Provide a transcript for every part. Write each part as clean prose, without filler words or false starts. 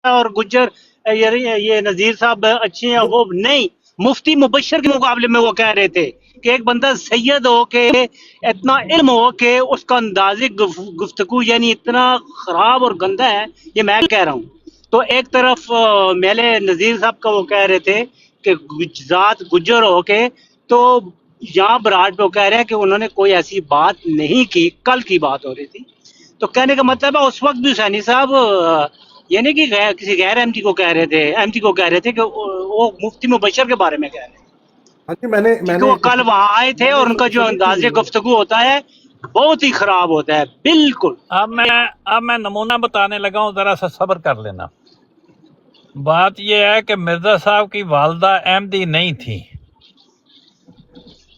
اور گجر یہ نذیر صاحب اچھے ہیں وہ نہیں. مفتی مبشر کے مقابلے میں وہ کہہ رہے تھے کہ ایک بندہ سید ہو کے اتنا علم ہو کہ اس کا انداز گفتگو یعنی اتنا خراب اور گندا ہے. یہ میں کہہ رہا ہوں. تو ایک طرف میلے نذیر صاحب کا وہ کہہ رہے تھے کہ ذات گجر ہو کے، تو یہاں براڈ پہ وہ کہہ رہے ہیں کہ انہوں نے کوئی ایسی بات نہیں کی. کل کی بات ہو رہی تھی. تو کہنے کا مطلب ہے اس وقت بھی حسینی صاحب یہ نہیں کہ کسی غیر احمدی کو کہہ رہے تھے، احمدی کو کہہ رہے تھے کہ وہ مفتی مبشر کے بارے میں کہہ رہے تھے. ہاں جی، میں کیونکہ وہ کل وہاں آئے تھے اور ان کا جو انداز گفتگو ہوتا ہے بہت ہی خراب ہوتا ہے. بالکل. اب میں نمونہ بتانے لگا ہوں، ذرا سا صبر کر لینا. بات یہ ہے کہ مرزا صاحب کی والدہ احمدی نہیں تھی.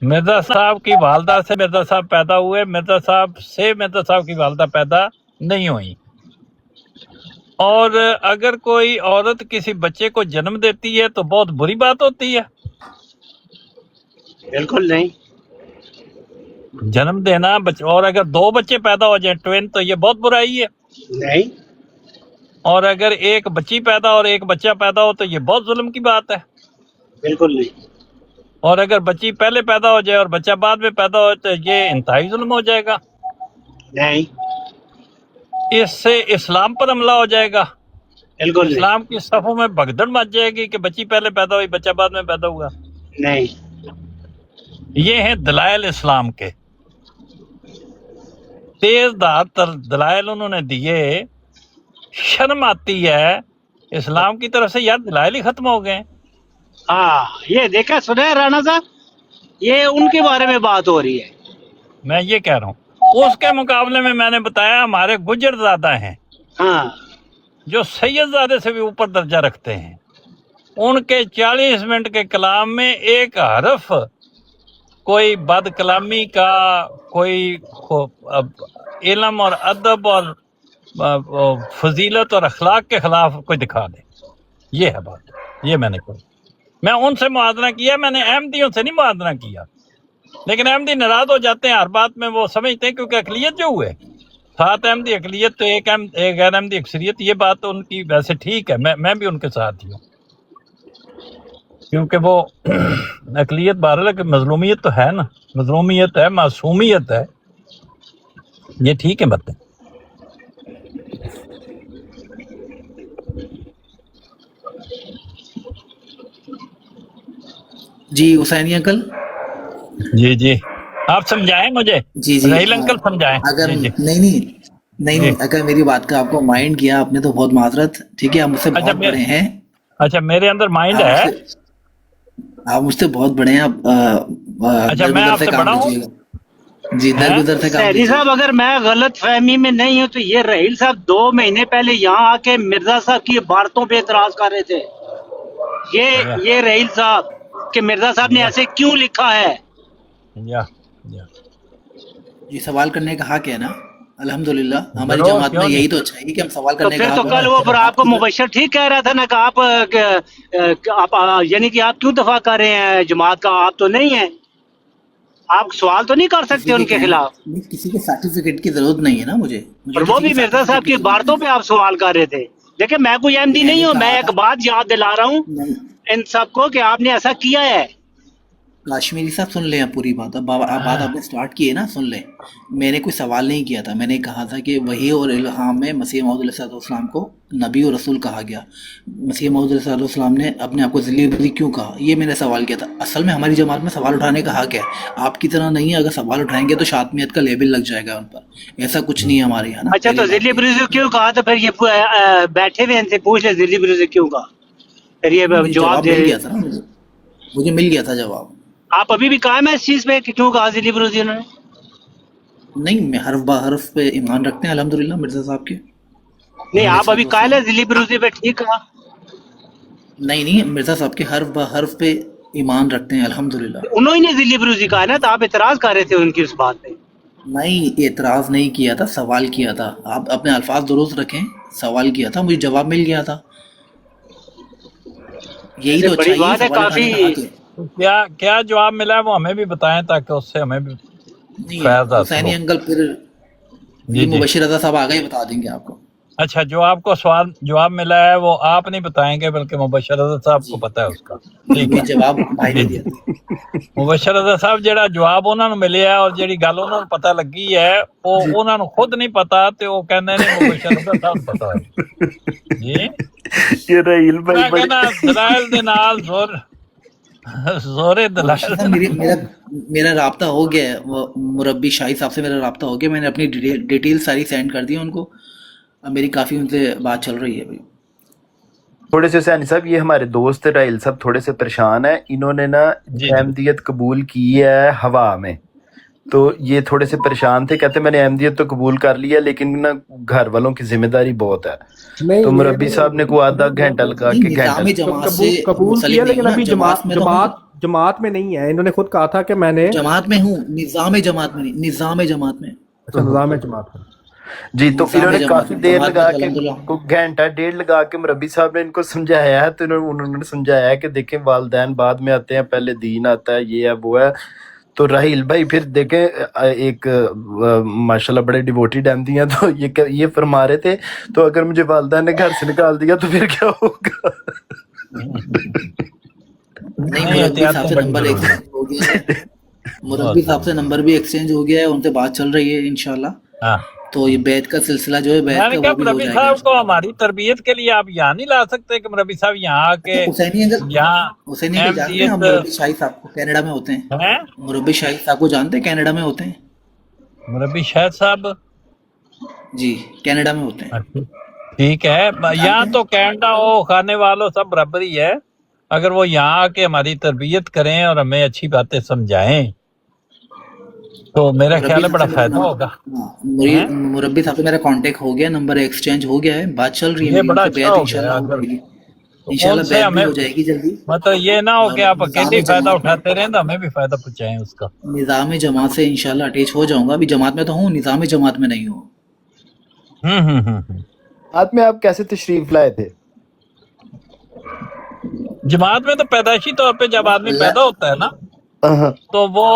مرزا صاحب کی والدہ سے مرزا صاحب پیدا ہوئے، مرزا صاحب سے مرزا صاحب کی والدہ پیدا نہیں ہوئی. اور اگر کوئی عورت کسی بچے کو جنم دیتی ہے تو بہت بری بات ہوتی ہے. بالکل نہیں. جنم دینا اور اگر 2 بچے پیدا ہو جائیں ٹوین تو یہ بہت برائی ہے. نہیں. اور اگر ایک بچی پیدا اور ایک بچہ پیدا ہو تو یہ بہت ظلم کی بات ہے. بالکل نہیں. اور اگر بچی پہلے پیدا ہو جائے اور بچہ بعد میں پیدا ہو تو یہ انتہائی ظلم ہو جائے گا. نہیں. اس سے اسلام پر حملہ ہو جائے گا. بالکل نہیں. اسلام کی صفوں میں بھگدڑ مچ جائے گی کہ بچی پہلے پیدا ہوئی بچہ بعد میں پیدا ہوا. نہیں. یہ ہیں دلائل اسلام کے، تیز دھار دلائل انہوں نے دیے. شرم آتی ہے اسلام کی طرف سے، یار دلائل ہی ختم ہو گئے. ہاں یہ دیکھا سنا ہے رانا صاحب، یہ ان کے بارے میں بات ہو رہی ہے. میں یہ کہہ رہا ہوں اس کے مقابلے میں نے بتایا ہمارے گجر زادہ ہیں ہاں جو سید زادے سے بھی اوپر درجہ رکھتے ہیں. ان کے 40 منٹ کے کلام میں ایک حرف کوئی بد کلامی کا، کوئی علم اور ادب اور فضیلت اور اخلاق کے خلاف کوئی دکھا دے. یہ ہے بات. یہ میں نے کہا، میں ان سے موازنہ کیا، میں نے احمدیوں سے نہیں موازنہ کیا. لیکن احمدی ناراض ہو جاتے ہیں ہر بات میں، وہ سمجھتے ہیں کیونکہ اقلیت جو ہوئے 7 احمدی اقلیت تو ایک غیر احمدی اکثریت. یہ بات ان کی ویسے ٹھیک ہے، میں بھی ان کے ساتھ ہی ہوں، کیونکہ وہ اقلیت بہرحال کہ مظلومیت تو ہے نا، مظلومیت ہے، معصومیت ہے. یہ ٹھیک ہے باتیں. جی حسینی انکل. جی آپ سمجھائیں مجھے. جی رحیل انکل سمجھائیں. اگر جی نہیں اگر میری بات کا آپ کو مائنڈ کیا آپ نے تو بہت معذرت. ٹھیک ہے، آپ مجھ سے بہت بڑے ہیں. اچھا میرے اندر مائنڈ ہے. آپ مجھ سے بہت بڑے ہیں. اچھا میں آپ سے بڑا ہوں. جی درگزر سے کام سہری صاحب اگر میں غلط فہمی میں نہیں ہوں تو یہ رحیل صاحب 2 مہینے پہلے یہاں آ کے مرزا صاحب کی عبارتوں پہ اعتراض کر رہے تھے. یہ رحیل صاحب کہ مرزا صاحب نے ایسے کیوں لکھا ہے. جی سوال کرنے کا حق ہے نا. الحمدللہ ہماری جماعت میں یہی تو اچھا ہے کہ ہم سوال کرنے کا حق. تو کل وہ پر آپ کو مبشر ٹھیک کہہ رہا تھا نا کہ آپ یعنی کہ آپ کیوں دفاع کر رہے ہیں جماعت کا. آپ تو نہیں ہیں، آپ سوال تو نہیں کر سکتے ان کے خلاف. کسی کے سرٹیفکیٹ کی ضرورت نہیں ہے نا مجھے. اور وہ بھی مرزا صاحب کی عبارتوں پہ آپ سوال کر رہے تھے. دیکھیں میں کوئی احمدی نہیں ہوں، میں ایک بات یاد دلا رہا ہوں ان سب کو کہ آپ نے ایسا کیا ہے. کاشمیری صاحب سن لیں پوری بات. اب بات آپ نے سٹارٹ کی ہے نا، سن لیں. میں نے کوئی سوال نہیں کیا تھا. میں نے کہا تھا کہ وحی اور الہام میں مسیح موعود علیہ السلام کو نبی اور رسول کہا گیا. مسیح موعود علیہ السلام نے اپنے آپ کو ذلی بری کیوں کہا، یہ میں نے سوال کیا تھا. اصل میں ہماری جماعت میں سوال اٹھانے کا حق ہے. آپ کی طرح نہیں ہے، اگر سوال اٹھائیں گے تو شاطمیت کا لیبل لگ جائے گا ان پر. ایسا کچھ نہیں ہے ہمارے یہاں نا. اچھا تو ذلی بری کیوں کہا تو پھر یہ بیٹھے ہوئے ان سے پوچھ لیں ذلی بری کیوں کہا. پھر یہ جواب مل گیا تھا نا مجھے مل گیا تھا جواب. آپ ابھی بھی قائم ہے اس چیز پہ کہ کیوں کہا ذلی بروزی انہوں نے؟ نہیں، میں حرف با حرف پہ ایمان رکھتے ہیں الحمدللہ مرزا صاحب کے. نہیں آپ ابھی قائل ہے ذلی بروزی پہ ٹھیک کہا؟ نہیں مرزا صاحب کے حرف با حرف پہ ایمان رکھتے ہیں الحمدللہ. انہوں نے ذلی بروزی کہا نا، تو آپ اعتراض کر رہے تھے ان کی اس بات پہ. نہیں اعتراض نہیں کیا تھا، سوال کیا تھا. آپ اپنے الفاظ درست رکھیں. سوال کیا تھا، مجھے جواب مل گیا تھا. یہی تو بڑی بات ہے کافی. کیا جواب ملا ہے وہ ہمیں بھی بتائیں تاکہ اس سے ہمیں بھی فائدہ حاصل ہو. حسینی انکل پھر مبشر رضا صاحب آگے ہی بتا دیں گے آپ کو. اچھا، جو آپ کو سوال جواب ملا ہے وہ آپ نہیں بتائیں گے بلکہ مبشر اظہر صاحب کو پتہ ہے اس کا، ٹھیک یہ ہے جواب بھائی نے جی دیا جی تھا۔ مبشر اظہر صاحب جڑا جواب انہوں نے ملیا ہے اور جڑی گل انہوں نے پتہ لگی ہے وہ انہوں نے خود نہیں پتا تے وہ کہندے نے مبشر اظہر صاحب کو پتہ ہے جی۔ یہ رحیل بھائی میں بڑے کہنا دلائل دے نال زور مبشر دلائل صاحب میرا رابطہ ہو گیا ہے، وہ مربی شاہی صاحب سے میرا رابطہ ہو گیا، میں نے اپنی ڈیٹیل ساری سینڈ کر دی ان کو، اب میری کافی ان سے بات چل رہی ہے ابھی۔ تھوڑے سے حسین صاحب، یہ ہمارے دوست رحیل صاحب تھوڑے سے پریشان ہیں، انہوں نے نا جی جی احمدیت قبول کی ہے ہوا میں، تو یہ تھوڑے سے پریشان تھے، کہتے میں نے احمدیت تو قبول کر لیا لیکن نا گھر والوں کی ذمہ داری بہت ہے، نہیں تو یہ مربی صاحب نے کوئی آدھا گھنٹہ لگا نہیں، کے نظام جماعت سے قبول منسلک کیا نہیں ہوں لیکن نا، ابھی جماعت میں تو ہوں، جماعت میں نہیں ہے، انہوں نے خود کہا تھا کہ میں نے جماعت میں ہوں، نظام جماعت میں نہیں، نظام جماعت میں، اچھا نظام جماعت میں جی، تو نظام انہوں نے جماعت کافی میں، دیر جماعت میں لگا تو کے الحمدللہ۔ کوئی گھنٹہ ڈیڑھ لگا کے مربی صاحب نے ان کو سمجھایا ہے، تو انہوں نے سمجھایا ہے کہ دیکھیں والدین بعد میں آتے ہیں، پہلے دین آتا ہے، یہ ہے وہ ہے، تو راہیل بھائی پھر دیکھیں ایک ماشاءاللہ بڑے ڈیووٹیڈ احمدی ہیں، تو یہ فرما رہے تھے تو اگر مجھے والدین نے گھر سے نکال دیا تو پھر کیا ہوگا؟ نہیں، نہیں مربی احتیاط صاحب تو سے بڑی نمبر ضروری ہے، ایکسچینج ہو گیا ہے، بہت مربی صاحب سے ضروری نمبر بھی ایکسچینج ہو گیا ہے، ان سے بات چل رہی ہے انشاءاللہ، ہے۔ ہاں، تو یہ بیعت کا سلسلہ جو ہے بیعت میں کا نے کہا وہ بھی ہو مربی جائے گا صاحب کو انشاءاللہ۔ ہماری تربیت کے لیے آپ یہاں نہیں لا سکتے کہ مربی صاحب یہاں آ کے اچھا، یہاں حسینی انکل جانتے ہیں آپ احمدیت مربی شاہی صاحب کو؟ کینیڈا میں ہوتے ہیں، ہے۔ مربی شاہی صاحب کو جانتے ہیں؟ کینیڈا میں ہوتے ہیں، مربی شاہد صاحب جی کینیڈا میں ہوتے ہیں، ٹھیک ہے، یہاں جانتے ہیں؟ تو کینیڈا ہو کھانے والوں سب برابر ہی ہے، اگر وہ یہاں آ کے ہماری تربیت کریں اور ہمیں اچھی باتیں سمجھائیں تو میرا مربی خیال ہے صاحب بڑا سے میرا فائدہ ہوگا۔ ہیں؟ مربی صاحب سے میرا کانٹیکٹ ہو گیا، نمبر ایکسچینج ہو گیا ہے، بات چل رہی ہے یہ میری ان بڑا سے، اچھا بیعت ہو انشاءاللہ گیا، ہو اگر جائے گی، ان انشاءاللہ سے بیعت بھی ہمیں ہو جائے گی جلدی، مطلب یہ نہ ہو اور کہ آپ نظام اکیلے فائدہ جماعت میں، اٹھاتے رہیں تو ہمیں بھی فائدہ پہنچائیں اس کا۔ نظام جماعت سے انشاءاللہ اٹیچ ہو جاؤں گا، ابھی جماعت میں تو ہوں، نظام جماعت میں نہیں ہوں۔ ہوں بعد میں آپ کیسے تشریف لائے تھے؟ جماعت میں تو پیدائشی طور پہ جب آدمی اللہ، پیدا ہوتا ہے نا تو وہ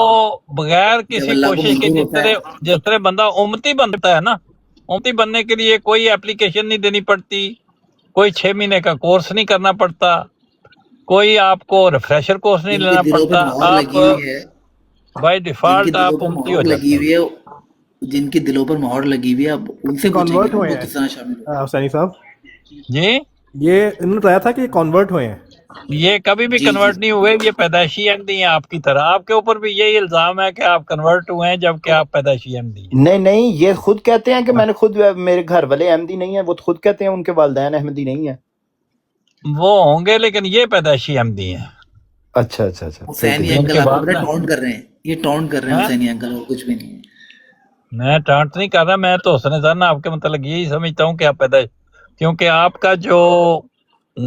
بغیر جب کسی اللہ کو کوشش کے منظور ہوتا ہے، جس طرح بندہ امتی بنتا ہے نا، امتی بننے کے لیے کوئی اپلیکیشن نہیں دینی پڑتی، کوئی 6 مہینے کا کورس نہیں کرنا پڑتا، کوئی آپ کو ریفریشر کورس نہیں جن کے لینا دلوں پہ پڑتا، مہر آپ لگی ہوئی ہے، بائی جن کے ڈیفالٹ دلوں آپ پر امتی ہو مہر لگی جاتے ہیں۔ ہوئی ہے، جن کے دلوں پر مہر لگی ہوئی ہے، اب ان سے پوچھیں گے کنورٹ نا ہوئے وہ ہیں کس طرح شامل ہو۔ حسینی صاحب، جی، یہ انہوں نے بتایا تھا کہ یہ کنورٹ ہوئے ہیں۔ یہ کبھی بھی جی جی، کنورٹ نہیں ہوئے، یہ پیدائشی احمدی ہیں آپ کی طرح، آپ کے اوپر بھی یہی الزام ہے کہ آپ کنورٹ ہوئے ہیں جبکہ آپ پیدائشی احمدی ہیں۔ نہیں نہیں، یہ خود کہتے ہیں کہ میں نے خود، میرے گھر والے احمدی نہیں ہیں، وہ خود کہتے ہیں ان کے والدین احمدی نہیں ہیں۔ وہ ہوں گے لیکن یہ پیدائشی احمدی ہیں، اچھا اچھا اچھا، پھر حسینی ٹھیک ان انکل کے آپ کو بعد بڑا میں ٹونٹ کر رہے ہیں، یہ ٹونٹ کر رہے ہیں ہاں؟ حسینی انکل، اور کچھ بھی نہیں ہے۔ میں ٹانٹ نہیں کر رہا، میں تو حسن ظن آپ کے متعلق یہی سمجھتا ہوں کہ آپ پیدا، کیونکہ آپ کا جو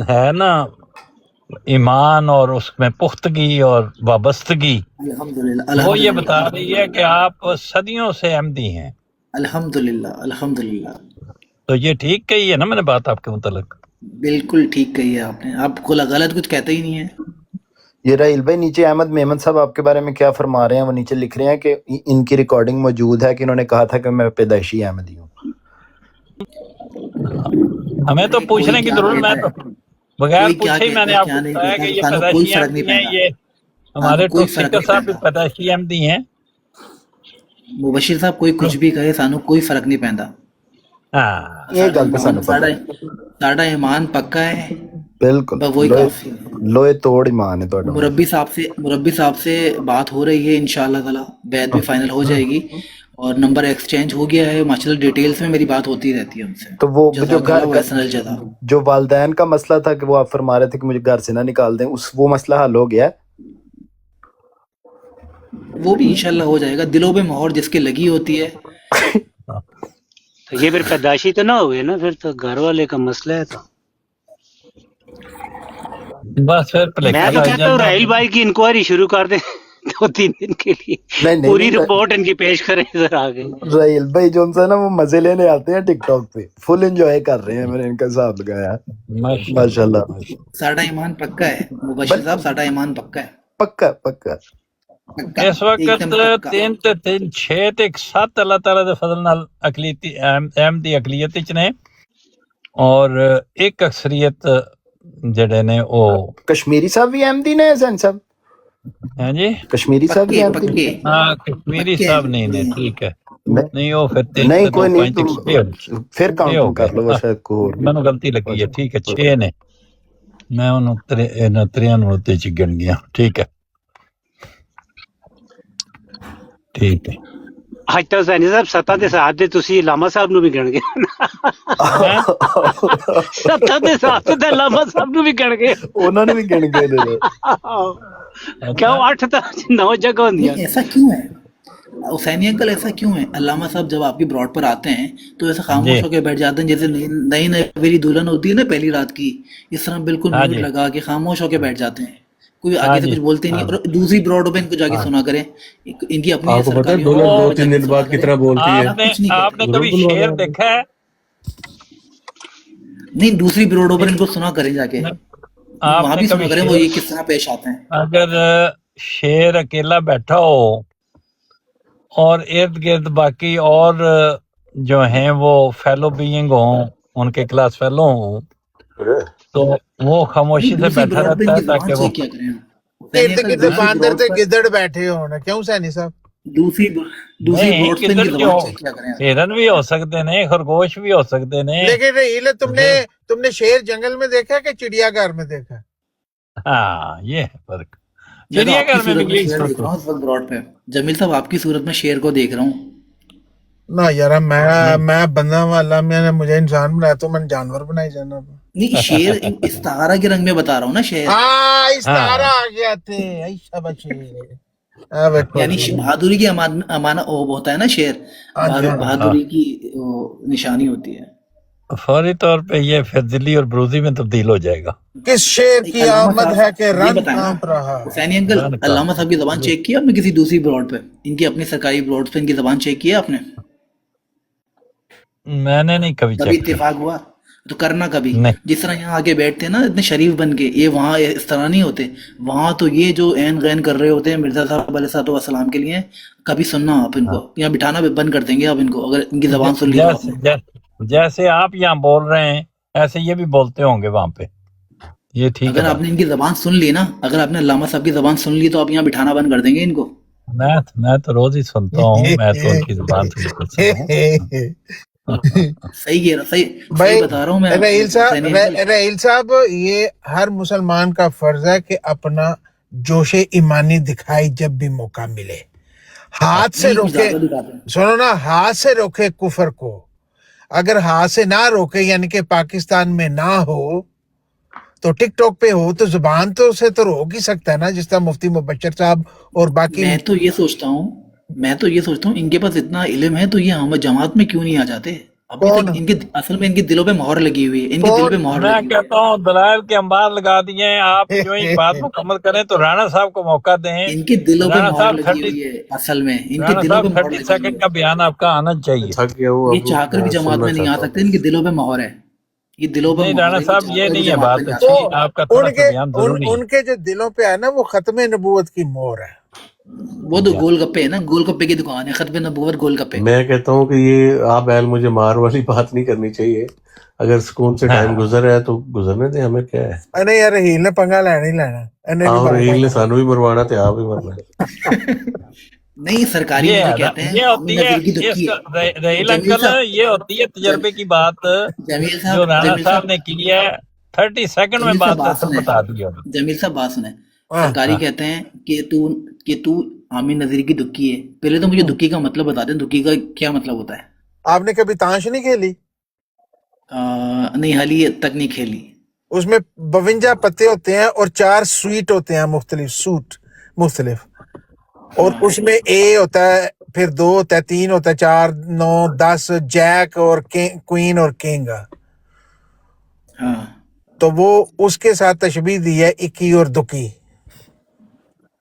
ہے نا ایمان اور اس میں پختگی اور وابستگی الحمدللہ، وہ یہ الحمدللہ، بتا رہی ہے الحمدللہ، کہ آپ صدیوں سے احمدی ہیں، الحمدللہ، الحمدللہ، تو یہ ٹھیک کہی ہے نا میں نے بات آپ کے متعلق۔ بالکل ٹھیک کہی ہے آپ نے، آپ کو غلط کچھ کہتے ہی نہیں ہے۔ یہ رحیل بھائی نیچے احمد میمن صاحب آپ کے بارے میں کیا فرما رہے ہیں، وہ نیچے لکھ رہے ہیں کہ ان کی ریکارڈنگ موجود ہے کہ انہوں نے کہا تھا کہ میں پیدائشی احمدی ہوں۔ ہمیں تو بھائی کوئی پوچھنے کی کیا ضرورت، میں کہتا تو ہے، بغیر کوئی کیا پوچھے ہی میں کہتا نے ہے آپ کیا کو نہیں بتایا کہ کہتا، یہ سانو کوئی پیدائشی فرق نہیں احمدی ہیں، پہنتا، یہ سانو ہمارے تو کوئی فرق اسپیکر نہیں صاحب بھی پہنتا، پیدائشی احمدی ہیں۔ مبشر صاحب کوئی کچھ بھی کہے سانو کوئی فرق نہیں پہنتا، ہاں، یہ گل تو سانو پتہ ہے، ساڈا ایمان پکا ہے، بالکل بس وہی لوہے کافی ہے۔ لوہے توڑ ایمان ہے تہاڈا۔ مربی صاحب سے بات ہو رہی ہے انشاءاللہ تعالی، بیعت بھی فائنل ہو جائے گی، اور نمبر ایکسچینج ہو گیا ہے، ماشاءاللہ ڈیٹیلز میں میری بات ہوتی رہتی ہے ان سے، تو وہ جو جزاک گھر اللہ و کا احسن الجزا۔ جو والدین کا مسئلہ تھا کہ وہ آپ فرما رہے تھے کہ مجھے گھر سے نہ نکال دیں، وہ مسئلہ حل ہو گیا ہے؟ وہ بھی انشاءاللہ ہو جائے گا، دلوں پہ مہر جس کے لگی ہوتی ہے۔ تو یہ پھر پیدائشی تو نہ ہوئے نا، پھر تو گھر والے کا مسئلہ ہے۔ تو بس پھر میں پلیکھا تو لگ کہتا ہوں جاتا راہیل ہے۔ بھائی کی انکوائری شروع کر دیں 2-3 دن کے لیے، نہیں نہیں پوری نہیں، رپورٹ ان کی پیش کریں ادھر آگے۔ رحیل بھائی جو ہے نا وہ مزے لینے آتے ہیں ٹک ٹاک پہ، فل انجوائے کر رہے ہیں، میں نے ان کا حساب لگایا ہے، ماشاء ماشاءاللہ اللہ۔ ماشاءاللہ۔ ساڈا ایمان پکا ہے مبشر صاحب، ساڈا ایمان پکا ہے، پکا پکا۔ پکا، اس ایک وقت دم پکا۔ 3 تے 3 6 تے 7 اللہ تعالیٰ دے فضل نال اقلیتی احمدی اقلیت وچ نے، اور ایک اکثریت جڑے نے وہ کشمیری صاحب بھی احمدی نے حسین صاحب ہیں جی کشمیری صاحب بھی پکے احمدی پکے نے ہاں کشمیری پکے صاحب نہیں نہیں ٹھیک ہے نہیں وہ پھر تین نہیں تے کوئی دو نہیں پوائنٹ تم پھر یہ کاؤنٹ ہو کر لو وہ گیا شاید کوئی اور بھی میں غلطی لگی ہے ٹھیک ہے 6 نے میں انہوں 93 چ گن گیا ٹھیک ہے ٹھیک ہے حج تو حسینی صاحب 7 ਦੇ ਸਾਥ ਦੇ ਤੁਸੀਂ ਲਾਮਾ ਸਾਹਿਬ ਨੂੰ ਵੀ ਗਿਣ ਗਏ ہیں 7 ਦੇ ਸਾਥ ਤੇ ਲਾਮਾ ਸਾਹਿਬ ਨੂੰ ਵੀ ਗਿਣ ਗਏ ਉਹਨਾਂ ਨੂੰ ਵੀ ਗਿਣ ਗਏ ਨੇ ਕਿਉਂ اچھا 8 ਤਾਂ 9 ਜਗ੍ਹਾ ਹੁੰਦੀਆਂ نہیں ایسا کیوں ہے حسینی انکل؟ ایسا کیوں ہے؟ علامہ صاحب جب آپ کی براڈ پر آتے ہیں تو ایسا جی خاموش ہو کے بیٹھ جاتے ہیں جیسے نئی نئی میری دلہن ہوتی ہے نا پہلی رات کی، اس طرح بالکل ہاں میوٹ جی لگا کے خاموش ہو کے بیٹھ جاتے ہیں، کوئی ہاں آگے سے جی کچھ بولتے نہیں، ہاں اور دوسری براڈ پہ ان کو جا کے ہاں سنا کریں، ان کی اپنی آپ کو پتا ہے سرکاری ہو دولت وہ دو پہ جا تین کے دن سنا بعد کریں، کتنا بولتی ہے؟ آپ نے آپ کچھ نہیں آپ کہتے۔ نے ضرور کبھی بلوانا شعر ہے آپ نے۔ دیکھا ہے نہیں، دوسری براڈوں پر ان کو سنا کریں جا کے، آپ وہاں نے بھی سنا کبھی کریں وہ شعر یہ کس طرح پیش آتے ہیں۔ اگر شعر اکیلا بیٹھا ہو اور ارد گرد باقی اور جو ہیں وہ فیلو بینگ ہوں ان کے کلاس فیلو ہوں تو وہ خاموشی نہیں، سے دوسری بیٹھا براڈ پہ رہتا ان ہے کی زبان تاکہ وہ چیک کیا کریں آپ، حسینی ارد انکل، گرد دوسری باندر براڈ تے پر گدڑ بیٹھے ہونے کیوں سینی صاحب؟ دوسری نہیں براڈ پہ ان کی کدھر جو زبان چیک کیا کریں آپ۔ ہرن بھی ہو سکتے نے خرگوش بھی ہو سکتے نے لیکن رحیل تم نے شیر جنگل میں دیکھا کہ چڑیا گھر میں دیکھا؟ ہاں یہ ہے فرق میں تو چڑیا آپ کی گھر میں صورت بھی میں یہی شعر سب دیکھ رہا ہوں اس وقت براڈ پہ، جمیل صاحب آپ کی صورت میں شعر کو دیکھ رہا ہوں۔ نہ یار نہیں میں بندہ والا میں نے مجھے انسان بنایا تو میں نے جانور بنائی جانا۔ نہیں، شعر استعارہ کے رنگ میں بتا رہا ہوں نا، شعر ہاں استعارہ ہاں آ گیا تھے ایسا بچے یعنی بہادری کی امانہ وہ ہوتا ہے نا شعر، ہاں جی ہاں ہاں بہادری کی وہ نشانی ہوتی ہے۔ فوری طور پہ یہ پھر دلی اور بروزی میں تبدیل ہو جائے گا کس شیر نہیں، کی علامہ آمد ہے کہ صاحب یہ رن بتائیں نا، کانپ رہا ہے؟ حسینی انکل، رن کا علامہ صاحب کی زبان جی چیک کی آپ نے کسی دوسری براڈ پہ؟ ان کی اپنی سرکاری براڈ پہ ان کی زبان چیک کی ہے آپ نے؟ میں نے نہیں کبھی کبھی چیک کی اتفاق ہوا تو کرنا کبھی، نہیں جس طرح یہاں آگے بیٹھتے ہیں نا اتنے شریف بن کے، یہ وہاں اس طرح نہیں ہوتے، وہاں تو یہ جو عین غین کر رہے ہوتے ہیں مرزا صاحب علیہ السلام کے لیے، کبھی سننا آپ ان ہاں کو، یہاں بٹھانا بھی بند کر دیں گے آپ ان کو اگر ان کی زبان سن لی تو آپ نے۔ جیسے آپ یہاں بول رہے ہیں ایسے یہ بھی بولتے ہوں گے وہاں پہ یہ ٹھیک ہے اگر آپ بات نے ان کی زبان سن لی نا، اگر آپ نے علامہ صاحب کی زبان سن لی تو آپ یہاں بٹھانا بند کر دیں گے ان کو۔ میں تو روز ہی سنتا ہوں میں تو ان کی زبان سے نکلتا ہوں صحیح کہہ رہا، صحیح بھائی بتا رہا ہوں میں حسینی انکل۔ رحیل صاحب یہ ہر مسلمان کا فرض ہے کہ اپنا جوش ایمانی دکھائے جب بھی موقع ملے، ہاتھ سے نہیں، کچھ روکے، زیادہ دکھاتے ہیں۔ سنو نا، ہاتھ سے روکے کفر کو، اگر ہاتھ سے نہ روکے یعنی کہ پاکستان میں نہ ہو تو ٹک ٹاک پہ ہو تو زبان تو سے تو روک ہی سکتا ہے نا، جس طرح مفتی مبشر صاحب اور باقی۔ میں تو یہ سوچتا ہوں ان کے پاس اتنا علم ہے تو یہ ہم جماعت میں کیوں نہیں آ جاتے؟ ابھی کون تک ان کے اصل میں ان کے دلوں پہ مہر لگی ہوئی ہے، ان کے دل پہ مہر میں لگی ہوئی ہے۔ کہتا ہوں دلائل کے انبار لگا دیے ہیں آپ جو ہی بات مکمل کریں تو رانا صاحب کو موقع دیں ان کے دلوں پہ رانا مہر صاحب لگی ہوئی ہے، اصل میں ان کے رانا دلوں صاحب پہ مہر 30 لگی ہوئی سیکنڈ ہے، کا بیان آپ کا آنا چاہیے تھک گیا ہوں یہ اب چاہ کر بھی میں جماعت سننا میں نہیں آ چاہتا ہوں سکتے، ان کے دلوں پہ مہر ہے، یہ دلوں پہ نہیں مہر رانا ہے، یہ صاحب چاہ یہ کر بھی نہیں ہے جماعت بات میں نہیں آ تو اچھی سکتے۔ آپ کا تھوڑا ان سا کے بیان ضروری ہے ان کے جو دلوں پہ ہے نا وہ ختم نبوت کی مہر ہے۔ وہ تو گول گپے ہے نا، گول گپے کی دکان ہے، ختم نبوت گول گپے۔ میں کہتا ہوں کہ یہ آپ اہل مجھے مار والی بات نہیں کرنی چاہیے، اگر سکون سے ٹائم ہاں گزر رہا ہے تو گزرنے دیں، ہمیں کیا ہے۔ نہیں یار رحیل نے پنگا لینا ہی لینا، انہیں نہیں اور رحیل نے مارنا۔ سانو بھی مروانا تے آپ بھی مرنا ہے۔ نہیں، سرکاری مجھے کہتے ہیں یہ عامی ہوتی ہے نظیر کی اس دکی ہے۔ رحیل جمیل انکل یہ ہوتی ہے صاحب، تجربے کی بات جمیل جو صاحب، رانا جمیل صاحب صاحب، نے کی ہے 30 سیکنڈ میں جمیل صاحب بات بات اصل سنیں، بتا دی ہوگی جمیل صاحب بات سنیں، ہاں سرکاری ہاں کہتے ہیں کہ تو عامی نظیر کی دکی ہے۔ پہلے تو مجھے دکی کا مطلب بتا دیں، دکی کا کیا مطلب ہوتا ہے؟ آپ نے کبھی تاش نہیں کھیلی؟ نہیں، حالی تک نہیں کھیلی۔ اس میں 52 پتے ہوتے ہیں اور 4 سویٹ ہوتے ہیں، مختلف، اور ہاں اس میں اے ہوتا ہے، پھر 2 ہوتا ہے، 3 ہوتا ہے، 4 9 10 جیک اور کوئین اور کنگ، ہاں، تو وہ اس کے ساتھ تشبیہ دی ہے اکی اور دکی۔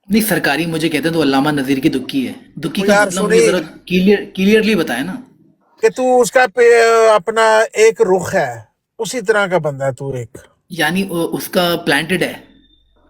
نہیں، سرکاری مجھے کہتے ہیں تو علامہ نظیر کی دکی ہے، دکی تو کا یار مطلب مجھے سنی ذرا کلیئرلی بتائیں نا۔ کہ تو اس کا اپنا ایک رخ ہے، اسی طرح کا بندہ ہے تو ایک۔ یعنی اس کا پلانٹڈ ہے،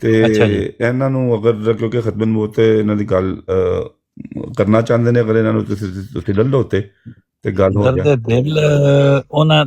ਤੇ ਅੱਛਾ ਜੀ। ਇਹਨਾਂ ਨੂੰ ਅਗਰ ਕਿਉਂਕਿ ਖਤਮ ਨਬੂਵਤ ਤੇ ਇਹਨਾਂ ਦੀ ਗੱਲ ਕਰਨਾ ਚਾਹੁੰਦੇ ਨੇ, ਅਗਰ ਇਹਨਾਂ ਨੂੰ ਤੁਸੀਂ ਲੈ ਲਓ ਤੇ ਗੱਲ ਹੋ ਦਰਦ ਜਾਏ। ਦਿਲ ਉਹਨਾਂ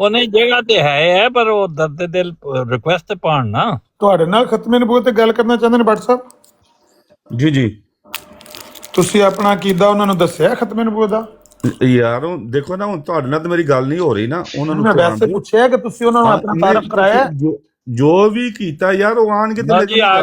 ਉਹ ਨਹੀਂ ਜਗ੍ਹਾ ਤੇ ਹੈ ਪਰ ਉਹ ਦਰਦ ਦਿਲ ਰਿਕੁਐਸਟ ਤੇ ਪਾਣ ਨਾ। ਤੁਹਾਡੇ ਨਾਲ ਖਤਮੇ ਨਬੂਵਤ ਤੇ ਗੱਲ ਕਰਨਾ ਚਾਹੁੰਦੇ ਨੇ ਭੱਟ ਸਾਹਿਬ। ਜੀ ਜੀ ਤੁਸੀਂ ਆਪਣਾ ਅਕੀਦਾ ਉਹਨਾਂ ਨੂੰ ਦੱਸਿਆ ਖਤਮੇ ਨਬੂਵਤ ਦਾ? ਯਾਰ ਦੇਖੋ ਨਾ, ਹੁਣ ਤੁਹਾਡੇ ਨਾਲ ਤਾਂ ਮੇਰੀ ਗੱਲ ਨਹੀਂ ਹੋ ਰਹੀ ਨਾ, ਉਹਨਾਂ ਨੂੰ ਮੈਂ ਧਿਆਨ ਵੈਸੇ ਦਿਓ। ਪੁੱਛਿਆ ਕਿ ਤੁਸੀਂ ਉਹਨਾਂ ਨੂੰ ਹਾਂ, ਆਪਣਾ ਨਹੀਂ, ਤਾਰਫ ਕਰਾਇਆ? ਜੋ ਵੀ ਕੀਤਾ ਯਾਰ ਉਹ ਆਣਗੇ ਨਾ ਜੀ ਆ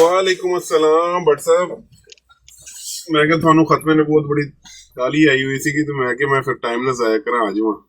ਵਾਲੇਕੁਮ ਅਸਲਾਮ ਭੱਟ ਸਾਹਿਬ। ਮੈਂ ਕਿਹਾ ਤੁਹਾਨੂੰ ਖਤਮੇ ਨਬੂਵਤ ਬੜੀ ਕਾਲੀ ਆਈ ਹੋਈ ਸੀ ਤੇ ਮੈਂ ਕਿਹਾ ਮੈਂ ਫਿਰ ਟਾਈਮ ਨਾ ਜ਼ਾਇਆ ਕਰਾਂ ਆ ਜਾਵਾਂ।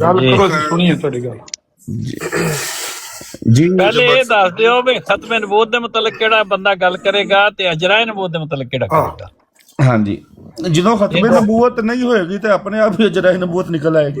ਗੱਲ ਜੀ। ਕਰੋ ਜੀ, ਸੁਣੀਏ ਤੁਹਾਡੀ ਗੱਲ। ਜੀ ਪਹਿਲੇ ਇਹ ਦੱਸ ਦਿਓ ਵੀ ਖਤਮੇ ਨਬੂਵਤ ਦੇ ਮੁਤਲਕ ਕਿਹੜਾ ਬੰਦਾ ਗੱਲ ਕਰੇਗਾ ਤੇ ਅਜਰਾਏ ਨਬੂਵਤ ਦੇ ਮੁਤਲਕ ਕਿਹੜਾ ਕਰੇਗਾ। ਹਾਂਜੀ, ਜਦੋਂ ਖਤਮੇ ਨਬੂਵਤ ਨਹੀਂ ਹੋਏਗੀ ਤੇ ਆਪਣੇ ਆਪ ਹੀ ਅਜਰਾਏ ਨਬੂਵਤ ਨਿਕਲ ਆਏਗੀ।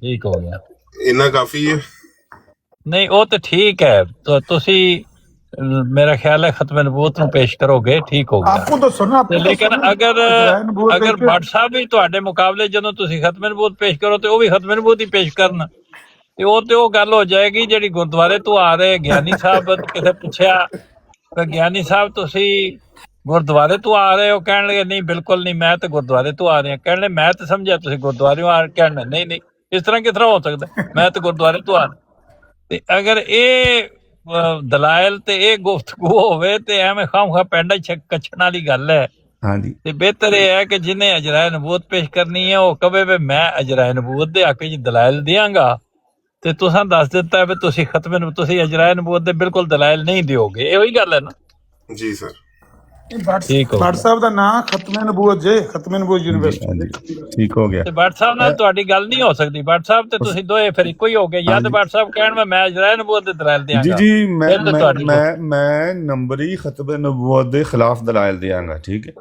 ਠੀਕ ਹੋ ਗਿਆ। ਇੰਨਾ ਕਾਫੀ ਹੈ। ਨਹੀਂ ਉਹ ਤਾਂ ਠੀਕ ਹੈ, ਤਾਂ ਤੁਸੀਂ ਮੇਰਾ ਖਿਆਲ ਹੈ ਖਤਮੇ ਨਬੂਵਤ ਨੂੰ ਪੇਸ਼ ਕਰੋਗੇ, ਠੀਕ ਹੋ ਗਿਆ। ਆਪਕੋ ਦੱਸੋ ਨਾ, ਤੇ ਲੇਕਿਨ ਅਗਰ ਭੱਟ ਸਾਹਿਬ ਵੀ ਤੁਹਾਡੇ ਮੁਕਾਬਲੇ ਜਦੋਂ ਤੁਸੀਂ ਖਤਮੇ ਨਬੂਵਤ ਪੇਸ਼ ਕਰੋ ਤੇ ਉਹ ਵੀ ਖਤਮੇ ਨਬੂਵਤ ਹੀ ਪੇਸ਼ ਕਰਨ ਤੇ ਉਹ ਗੱਲ ਹੋ ਜਾਏਗੀ ਜਿਹੜੀ ਗੁਰਦੁਆਰੇ ਤੋਂ ਆ ਰਹੇ ਗਿਆਨੀ ਸਾਹਿਬ। ਕਿਸੇ ਪੁੱਛਿਆ ਕਿ ਗਿਆਨੀ ਸਾਹਿਬ ਤੁਸੀਂ ਗੁਰਦੁਆਰੇ ਤੋਂ ਆ ਰਹੇ ਹੋ, ਕਹਿਣ ਲੱਗੇ ਨਹੀਂ ਬਿਲਕੁਲ ਨਹੀਂ, ਮੈਂ ਤਾਂ ਗੁਰਦੁਆਰੇ ਤੋਂ ਆ ਰਿਹਾ। ਕਹਿਣ ਲੱਗੇ ਮੈਂ ਤਾਂ ਸਮਝਿਆ ਤੁਸੀਂ ਗੁਰਦੁਆਰਿਓਂ ਆ ਰਹੇ। ਕਹਿਣ ਨਹੀਂ ਇਸ ਤਰ੍ਹਾਂ ਕਿਸ ਤਰ੍ਹਾਂ ਹੋ ਸਕਦਾ, ਮੈਂ ਤਾਂ ਗੁਰਦੁਆਰੇ ਤੋਂ ਆ। ਤੇ ਅਗਰ ਇਹ ਦਲਾਇਲ ਤੇ ਇਹ ਗੁਫ਼ਤਗੂ ਹੋਵੇ ਤੇ ਐਵੇਂ ਖਾਮਖਾ ਪੈਂਡਾ ਕੱਛਣ ਵਾਲੀ ਗੱਲ ਹੈ। ਹਾਂਜੀ, ਤੇ ਬਿਹਤਰ ਇਹ ਹੈ ਕਿ ਜਿਹਨੇ ਅਜਰਾਏ ਨਬੂਵਤ ਪੇਸ਼ ਕਰਨੀ ਹੈ ਉਹ ਕਵੇ ਵੀ ਮੈਂ ਅਜਰਾਏ ਨਬੂਵਤ ਦੇ ਹੱਕ 'ਚ ਦਲਾਇਲ ਦਿਆਂਗਾ। ਤੇ ਤੁਸੀਂ ਦੱਸ ਦਿੱਤਾ ਵੀ ਤੁਸੀਂ ਖਤਮੇ ਨੂੰ ਤੁਸੀਂ ਅਜਰਾਏ ਨਬੂਵਤ ਦੇ ਬਿਲਕੁਲ ਦਲਾਇਲ ਨਹੀਂ ਦਿਓਗੇ। ਇਹੋ ਹੀ ਗੱਲ ਹੈ ਨਾ। ਜੀ ਸਰ। ਠੀਕ ਹੋ ਭੱਟ ਸਾਹਿਬ ਦਾ ਨਾਂ ਖਤਮੇ ਨਬੂਵਤ ਜੇ, ਖਤਮੇ ਨਬੂਵਤ ਯੂਨੀਵਰਸਿਟੀ। ਠੀਕ ਹੋ ਗਿਆ। ਤੇ ਭੱਟ ਸਾਹਿਬ ਨਾਲ ਤੁਹਾਡੀ ਗੱਲ ਨਹੀਂ ਹੋ ਸਕਦੀ। ਭੱਟ ਸਾਹਿਬ ਤੇ ਤੁਸੀਂ ਦੋਏ ਫਿਰ ਇੱਕੋ ਹੀ ਹੋ ਗਏ। ਜਾਂ ਤੇ ਭੱਟ ਸਾਹਿਬ ਕਹਿਣ ਮੈਂ ਅਜਰਾਏ ਨਬੂਵਤ ਦੇ ਦਲਾਇਲ ਜੀ ਦਿਆਂਗਾ। ਜੀ ਫਿਰ ਤਾਂ ਤੁਹਾਡੀ ਮੈਂ ਨੰਬਰੀ ਖਤਮ ਨਬੂਵਤ ਦੇ ਖਿਲਾਫ ਦਲਾਇਲ ਦਿਆਂਗਾ। ਠੀਕ ਹੈ,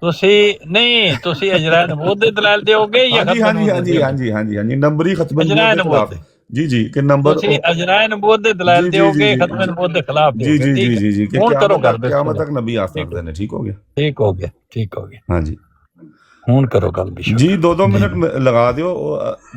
ਤੁਸੀਂ ਅਜਰਾ ਨਬੂਤ ਦੇ ਦਲਾਲ ਦਿਓਗੇ ਜਾਂ ਹਾਂਜੀ ਖਤਮ ਹਾਂਜੀ ਨਬੂਤ ਹਾਂਜੀ ਦੇ ਹਾਂਜੀ ਹਾਂਜੀ ਹਾਂਜੀ ਨੰਬਰ ਹੀ ਖਤਮ ਅਜਰਾ ਨਬੂਤ ਦੇ ਨਬੂਤ ਖਿਲਾਫ ਜੀ ਜੀ ਕਿ ਨੰਬਰ ਤੁਸੀਂ ਅਜਰਾ ਨਬੂਤ ਦੇ ਦਲਾਲ ਜੀ ਜੀ ਦਿਓਗੇ ਜੀ ਖਤਮ ਨਬੂਤ ਦੇ ਖਿਲਾਫ ਜੀ ਦਿਓਗੇ ਜੀ ਠੀਕ ਜੀ ਹੈ ਜੀ ਜੀ ਕਿ ਹੁਣ ਕਰੋ ਗੱਲ ਕਿਆਮਤ ਬਿਸਮਿਲ੍ਲਾ ਤੱਕ ਨਬੀ ਆ ਠੀਕ ਸਕਦੇ ਨੇ ਠੀਕ ਹੋ ਗਿਆ ਠੀਕ ਹੋ ਗਿਆ ਠੀਕ ਹੋ ਗਿਆ ਹਾਂਜੀ ਹੁਣ ਕਰੋ ਗੱਲ ਬਿਸ਼ਕ ਜੀ 2 ਮਿੰਟ ਲਗਾ ਦਿਓ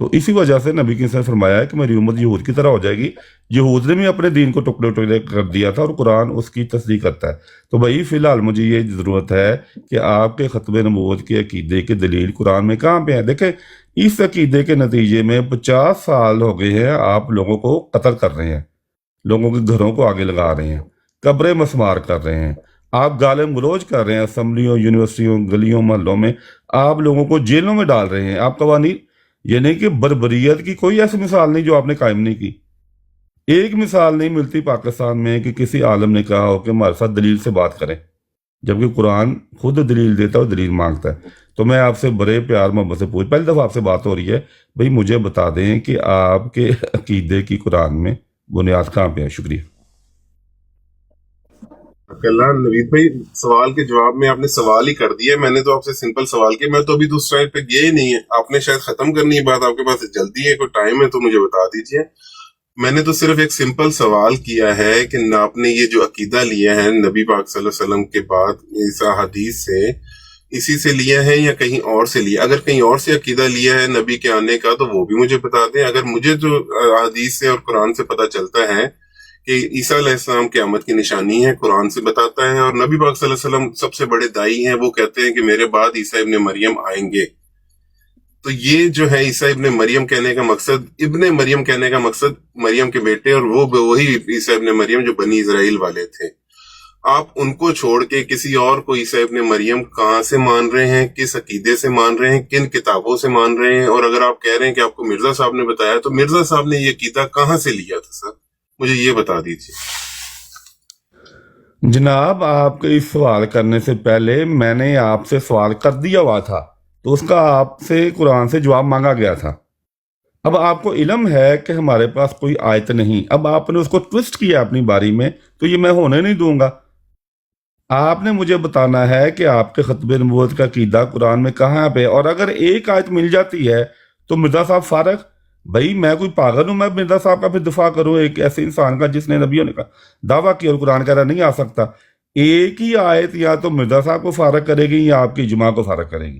تو اسی وجہ سے نبی کی نے فرمایا ہے کہ میری امت یہود کی طرح ہو جائے گی. یہود نے بھی اپنے دین کو ٹکڑے ٹکڑے کر دیا تھا اور قرآن اس کی تصدیق کرتا ہے. تو بھائی فی الحال مجھے یہ ضرورت ہے کہ آپ کے ختم نبوت کے عقیدے کی دلیل قرآن میں کہاں پہ ہے. دیکھیں اس عقیدے کے نتیجے میں 50 سال ہو گئے ہیں آپ لوگوں کو قتل کر رہے ہیں, لوگوں کے گھروں کو آگے لگا رہے ہیں, قبریں مسمار کر رہے ہیں, آپ گالم گلوچ کر رہے ہیں اسمبلیوں, یونیورسٹیوں, گلیوں, محلوں میں, آپ لوگوں کو جیلوں میں ڈال رہے ہیں. آپ قوانین یہ نہیں کہ بربریت کی کوئی ایسی مثال نہیں جو آپ نے قائم نہیں کی. ایک مثال نہیں ملتی پاکستان میں کہ کسی عالم نے کہا ہو کہ ہمارے ساتھ دلیل سے بات کریں, جبکہ قرآن خود دلیل دیتا ہے اور دلیل مانگتا ہے. تو میں آپ سے بڑے پیار محبت سے پہلی دفعہ آپ سے بات ہو رہی ہے, بھئی مجھے بتا دیں کہ آپ کے عقیدے کی قرآن میں بنیاد کہاں پہ ہے. شکریہ. اللہ نوید بھائی, سوال کے جواب میں آپ نے سوال ہی کر دیا. میں نے تو آپ سے سمپل سوال کیا, میں تو ابھی تو اس سائڈ پہ گیا ہی نہیں ہے. آپ نے شاید ختم کرنی ہے بات, آپ کے پاس جلدی ہے, کوئی ٹائم ہے تو مجھے بتا دیجئے. میں نے تو صرف ایک سمپل سوال کیا ہے کہ آپ نے یہ جو عقیدہ لیا ہے نبی پاک صلی اللہ علیہ وسلم کے بعد اس حدیث سے, اسی سے لیا ہے یا کہیں اور سے لیا؟ اگر کہیں اور سے عقیدہ لیا ہے نبی کے آنے کا تو وہ بھی مجھے بتا دیں. اگر مجھے جو حدیث سے اور قرآن سے پتہ چلتا ہے کہ عیسیٰ علیہ السلام قیامت کی نشانی ہے, قرآن سے بتاتا ہے, اور نبی پاک صلی اللہ علیہ وسلم سب سے بڑے دائی ہیں, وہ کہتے ہیں کہ میرے بعد عیسیٰ ابن مریم آئیں گے. تو یہ جو ہے عیسیٰ ابن مریم کہنے کا مقصد, ابن مریم کہنے کا مقصد مریم کے بیٹے, اور وہ وہی عیسیٰ ابن مریم جو بنی اسرائیل والے تھے. آپ ان کو چھوڑ کے کسی اور کو عیسیٰ ابن مریم کہاں سے مان رہے ہیں, کس عقیدے سے مان رہے ہیں, کن کتابوں سے مان رہے ہیں؟ اور اگر آپ کہہ رہے ہیں کہ آپ کو مرزا صاحب نے بتایا, تو مرزا صاحب نے یہ عقیدہ کہاں سے لیا تھا سر؟ مجھے یہ بتا دیجیے. جناب آپ کے اس سوال کرنے سے پہلے میں نے آپ سے سوال کر دیا ہوا تھا, تو اس کا آپ سے قرآن سے جواب مانگا گیا تھا. اب آپ کو علم ہے کہ ہمارے پاس کوئی آیت نہیں, اب آپ نے اس کو ٹوسٹ کیا اپنی باری میں, تو یہ میں ہونے نہیں دوں گا. آپ نے مجھے بتانا ہے کہ آپ کے ختم نبوت کا عقیدہ قرآن میں کہاں پہ, اور اگر ایک آیت مل جاتی ہے تو مرزا صاحب فارغ. بھائی میں کوئی پاگل ہوں میں مرزا صاحب کا پھر دفاع کروں ایک ایسے انسان کا جس نے نبیوں نے دعویٰ کیا اور قرآن کہہ رہا نہیں آ سکتا؟ ایک ہی آیت یا تو مرزا صاحب کو فارغ کرے گی یا آپ کی جماع کو فارغ کرے گی.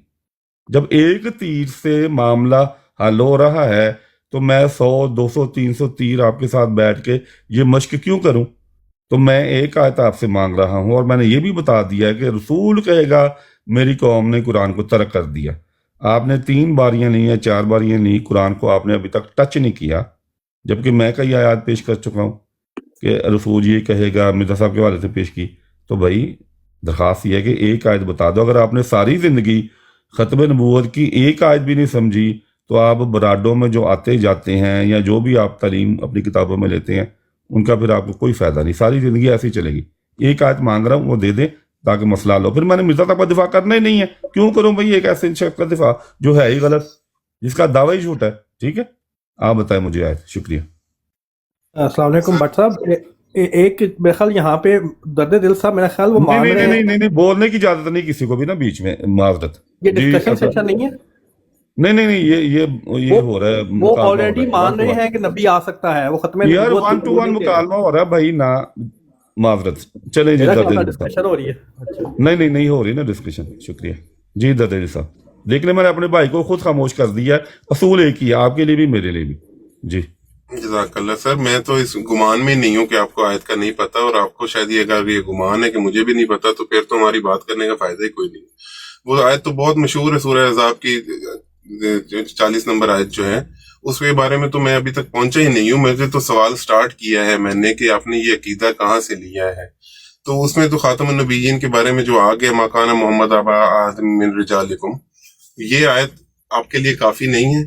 جب ایک تیر سے معاملہ حل ہو رہا ہے تو میں 100 200 300 تیر آپ کے ساتھ بیٹھ کے یہ مشق کیوں کروں؟ تو میں ایک آیت آپ سے مانگ رہا ہوں, اور میں نے یہ بھی بتا دیا کہ رسول کہے گا میری قوم نے قرآن کو ترک کر دیا. آپ نے 3 باریاں لی ہیں, 4 باریاں لی, قرآن کو آپ نے ابھی تک ٹچ نہیں کیا, جبکہ میں کئی آیات پیش کر چکا ہوں کہ رسول یہ کہے گا, مرزا صاحب کے حوالے سے پیش کی. تو بھائی درخواست یہ ہے کہ ایک آیت بتا دو. اگر آپ نے ساری زندگی ختم نبوت کی ایک آیت بھی نہیں سمجھی تو آپ براڈوں میں جو آتے جاتے ہیں یا جو بھی آپ تعلیم اپنی کتابوں میں لیتے ہیں ان کا پھر آپ کو کوئی فائدہ نہیں, ساری زندگی ایسی چلے گی. ایک آیت مانگ رہا ہوں وہ دے دیں تاکہ مسئلہ لو. پھر میں نے مرزا صاحب کا دفاع کرنا ہی نہیں ہے, کیوں کروں بھائی ایک ایسے شخص کا دفاع جو ہے ہی غلط, جس کا دعویٰ ہی جھوٹا ہے. ٹھیک ہے, آپ بتائیں مجھے آیت. شکریہ. السلام علیکم بٹ صاحب, ایک میرے خیال یہاں پہ درد دل صاحب میرا خیال وہ مان رہے ہیں. نہیں بولنے کی اجازت نہیں کسی کو بھی نا بیچ میں, معذرت. یہ ڈسکشن سیشن نہیں ہے. نہیں یہ ہو رہا ہے, وہ آلریڈی مان رہے ہیں کہ نبی آ سکتا ہے, وہ ختم یار 1 to 1 مکالمہ ہو رہا ہے بھائی نا, معذرت. چلیں جی ڈسکشن ہو رہی ہے. نہیں ہو رہی نا ڈسکشن. شکریہ جی درد صاحب. دیکھنے میں نے اپنے بھائی کو خود خاموش کر دیا, اصول ایک ہی ہے آپ کے لیے بھی میرے لیے بھی. جی جزاک اللہ سر. میں تو اس گمان میں نہیں ہوں کہ آپ کو آیت کا نہیں پتا, اور آپ کو شاید یہ گمان ہے کہ مجھے بھی نہیں پتا, تو پھر تو ہماری بات کرنے کا فائدہ ہی کوئی نہیں. وہ آیت تو بہت مشہور ہے, سورہ احزاب کی 40 نمبر آیت جو ہے, اس کے بارے میں تو میں ابھی تک پہنچا ہی نہیں ہوں. مجھے تو سوال سٹارٹ کیا ہے میں نے کہ آپ نے یہ عقیدہ کہاں سے لیا ہے, تو اس میں تو خاتم النبیین کے بارے میں جو آگے ما کان محمد ابا احد من رجالکم, یہ آیت آپ کے لیے کافی نہیں ہے؟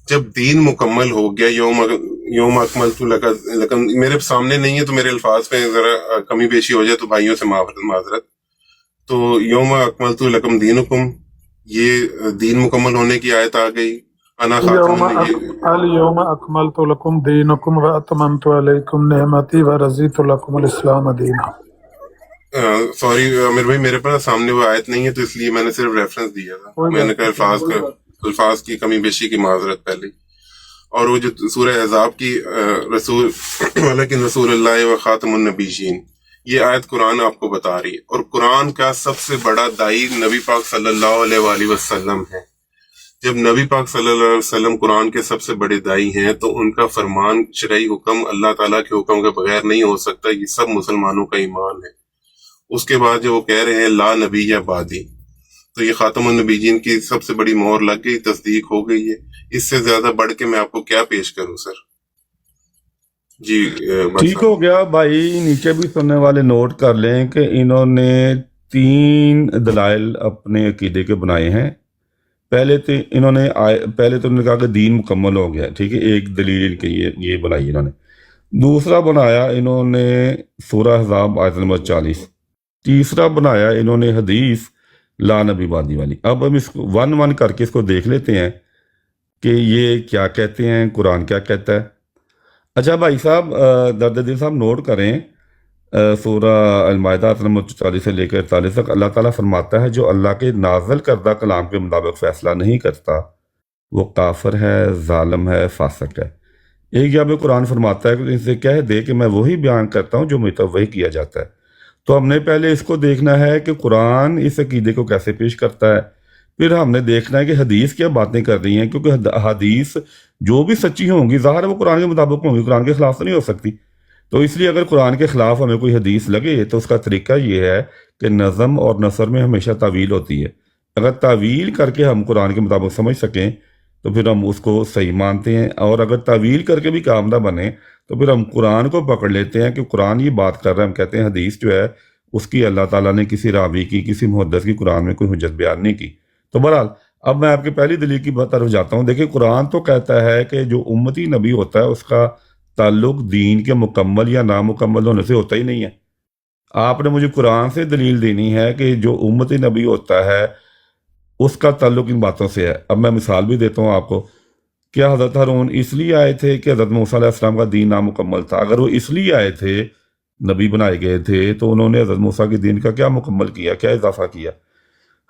جب دین مکمل ہو گیا, یوم اکملت لکم, میرے سامنے نہیں ہے تو میرے الفاظ پہ ذرا کمی بیشی ہو جائے تو بھائیوں سے معذرت. تو یوم اکملت لکم دینکم, یہ دین مکمل ہونے کی آیت آ گئی. انا خاتم اليوم اکملت لکم دینکم واتممت علیکم نعمتی ورضیت لکم الاسلام دینا. سوری عامر بھائی, میرے پاس سامنے وہ آیت نہیں ہے تو اس لیے میں نے صرف ریفرنس دیا تھا. میں نے کہا الفاظ کی کمی بیشی کی معذرت پہلے. اور وہ جو سورہ احزاب کی رسول ولیکن رسول اللہ و خاتم النبیین, یہ آیت قرآن آپ کو بتا رہی ہے, اور قرآن کا سب سے بڑا دائی نبی پاک صلی اللہ علیہ وآلہ وسلم ہے. جب نبی پاک صلی اللہ علیہ وسلم قرآن کے سب سے بڑے دائی ہیں تو ان کا فرمان شرعی حکم اللہ تعالیٰ کے حکم کے بغیر نہیں ہو سکتا. یہ سب مسلمانوں کا ایمان ہے. اس کے بعد جو وہ کہہ رہے ہیں لا نبی یا بادی، تو یہ خاتم النبیین کی سب سے بڑی مہر لگ گئی، تصدیق ہو گئی ہے. اس سے زیادہ بڑھ کے میں آپ کو کیا پیش کروں سر؟ جی ٹھیک ہو گیا بھائی. نیچے بھی سننے والے نوٹ کر لیں کہ انہوں نے 3 دلائل اپنے عقیدے کے بنائے ہیں. پہلے تو انہوں نے کہا کہ دین مکمل ہو گیا، ٹھیک ہے، ایک دلیل کے یہ بنائی انہوں نے. دوسرا بنایا انہوں نے سورہ احزاب آیت نمبر 40. تیسرا بنایا انہوں نے حدیث لا نبی بادی والی. اب ہم اس کو 1 کر کے اس کو دیکھ لیتے ہیں کہ یہ کیا کہتے ہیں، قرآن کیا کہتا ہے. اچھا بھائی صاحب، درد دل صاحب نوٹ کریں، سورہ المائدہ آیت نمبر 44 سے لے کر 43 تک اللہ تعالیٰ فرماتا ہے جو اللہ کے نازل کردہ کلام کے مطابق فیصلہ نہیں کرتا وہ کافر ہے، ظالم ہے، فاسق ہے. ایک جگہ پہ قرآن فرماتا ہے کہ ان سے کہہ دے کہ میں وہی بیان کرتا ہوں جو مجھ تک وحی کیا جاتا ہے. تو ہم نے پہلے اس کو دیکھنا ہے کہ قرآن اس عقیدے کو کیسے پیش کرتا ہے، پھر ہم نے دیکھنا ہے کہ حدیث کیا باتیں کر رہی ہیں، کیونکہ حدیث جو بھی سچی ہوں گی ظاہر ہے وہ قرآن کے مطابق ہوں گی، قرآن کے خلاف تو نہیں ہو سکتی. تو اس لیے اگر قرآن کے خلاف ہمیں کوئی حدیث لگے تو اس کا طریقہ یہ ہے کہ نظم اور نثر میں ہمیشہ تعویل ہوتی ہے. اگر تعویل کر کے ہم قرآن کے مطابق سمجھ سکیں تو پھر ہم اس کو صحیح مانتے ہیں، اور اگر تعویل کر کے بھی کام نہ بنے تو پھر ہم قرآن کو پکڑ لیتے ہیں کہ قرآن یہ بات کر رہا ہے. ہم کہتے ہیں حدیث جو ہے اس کی اللہ تعالیٰ نے کسی راوی کی، کسی محدث کی قرآن میں کوئی حجت بیان نہیں کی. تو بہرحال اب میں آپ کی پہلی دلیل کی طرف جاتا ہوں. دیکھیں قرآن تو کہتا ہے کہ جو امتی نبی ہوتا ہے اس کا تعلق دین کے مکمل یا نامکمل ہونے سے ہوتا ہی نہیں ہے. آپ نے مجھے قرآن سے دلیل دینی ہے کہ جو امتی نبی ہوتا ہے اس کا تعلق ان باتوں سے ہے. اب میں مثال بھی دیتا ہوں آپ کو. کیا حضرت ہارون اس لیے آئے تھے کہ حضرت موسیٰ علیہ السلام کا دین نامکمل تھا؟ اگر وہ اس لیے آئے تھے، نبی بنائے گئے تھے، تو انہوں نے حضرت موسیٰ کے دین کا کیا مکمل کیا، کیا اضافہ کیا؟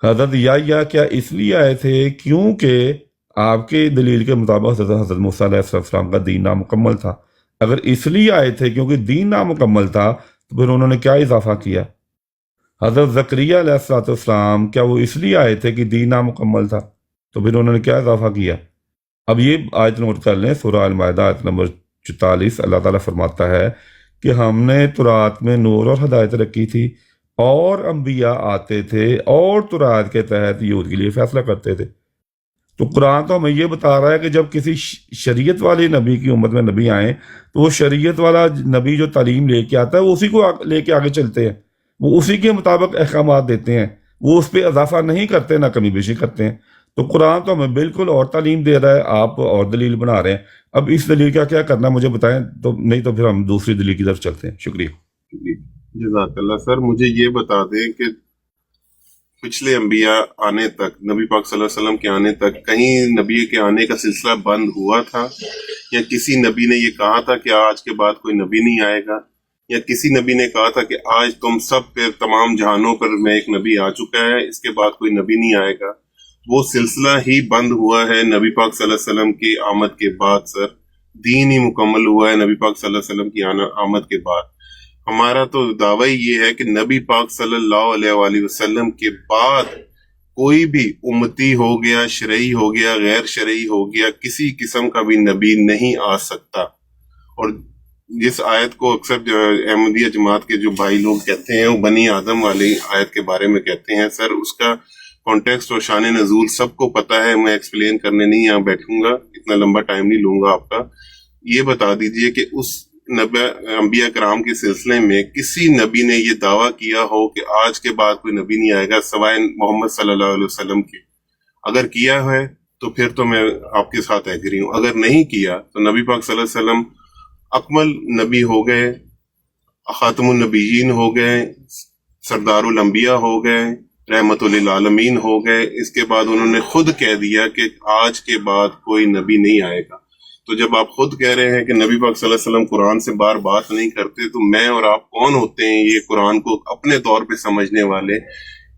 حضرت یا کیا اس لیے آئے تھے کیونکہ آپ کے دلیل کے مطابق حضرت موسیٰ علیہ السلام کا دین نامکمل تھا؟ اگر اس لیے آئے تھے کیونکہ دین نامکمل تھا تو پھر انہوں نے کیا اضافہ کیا؟ حضرت زکریا علیہ السلام کیا وہ اس لیے آئے تھے کہ دین نامکمل تھا؟ تو پھر انہوں نے کیا اضافہ کیا؟ اب یہ آیت نوٹ کر لیں، سورہ المائدہ آیت نمبر 44. اللہ تعالیٰ فرماتا ہے کہ ہم نے تورات میں نور اور ہدایت رکھی تھی اور انبیاء آتے تھے اور تورات کے تحت یہود کے لیے فیصلہ کرتے تھے. تو قرآن تو ہمیں یہ بتا رہا ہے کہ جب کسی شریعت والے نبی کی امت میں نبی آئیں تو وہ شریعت والا نبی جو تعلیم لے کے آتا ہے وہ اسی کو لے کے آگے چلتے ہیں، وہ اسی کے مطابق احکامات دیتے ہیں، وہ اس پہ اضافہ نہیں کرتے، نہ کمی بیشی کرتے ہیں. تو قرآن تو ہمیں بالکل اور تعلیم دے رہا ہے، آپ اور دلیل بنا رہے ہیں. اب اس دلیل کا کیا کرنا مجھے بتائیں، تو نہیں تو پھر ہم دوسری دلیل کی طرف چلتے ہیں. شکریہ. جزاک اللہ. سر مجھے یہ بتا دیں کہ پچھلے انبیاء آنے تک، نبی پاک صلی اللہ علیہ وسلم کے آنے تک کہیں نبی کے آنے کا سلسلہ بند ہوا تھا، یا کسی نبی نے یہ کہا تھا کہ آج کے بعد کوئی نبی نہیں آئے گا، یا کسی نبی نے کہا تھا کہ آج تم سب پہ، تمام جہانوں پر میں ایک نبی آ چکا ہے، اس کے بعد کوئی نبی نہیں آئے گا؟ وہ سلسلہ ہی بند ہوا ہے نبی پاک صلی اللہ علیہ وسلم کی آمد کے بعد. سر دین ہی مکمل ہوا ہے نبی پاک صلی اللہ علیہ وسلم کی آمد کے بعد. ہمارا تو دعویٰ یہ ہے کہ نبی پاک صلی اللہ علیہ وآلہ وسلم کے بعد کوئی بھی امتی ہو گیا، شرعی ہو گیا، غیر شرعی ہو گیا، کسی قسم کا بھی نبی نہیں آ سکتا. اور جس آیت کو اکثر جو احمدیہ جماعت کے جو بھائی لوگ کہتے ہیں وہ بنی آدم والی آیت کے بارے میں کہتے ہیں، سر اس کا کانٹیکسٹ اور شان نزول سب کو پتا ہے، میں ایکسپلین کرنے نہیں یہاں بیٹھوں گا، اتنا لمبا ٹائم نہیں لوں گا آپ کا. یہ بتا دیجئے کہ اس انبیاء کرام کے سلسلے میں کسی نبی نے یہ دعویٰ کیا ہو کہ آج کے بعد کوئی نبی نہیں آئے گا سوائے محمد صلی اللہ علیہ وسلم کے؟ اگر کیا ہے تو پھر تو میں آپ کے ساتھ ایگری ہوں. اگر نہیں کیا تو نبی پاک صلی اللہ علیہ وسلم اکمل نبی ہو گئے، خاتم النبیین ہو گئے، سردار الانبیاء ہو گئے، رحمت للعالمین ہو گئے. اس کے بعد انہوں نے خود کہہ دیا کہ آج کے بعد کوئی نبی نہیں آئے گا. تو جب آپ خود کہہ رہے ہیں کہ نبی پاک صلی اللہ علیہ وسلم قرآن سے بار بات نہیں کرتے، تو میں اور آپ کون ہوتے ہیں یہ قرآن کو اپنے طور پہ سمجھنے والے؟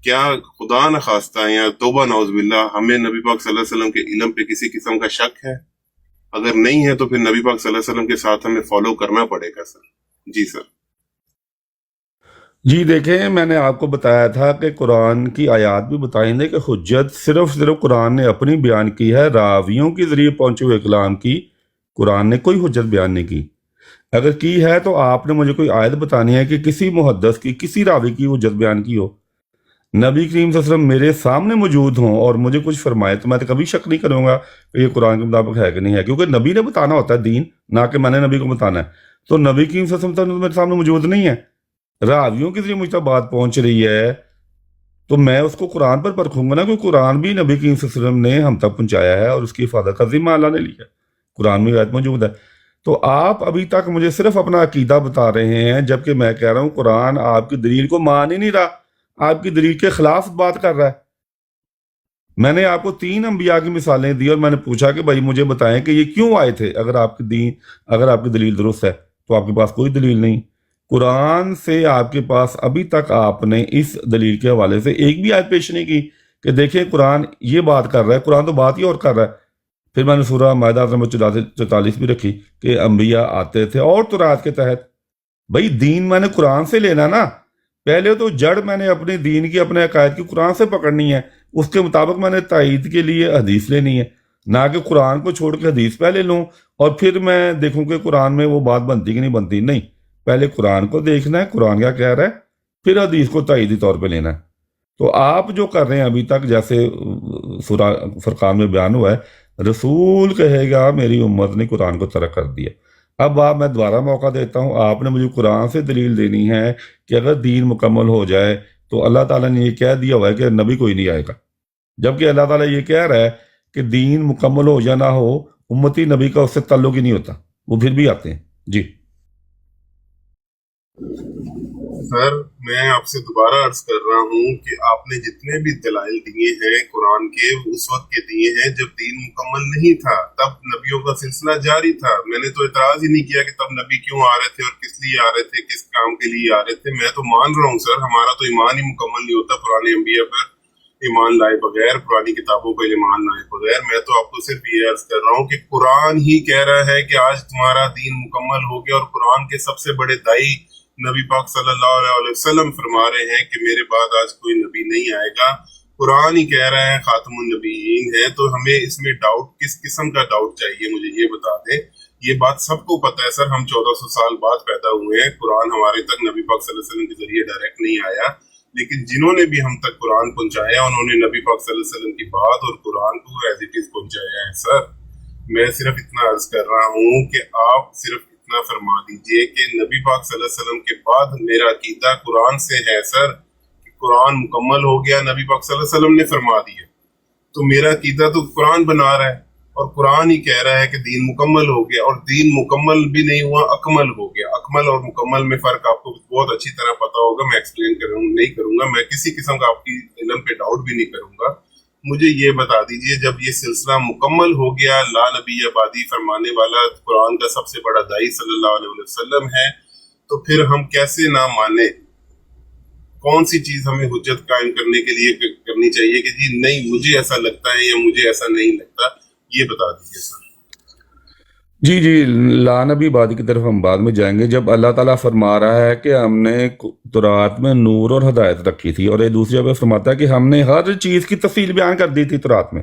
کیا خدا نخواستہ یا توبہ نعوذ باللہ ہمیں نبی پاک صلی اللہ علیہ وسلم کے علم پہ کسی قسم کا شک ہے؟ اگر نہیں ہے تو پھر نبی پاک صلی اللہ علیہ وسلم کے ساتھ ہمیں فالو کرنا پڑے گا. سر جی سر. جی دیکھیں، میں نے آپ کو بتایا تھا کہ قرآن کی آیات بھی بتائیں دے کہ حجت صرف قرآن نے اپنی بیان کی ہے، راویوں کے ذریعے پہنچے ہوئے کلام کی قرآن نے کوئی حجت بیان نہیں کی۔ اگر کی ہے تو آپ نے مجھے کوئی آیت بتانی ہے کہ کسی محدث کی، کسی راوی کی حجت بیان کی ہو۔ نبی کریم صلی اللہ علیہ وسلم میرے سامنے موجود ہوں اور مجھے کچھ فرمائے تو میں تو کبھی شک نہیں کروں گا کہ یہ قرآن کے مطابق ہے کہ نہیں ہے، کیونکہ نبی نے بتانا ہوتا ہے دین، نہ کہ میں نے نبی کو بتانا ہے۔ تو نبی کریم صلی اللہ علیہ وسلم تو میرے سامنے موجود نہیں ہے، راویوں کے ذریعے مجھ تک بات پہنچ رہی ہے، تو میں اس کو قرآن پر پرکھوں گا نا، کیونکہ قرآن بھی نبی کریم صلی اللہ علیہ وسلم نے ہم تک پہنچایا ہے اور اس کی حفاظت کا ذمہ اللہ نے لیا ہے، قرآن میں آیت موجود ہے۔ تو آپ ابھی تک مجھے صرف اپنا عقیدہ بتا رہے ہیں، جبکہ میں کہہ رہا ہوں قرآن آپ کی دلیل کو مان ہی نہیں رہا، آپ کی دلیل کے خلاف بات کر رہا ہے۔ میں نے آپ کو 3 انبیاء کی مثالیں دی اور میں نے پوچھا کہ بھائی مجھے بتائیں کہ یہ کیوں آئے تھے، اگر آپ کی دلیل درست ہے تو آپ کے پاس کوئی دلیل نہیں۔ قرآن سے آپ کے پاس ابھی تک آپ نے اس دلیل کے حوالے سے ایک بھی آیت پیش نہیں کی کہ دیکھیں قرآن یہ بات کر رہا ہے، قرآن تو بات ہی اور کر رہا ہے۔ پھر میں نے سورہ مائدہ نمبر 44 بھی رکھی کہ انبیاء آتے تھے اور تورات کے تحت۔ بھائی دین میں نے قرآن سے لینا نا، پہلے تو جڑ میں نے اپنے دین کی، اپنے عقائد کی قرآن سے پکڑنی ہے، اس کے مطابق میں نے تائید کے لیے حدیث لینی ہے، نہ کہ قرآن کو چھوڑ کے حدیث پہلے لوں اور پھر میں دیکھوں کہ قرآن میں وہ بات بنتی کہ نہیں بنتی۔ نہیں، پہلے قرآن کو دیکھنا ہے قرآن کیا کہہ رہا ہے، پھر حدیث کو تائیدی طور پہ لینا ہے۔ تو آپ جو کر رہے ہیں ابھی تک، جیسے سورہ فرقان میں بیان ہوا ہے، رسول کہے گا میری امت نے قرآن کو ترک کر دیا۔ اب میں دوبارہ موقع دیتا ہوں، آپ نے مجھے قرآن سے دلیل دینی ہے کہ اگر دین مکمل ہو جائے تو اللہ تعالیٰ نے یہ کہہ دیا ہوا ہے کہ نبی کوئی نہیں آئے گا، جبکہ اللہ تعالیٰ یہ کہہ رہا ہے کہ دین مکمل ہو یا نہ ہو، امتی نبی کا اس سے تعلق ہی نہیں ہوتا، وہ پھر بھی آتے ہیں۔ جی سر میں آپ سے دوبارہ عرض کر رہا ہوں کہ آپ نے جتنے بھی دلائل دیے ہیں قرآن کے، وہ اس وقت کے دیے ہیں جب دین مکمل نہیں تھا، تب نبیوں کا سلسلہ جاری تھا۔ میں نے تو اعتراض ہی نہیں کیا کہ تب نبی کیوں آ رہے تھے اور کس لیے آ رہے تھے، کس کام کے لیے آ رہے تھے۔ میں تو مان رہا ہوں سر، ہمارا تو ایمان ہی مکمل نہیں ہوتا پرانے انبیاء پر ایمان لائے بغیر، پرانی کتابوں پر ایمان لائے بغیر۔ میں تو آپ کو صرف یہ عرض کر رہا ہوں کہ قرآن ہی کہہ رہا ہے کہ آج تمہارا دین مکمل ہو گیا، اور قرآن کے سب سے بڑے دائی نبی پاک صلی اللہ علیہ وسلم فرما رہے ہیں کہ میرے بعد آج کوئی نبی نہیں آئے گا۔ قرآن ہی کہہ رہا ہے خاتم النبیین ہے، تو ہمیں اس میں ڈاؤٹ، کس قسم کا ڈاؤٹ چاہیے؟ مجھے یہ بتا دیں۔ یہ بات سب کو پتہ ہے سر، ہم 1400 سال بعد پیدا ہوئے ہیں، قرآن ہمارے تک نبی پاک صلی اللہ علیہ وسلم کے ذریعے ڈائریکٹ نہیں آیا، لیکن جنہوں نے بھی ہم تک قرآن پہنچایا انہوں نے نبی پاک صلی اللہ علیہ وسلم کی بات اور قرآن کو ایز اٹ از پہنچایا ہے۔ سر میں صرف اتنا عرض کر رہا ہوں کہ آپ صرف اتنا فرما دیجئے کہ نبی پاک صلی اللہ علیہ وسلم کے بعد میرا عقیدہ قرآن سے ہے سر، کہ قرآن مکمل ہو گیا، نبی پاک صلی اللہ علیہ وسلم نے فرما دیا، تو میرا عقیدہ تو قرآن بنا رہا ہے، اور قرآن ہی کہہ رہا ہے کہ دین مکمل ہو گیا، اور دین مکمل بھی نہیں ہوا، اکمل ہو گیا۔ اکمل اور مکمل میں فرق آپ کو بہت اچھی طرح پتا ہوگا، میں ایکسپلین نہیں کروں گا، میں کسی قسم کا آپ کی علم پہ ڈاؤٹ بھی نہیں کروں گا۔ مجھے یہ بتا دیجئے، جب یہ سلسلہ مکمل ہو گیا، لا نبی آبادی فرمانے والا قرآن کا سب سے بڑا دائی صلی اللہ علیہ وسلم ہے، تو پھر ہم کیسے نہ مانے؟ کون سی چیز ہمیں حجت قائم کرنے کے لیے کرنی چاہیے کہ جی نہیں مجھے ایسا لگتا ہے یا مجھے ایسا نہیں لگتا؟ یہ بتا دیجیے سر۔ جی لا نبی بادی کی طرف ہم بعد میں جائیں گے، جب اللہ تعالیٰ فرما رہا ہے کہ ہم نے تورات میں نور اور ہدایت رکھی تھی، اور ایک دوسری جگہ فرماتا ہے کہ ہم نے ہر چیز کی تفصیل بیان کر دی تھی تورات میں۔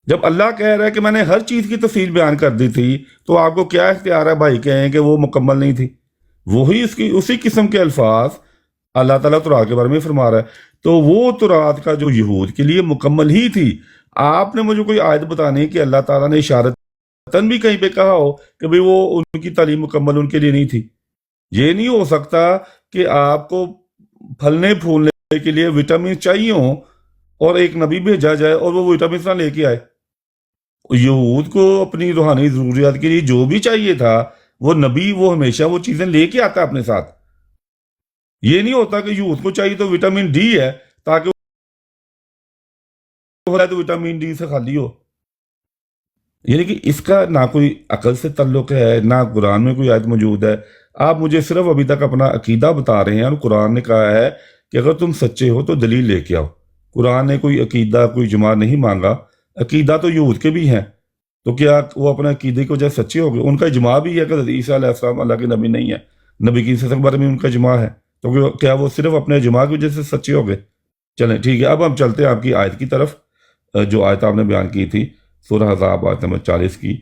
جب اللہ کہہ رہا ہے کہ میں نے ہر چیز کی تفصیل بیان کر دی تھی، تو آپ کو کیا اختیار ہے بھائی کہیں کہ وہ مکمل نہیں تھی؟ وہی اسی قسم کے الفاظ اللہ تعالیٰ تورات کے بارے میں فرما رہا ہے، تو وہ تورات کا جو یہود کے لیے مکمل ہی تھی۔ آپ نے مجھے کوئی آیت بتانی کہ اللہ تعالیٰ نے اشارتاً بھی کہیں پہ کہا ہو کہ بھئی وہ ان کی تعلیم مکمل ان کے لیے نہیں تھی؟ یہ نہیں ہو سکتا کہ آپ کو پھلنے پھولنے کے لیے وٹامن چاہیے ہوں اور ایک نبی بھیجا جائے اور وہ وٹامنس نہ لے کے آئے۔ یہود کو اپنی روحانی ضروریات کے لیے جو بھی چاہیے تھا، وہ نبی وہ ہمیشہ وہ چیزیں لے کے آتا اپنے ساتھ۔ یہ نہیں ہوتا کہ یہود کو چاہیے تو وٹامن ڈی ہے تاکہ تو وٹامن ڈی سے خالی ہو۔ یعنی کہ اس کا نہ کوئی عقل سے تعلق ہے، نہ قرآن میں کوئی آیت موجود ہے۔ آپ مجھے صرف ابھی تک اپنا عقیدہ بتا رہے ہیں، اور قرآن نے کہا ہے کہ اگر تم سچے ہو تو دلیل لے کے آؤ۔ قرآن نے کوئی عقیدہ، کوئی اجماع نہیں مانگا۔ عقیدہ تو یہود کے بھی ہیں، تو کیا وہ اپنے عقیدے کی وجہ سے سچے ہو گئے؟ ان کا اجماع بھی ہے کہ حضرت عیسیٰ علیہ السلام اللہ کے نبی نہیں ہے، نبی کی صفت کے بارے میں ان کا اجماع ہے، تو کیا وہ صرف اپنے اجماع کی وجہ سے سچے ہو گئے؟ چلیں ٹھیک ہے، اب ہم چلتے ہیں آپ کی آیت کی طرف، جو آیت آپ نے بیان کی تھی سورہ احزاب آیت نمبر 40 کی.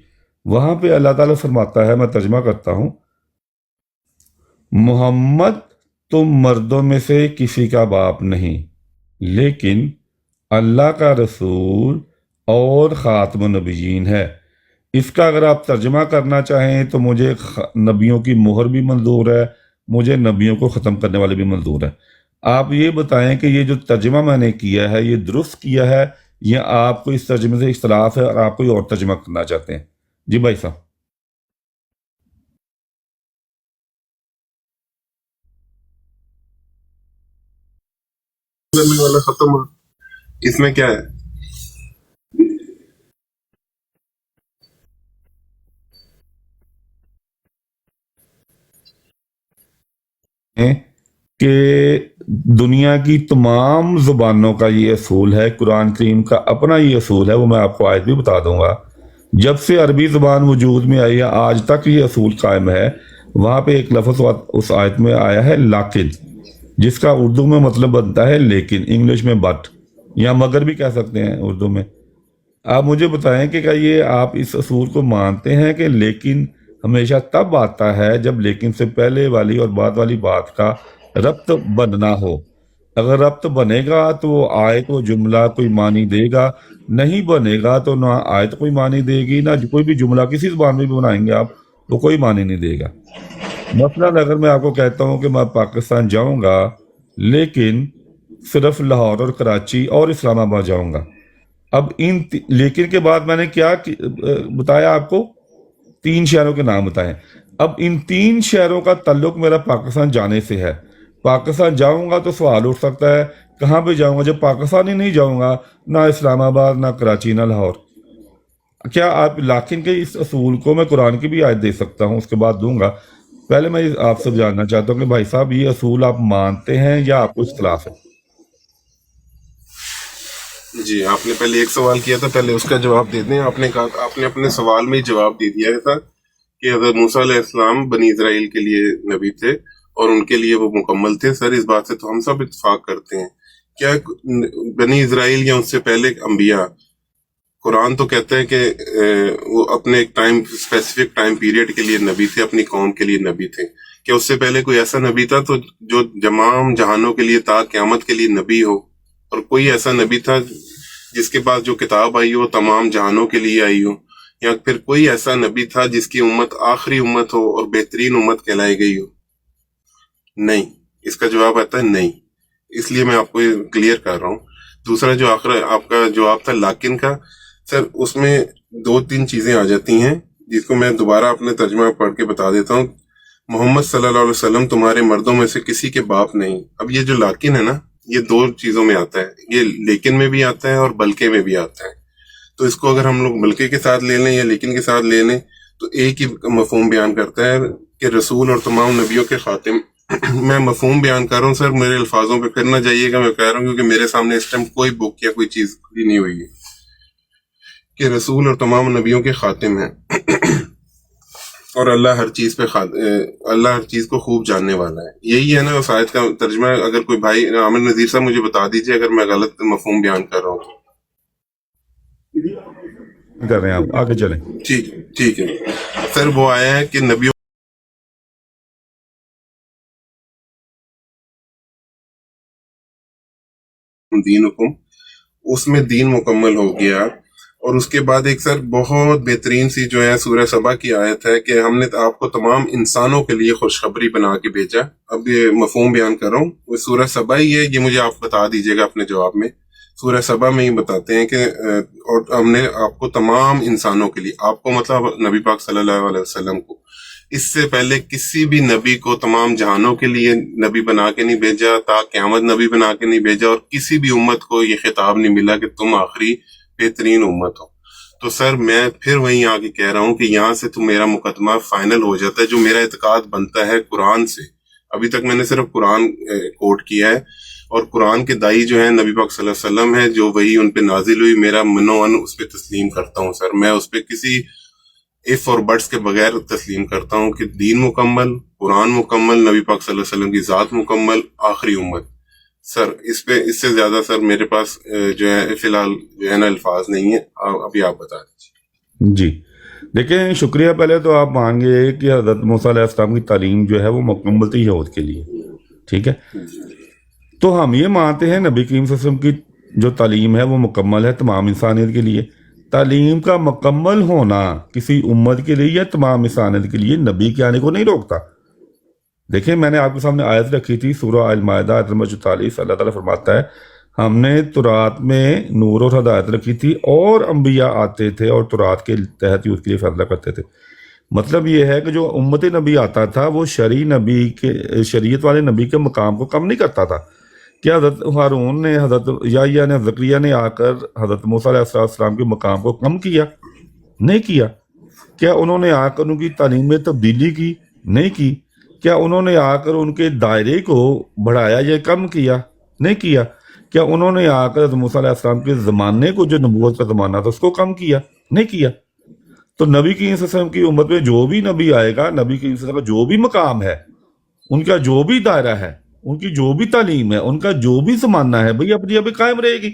وہاں پہ اللہ تعالیٰ فرماتا ہے، میں ترجمہ کرتا ہوں، محمد تم مردوں میں سے کسی کا باپ نہیں، لیکن اللہ کا رسول اور خاتم النبیین ہے. اس کا اگر آپ ترجمہ کرنا چاہیں تو مجھے نبیوں کی مہر بھی منظور ہے، مجھے نبیوں کو ختم کرنے والے بھی منظور ہے. آپ یہ بتائیں کہ یہ جو ترجمہ میں نے کیا ہے یہ درست کیا ہے یا آپ کو اس ترجمے سے اختلاف ہے اور آپ کوئی اور ترجمہ کرنا چاہتے ہیں؟ جی بھائی صاحب. کرنے والا ختم ہوا، اس میں کیا ہے؟ کہ دنیا کی تمام زبانوں کا یہ اصول ہے، قرآن کریم کا اپنا یہ اصول ہے، وہ میں آپ کو آیت بھی بتا دوں گا. جب سے عربی زبان وجود میں آئی ہے آج تک یہ اصول قائم ہے. وہاں پہ ایک لفظ اس آیت میں آیا ہے لیکن، جس کا اردو میں مطلب بنتا ہے لیکن، انگلش میں بٹ یا مگر بھی کہہ سکتے ہیں اردو میں. آپ مجھے بتائیں کہ کیا یہ آپ اس اصول کو مانتے ہیں کہ لیکن ہمیشہ تب آتا ہے جب لیکن سے پہلے والی اور بعد والی بات کا ربط بننا ہو؟ اگر ربط بنے گا تو وہ آیت و جملہ کوئی معنی دے گا، نہیں بنے گا تو نہ آیت کوئی معنی دے گی، نہ کوئی بھی جملہ کسی زبان میں بھی بنائیں گے آپ تو کوئی معنی نہیں دے گا. مثلا اگر میں آپ کو کہتا ہوں کہ میں پاکستان جاؤں گا لیکن صرف لاہور اور کراچی اور اسلام آباد جاؤں گا، اب ان لیکن کے بعد میں نے کیا بتایا آپ کو؟ 3 شہروں کے نام بتائیں. اب ان 3 شہروں کا تعلق میرا پاکستان جانے سے ہے. پاکستان جاؤں گا تو سوال اٹھ سکتا ہے کہاں پہ جاؤں گا؟ جب پاکستان ہی نہیں جاؤں گا، نہ اسلام آباد، نہ کراچی، نہ لاہور. کیا آپ لیکن کے اس اصول کو میں قرآن کی بھی آیت دے سکتا ہوں؟ اس کے بعد دوں گا. پہلے میں آپ سے جاننا چاہتا ہوں کہ بھائی صاحب یہ اصول آپ مانتے ہیں یا آپ کو اختلاف ہے؟ جی آپ نے پہلے ایک سوال کیا تھا، پہلے اس کا جواب دے دیں. آپ نے کہا، آپ نے اپنے سوال میں ہی جواب دے دیا تھا کہ حضرت موسیٰ علیہ السلام بنی اسرائیل کے لیے نبی تھے اور ان کے لیے وہ مکمل تھے. سر اس بات سے تو ہم سب اتفاق کرتے ہیں. کیا بنی اسرائیل یا ان سے پہلے انبیاء، قرآن تو کہتا ہے کہ وہ اپنے ایک اسپیسیفک ٹائم پیریڈ کے لیے نبی تھے، اپنی قوم کے لیے نبی تھے. کیا اس سے پہلے کوئی ایسا نبی تھا تو جو تمام جہانوں کے لیے تا قیامت کے لیے نبی ہو؟ اور کوئی ایسا نبی تھا جس کے پاس جو کتاب آئی ہو تمام جہانوں کے لیے آئی ہو؟ یا پھر کوئی ایسا نبی تھا جس کی امت آخری امت ہو اور بہترین امت کہلائی گئی ہو؟ نہیں. اس کا جواب آتا ہے نہیں. اس لیے میں آپ کو کلیئر کر رہا ہوں. دوسرا جو آخر آپ کا جواب تھا لیکن کا، سر اس میں 2-3 چیزیں آ جاتی ہیں جس کو میں دوبارہ اپنے ترجمہ پڑھ کے بتا دیتا ہوں. محمد صلی اللہ علیہ وسلم تمہارے مردوں میں سے کسی کے باپ نہیں. اب یہ جو لیکن ہے نا، یہ 2 چیزوں میں آتا ہے. یہ لیکن میں بھی آتا ہے اور بلکہ میں بھی آتا ہے. تو اس کو اگر ہم لوگ بلکہ کے ساتھ لے لیں یا لیکن کے ساتھ لے لیں تو ایک ہی مفہوم بیان کرتا ہے کہ رسول اور تمام نبیوں کے خاتم. میں مفہوم بیان کر رہا ہوں سر، میرے الفاظوں پہ پھر نہ جائیے گا. میں کہہ رہا ہوں کیونکہ میرے سامنے اس ٹائم کوئی بک یا کوئی چیز کھلی نہیں ہوئی ہے کہ رسول اور تمام نبیوں کے خاتم ہیں اور اللہ ہر چیز پہ اللہ ہر چیز کو خوب جاننے والا ہے. یہی ہے نا اس آیت کا ترجمہ. اگر کوئی بھائی عامر نذیر صاحب مجھے بتا دیجئے اگر میں غلط مفہوم بیان کر رہا ہوں تو. کر رہے ہیں آپ آگے چلیں. ٹھیک ہے سر. وہ آیا ہے کہ نبیوں دین حکم، اس میں دین مکمل ہو گیا. اور اس کے بعد ایک سر بہت بہترین سی جو ہے سورہ سبا کی آیت ہے کہ ہم نے آپ کو تمام انسانوں کے لیے خوشخبری بنا کے بھیجا. اب یہ مفہوم بیان کر رہا ہوں، وہ سورہ سبا ہی ہے. یہ مجھے آپ بتا دیجئے گا اپنے جواب میں. سورہ سبا میں ہی بتاتے ہیں کہ اور ہم نے آپ کو تمام انسانوں کے لیے، آپ کو مطلب نبی پاک صلی اللہ علیہ وسلم کو، اس سے پہلے کسی بھی نبی کو تمام جہانوں کے لیے نبی بنا کے نہیں بھیجا، تا قیامت نبی بنا کے نہیں بھیجا، اور کسی بھی امت کو یہ خطاب نہیں ملا کہ تم آخری بہترین امت ہو. تو سر میں پھر وہیں آگے کہہ رہا ہوں کہ یہاں سے تو میرا مقدمہ فائنل ہو جاتا ہے. جو میرا اعتقاد بنتا ہے قرآن سے، ابھی تک میں نے صرف قرآن کوٹ کیا ہے، اور قرآن کے دائی جو ہیں نبی پاک صلی اللہ علیہ وسلم ہے، جو وہی ان پہ نازل ہوئی، میرا منوان اس پہ تسلیم کرتا ہوں سر. میں اس پہ کسی اف اور بٹس کے بغیر تسلیم کرتا ہوں کہ دین مکمل، قرآن مکمل, نبی پاک صلی اللہ علیہ وسلم کی ذات مکمل, آخری امت. سر اس سے زیادہ سر میرے پاس جو ہے فی الحال جو ہے نا الفاظ نہیں ہے, ابھی آپ بتا دیجیے. جی دیکھیں, شکریہ. پہلے تو آپ مان گئے کہ حضرت موسیٰ علیہ السلام کی تعلیم جو ہے وہ مکمل تھی یہود کے لیے, ٹھیک ہے. تو ہم یہ مانتے ہیں نبی کریم صلی اللہ علیہ وسلم کی جو تعلیم ہے وہ مکمل ہے تمام انسانیت کے لیے. تعلیم کا مکمل ہونا کسی امت کے لیے یا تمام انسانیت کے لیے نبی کے آنے کو نہیں روکتا. دیکھیں, میں نے آپ کے سامنے آیت رکھی تھی, سورہ المائدہ آیت نمبر 44. اللہ تعالیٰ فرماتا ہے ہم نے تورات میں نور اور ہدایت رکھی تھی اور انبیاء آتے تھے اور تورات کے تحت ہی اس کے لیے فیصلہ کرتے تھے. مطلب یہ ہے کہ جو امت نبی آتا تھا وہ شریعت والے نبی کے مقام کو کم نہیں کرتا تھا. کیا حضرت ہارون نے, حضرت یحییٰ نے, زکریا نے آ کر حضرت موسیٰ علیہ السلام کے مقام کو کم کیا؟ نہیں کیا. کیا انہوں نے آ کر ان کی تعلیم میں تبدیلی کی؟ نہیں کی. کیا انہوں نے آ کر ان کے دائرے کو بڑھایا یا کم کیا؟ نہیں کیا. کیا انہوں نے آ کر حضرت موسیٰ علیہ السلام کے زمانے کو, جو نبوت کا زمانہ تھا, اس کو کم کیا؟ نہیں کیا. تو نبی کریم صلی اللہ علیہ وسلم کی امت میں جو بھی نبی آئے گا, نبی کریم صلی اللہ علیہ وسلم کا جو بھی مقام ہے, ان کا جو بھی دائرہ ہے, ان کی جو بھی تعلیم ہے, ان کا جو بھی زمانہ ہے, بھئی اپنی ابھی قائم رہے گی.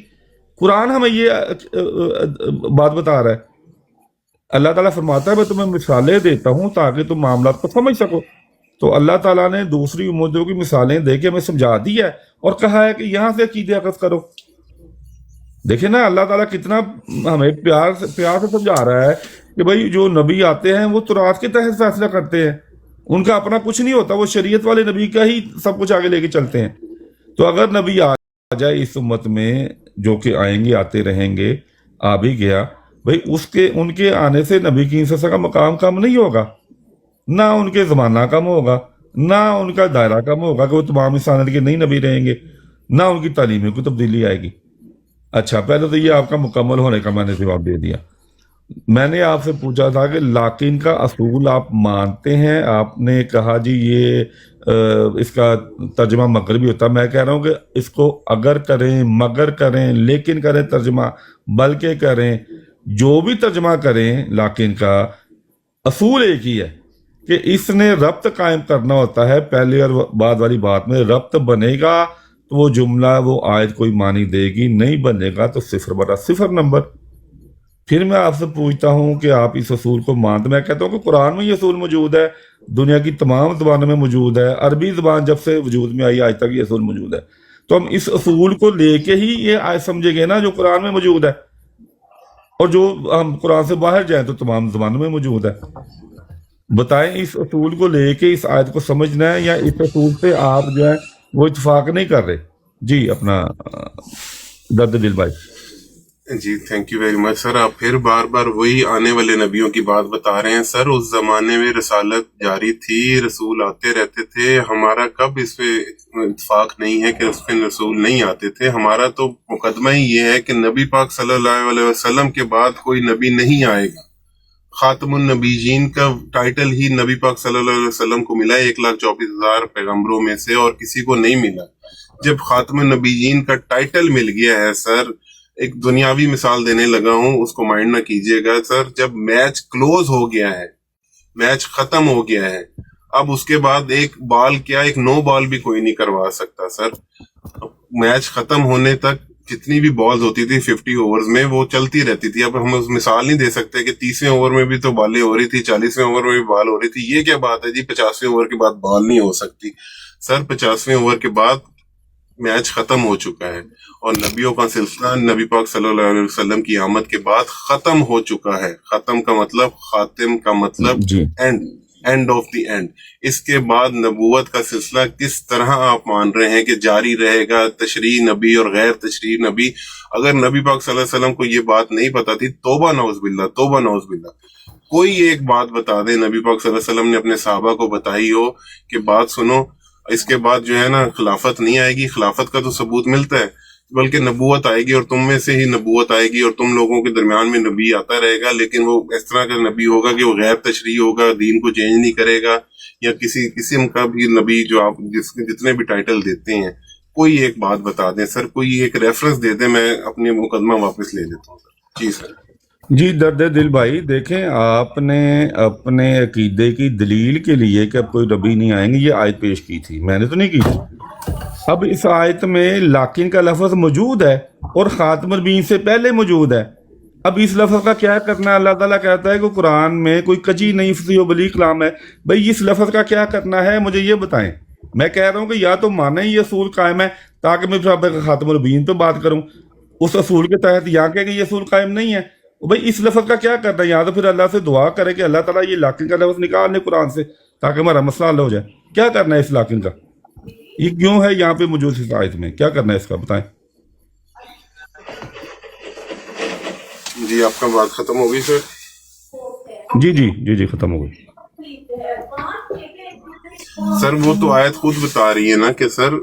قرآن ہمیں یہ بات بتا رہا ہے. اللہ تعالیٰ فرماتا ہے میں تمہیں مثالیں دیتا ہوں تاکہ تم معاملات کو سمجھ سکو. تو اللہ تعالیٰ نے دوسری امتوں کی مثالیں دے کے ہمیں سمجھا دی ہے اور کہا ہے کہ یہاں سے عقیدے اخذ کرو. دیکھیں نا, اللہ تعالیٰ کتنا ہمیں پیار سے سمجھا رہا ہے کہ بھئی جو نبی آتے ہیں وہ تورات کے تحت فیصلہ کرتے ہیں, ان کا اپنا کچھ نہیں ہوتا, وہ شریعت والے نبی کا ہی سب کچھ آگے لے کے چلتے ہیں. تو اگر نبی آ جائے اس امت میں, جو کہ آئیں گے, آتے رہیں گے, آ بھی گیا, بھئی ان کے آنے سے نبی کی انسان کا مقام کم نہیں ہوگا, نہ ان کے زمانہ کم ہوگا, نہ ان کا دائرہ کم ہوگا کہ وہ تمام انسانیت کے نئی نبی رہیں گے, نہ ان کی تعلیم میں کوئی تبدیلی آئے گی. اچھا, پہلے تو یہ آپ کا مکمل ہونے کا میں نے جواب دے دیا. میں نے آپ سے پوچھا تھا کہ لاکن کا اصول آپ مانتے ہیں. آپ نے کہا جی یہ اس کا ترجمہ مغربی ہوتا. میں کہہ رہا ہوں کہ اس کو اگر کریں, مگر کریں, لیکن کریں ترجمہ, بلکہ کریں, جو بھی ترجمہ کریں, لاکن کا اصول ایک ہی ہے کہ اس نے ربط قائم کرنا ہوتا ہے. پہلے اور بعد والی بات میں ربط بنے گا تو وہ جملہ, وہ آیت کوئی معنی دے گی, نہیں بنے گا تو 0/0 نمبر. پھر میں آپ سے پوچھتا ہوں کہ آپ اس اصول کو مانتے؟ میں کہتا ہوں کہ قرآن میں یہ اصول موجود ہے, دنیا کی تمام زبانوں میں موجود ہے, عربی زبان جب سے وجود میں آئی آج تک یہ اصول موجود ہے. تو ہم اس اصول کو لے کے ہی یہ آیت سمجھے گے نا جو قرآن میں موجود ہے, اور جو ہم قرآن سے باہر جائیں تو تمام زبانوں میں موجود ہے. بتائیں, اس اصول کو لے کے اس آیت کو سمجھنا ہے یا اس اصول سے آپ جو ہے وہ اتفاق نہیں کر رہے؟ جی, اپنا درد دل بھائی. جی تھینک یو ویری مچ سر. آپ پھر بار بار وہی آنے والے نبیوں کی بات بتا رہے ہیں. سر اس زمانے میں رسالت جاری تھی, رسول آتے رہتے تھے. ہمارا کب اس پہ اتفاق نہیں ہے کہ اس پہ رسول نہیں آتے تھے؟ ہمارا تو مقدمہ ہی یہ ہے کہ نبی پاک صلی اللہ علیہ وسلم کے بعد کوئی نبی نہیں آئے گا. خاتم النبیین کا ٹائٹل ہی نبی پاک صلی اللہ علیہ وسلم کو ملا ہے 1,24,000 پیغمبروں میں سے, اور کسی کو نہیں ملا. جب خاتم النبیین کا ٹائٹل مل گیا ہے سر, ایک دنیاوی مثال دینے لگا ہوں, اس کو مائنڈ نہ کیجیے گا سر. جب میچ کلوز ہو گیا ہے, میچ ختم ہو گیا ہے, اب اس کے بعد ایک بال کیا, ایک نو بال بھی کوئی نہیں کروا سکتا سر. میچ ختم ہونے تک جتنی بھی بالز ہوتی تھی 50 اوورز میں, وہ چلتی رہتی تھی. اب ہم مثال نہیں دے سکتے کہ 30ویں اوور میں بھی تو بالیں ہو رہی تھی, 40ویں اوور میں بھی بال ہو رہی تھی. یہ کیا بات ہے جی 50ویں اوور کے بعد بال نہیں ہو سکتی؟ سر 50ویں اوور کے بعد میچ ختم ہو چکا ہے, اور نبیوں کا سلسلہ نبی پاک صلی اللہ علیہ وسلم کی آمد کے بعد ختم ہو چکا ہے. ختم کا مطلب, خاتم کا مطلب اینڈ آف دی اینڈ. اس کے بعد نبوت کا سلسلہ کس طرح آپ مان رہے ہیں کہ جاری رہے گا؟ تشریح نبی اور غیر تشریح نبی. اگر نبی پاک صلی اللہ علیہ وسلم کو یہ بات نہیں پتا تھی, توبہ نعوذ باللہ, توبہ نعوذ باللہ, کوئی ایک بات بتا دے نبی پاک صلی اللہ علیہ وسلم نے اپنے صحابہ کو بتائی ہو کہ بات سنو, اس کے بعد جو ہے نا خلافت نہیں آئے گی. خلافت کا تو ثبوت ملتا ہے, بلکہ نبوت آئے گی اور تم میں سے ہی نبوت آئے گی اور تم لوگوں کے درمیان میں نبی آتا رہے گا, لیکن وہ اس طرح کا نبی ہوگا کہ وہ غیر تشریح ہوگا, دین کو چینج نہیں کرے گا, یا کسی قسم کا بھی نبی جو آپ جتنے بھی ٹائٹل دیتے ہیں. کوئی ایک بات بتا دیں سر, کوئی ایک ریفرنس دے دیں, میں اپنے مقدمہ واپس لے لیتا ہوں سر. جی سر. جی درد دل بھائی دیکھیں، آپ نے اپنے عقیدے کی دلیل کے لیے کہ اب کوئی نبی نہیں آئیں گے یہ آیت پیش کی تھی، میں نے تو نہیں کی تھی۔ اب اس آیت میں لاکن کا لفظ موجود ہے اور خاتم النبیین سے پہلے موجود ہے۔ اب اس لفظ کا کیا کرنا ہے؟ اللہ تعالیٰ کہتا ہے کہ قرآن میں کوئی کجی نہیں فصیح و بلیغ کلام ہے، بھئی اس لفظ کا کیا کرنا ہے مجھے یہ بتائیں۔ میں کہہ رہا ہوں کہ یا تو مانے یہ اصول قائم ہے تاکہ میں پھر خاتم النبیین پہ بات کروں، اس اصول کے تحت یہاں کہ یہ اصول قائم نہیں ہے، بھئی اس لفظ کا کیا کرنا ہے؟ یا تو پھر اللہ سے دعا کرے کہ اللہ تعالیٰ یہ لاکن کا لفظ نکال لے قرآن سے تاکہ ہمارا مسئلہ حل ہو جائے۔ کیا کرنا ہے اس لاکن کا؟ یہ کیوں ہے یہاں پہ موجود اس آیت میں؟ کیا کرنا ہے اس کا بتائیں۔ جی آپ کا بات ختم ہو گئی سر؟ جی ختم ہو گئی۔ سر وہ تو آیت خود بتا رہی ہے نا کہ سر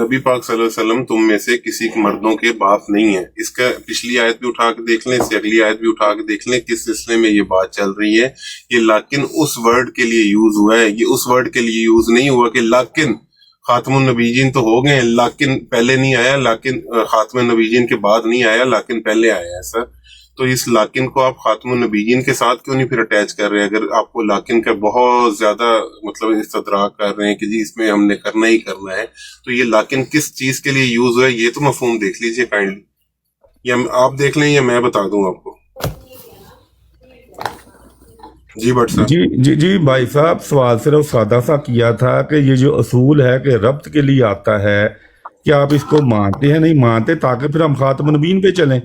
نبی پاک صلی اللہ علیہ وسلم تم میں سے کسی مردوں کے باپ نہیں ہے۔ اس کا پچھلی آیت بھی اٹھا کے دیکھ لیں، اس سے اگلی آیت بھی اٹھا کے دیکھ لیں، کس سلسلے میں یہ بات چل رہی ہے۔ یہ لاکن اس ورڈ کے لیے یوز ہوا ہے، یہ اس ورڈ کے لیے یوز نہیں ہوا کہ لاکن خاتم النبیین تو ہو گئے ہیں، لاکن پہلے نہیں آیا، لاکن خاتم النبیین کے بعد نہیں آیا، لاکن پہلے آیا ہے سر۔ تو اس لاکن کو آپ خاتم النبیین کے ساتھ کیوں نہیں پھر اٹیچ کر رہے؟ اگر آپ کو لاکن کا بہت زیادہ مطلب استدراک کر رہے ہیں کہ جی اس میں ہم نے کرنا ہی کرنا ہے، تو یہ لاکن کس چیز کے لیے یوز ہوا ہے یہ تو مفہوم دیکھ لیجئے کائنڈلی، یا آپ دیکھ لیں یا میں بتا دوں آپ کو۔ جی بٹ صاحب۔ جی بھائی صاحب، سوال صرف سادہ سا کیا تھا کہ یہ جو اصول ہے کہ ربط کے لیے آتا ہے، کیا آپ اس کو مانتے ہیں؟ نہیں مانتے، تاکہ پھر ہم خاتم النبیین پہ چلیں۔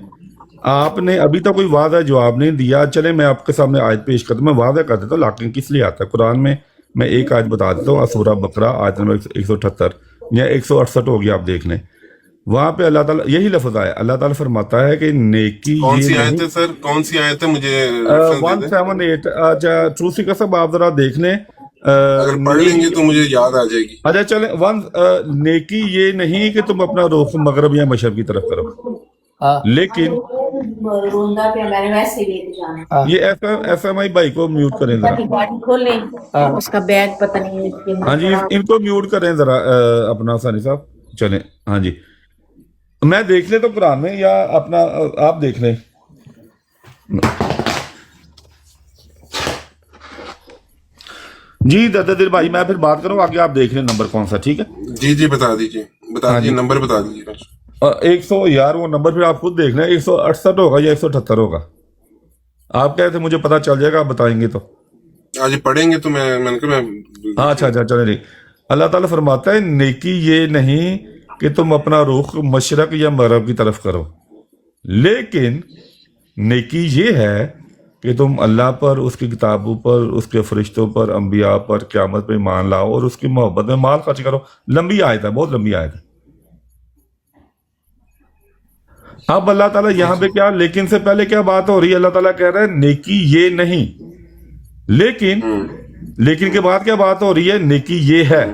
آپ نے ابھی تک کوئی واضح جواب نہیں دیا۔ چلیں میں آپ کے سامنے آیت پیش کرتا ہوں، میں واضح کر دیتا ہوں لاکن کس لیے آتا ہے قرآن میں۔ میں ایک آیت بتا دیتا ہوں، سورہ بقرہ آیت نمبر 178 یا 168 ہوگی، آپ دیکھ لیں۔ وہاں پہ اللہ تعالیٰ یہی لفظ آیا، اللہ تعالیٰ فرماتا ہے کہ نیکی کون سی آیت ہے سر؟ کون سی آیت ہے؟ مجھے 178۔ اچھا ٹروسی کا سب آپ ذرا دیکھ لیں، اگر پڑھ لیں گے تو مجھے یاد آ جائے گی۔ اچھا چلیں، نیکی یہ نہیں کہ تم اپنا رخ مغرب یا مشرق کی طرف کرو، لیکن یہ ایف ایم آئی بھائی کو میوٹ کریں ذرا، اس کا بیگ پتہ نہیں۔ ہاں جی ان کو میوٹ کریں ذرا اپنا ثانی صاحب۔ چلیں ہاں جی، میں دیکھ لیں تو قرآن میں، یا اپنا آپ دیکھ لیں۔ جی دل بھائی میں پھر بات کروں، آگے آپ دیکھ لیں نمبر کون سا، ٹھیک ہے؟ جی بتا دیجیے نمبر بتا دیجیے۔ 100 یار وہ نمبر پھر آپ خود دیکھ لیں، 168 ہوگا یا 178 ہوگا؟ آپ کہتے مجھے پتا چل جائے گا، آپ بتائیں گے تو آج پڑھیں گے تو میں نے کہا میں اچھا چلیں جی۔ اللہ تعالیٰ فرماتا ہے نیکی یہ نہیں کہ تم اپنا رخ مشرق یا مغرب کی طرف کرو، لیکن نیکی یہ ہے کہ تم اللہ پر، اس کی کتابوں پر، اس کے فرشتوں پر، انبیاء پر، قیامت پہ ایمان لاؤ اور اس کی محبت میں مال خرچ کرو۔ لمبی آیت ہے، بہت لمبی آیت ہے۔ اب اللہ تعالیٰ یہاں پہ کیا، لیکن سے پہلے کیا بات ہو رہی ہے؟ اللہ تعالیٰ کہہ رہا ہے نیکی یہ نہیں، لیکن کے بعد کیا بات ہو رہی ہے؟ نیکی یہ ہے۔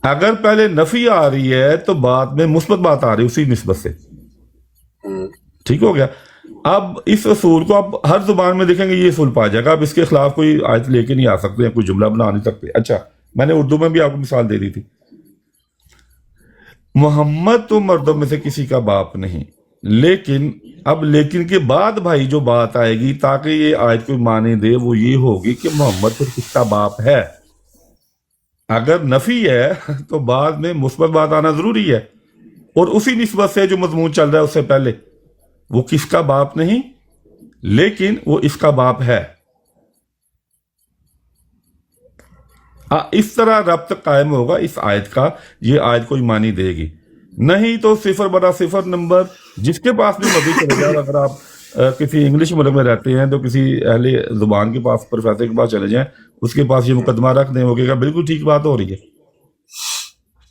اگر پہلے نفی آ رہی ہے تو بعد میں مثبت بات آ رہی ہے اسی نسبت سے، ٹھیک ہو گیا؟ اب اس اصول کو آپ ہر زبان میں دیکھیں گے یہ اصول پا جائے گا، اب اس کے خلاف کوئی آیت لے کے نہیں آ سکتے ہیں، کوئی جملہ بنا نہیں سکتے۔ اچھا میں نے اردو میں بھی آپ کو مثال دے دی تھی، محمد تو مردوں میں سے کسی کا باپ نہیں، لیکن کے بعد بھائی جو بات آئے گی تاکہ یہ آیت کوئی معنی دے وہ یہ ہوگی کہ محمد تو کس کا باپ ہے۔ اگر نفی ہے تو بعد میں مثبت بات آنا ضروری ہے، اور اسی نسبت سے جو مضمون چل رہا ہے اس سے پہلے وہ کس کا باپ نہیں لیکن وہ اس کا باپ ہے۔ اس طرح ربط قائم ہوگا اس آیت کا، یہ آیت کوئی معنی دے گی، نہیں تو 0/0 نمبر جس کے پاس بھی مزید چلے جائے۔ اگر آپ کسی انگلش ملک میں رہتے ہیں تو کسی اہل زبان کے پاس، پروفیسر کے پاس چلے جائیں، اس کے پاس یہ مقدمہ رکھ دیں، وہ کہے گا بالکل ٹھیک بات ہو رہی ہے۔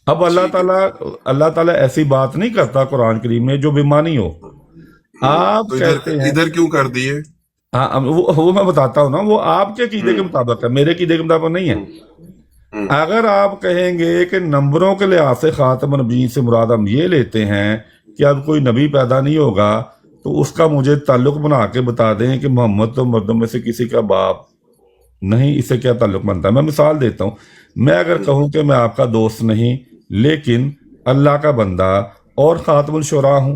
اب اللہ تعالیٰ ایسی بات نہیں کرتا قرآن کریم میں جو بے معنی ہو۔ آپ کہتے ہیں ادھر کیوں کر دیے؟ ہاں وہ میں بتاتا ہوں نا، وہ آپ کے عقیدے کے مطابق ہے، میرے عقیدے کے مطابق نہیں ہے۔ اگر آپ کہیں گے کہ نمبروں کے لحاظ سے خاتم النبیین سے مراد ہم یہ لیتے ہیں کہ اب کوئی نبی پیدا نہیں ہوگا، تو اس کا مجھے تعلق بنا کے بتا دیں کہ محمد تو مردوں میں سے کسی کا باپ نہیں، اس سے کیا تعلق بنتا ہے؟ میں مثال دیتا ہوں، میں اگر کہوں کہ میں آپ کا دوست نہیں لیکن اللہ کا بندہ اور خاتم الشعراء ہوں،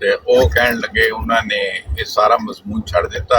ਤੇ ਉਹ ਕਹਿਣ ਲੱਗੇ ਉਹਨਾਂ ਨੇ ਇਹ ਸਾਰਾ ਮਜ਼ਮੂਨ ਛੱਡ ਦਿੱਤਾ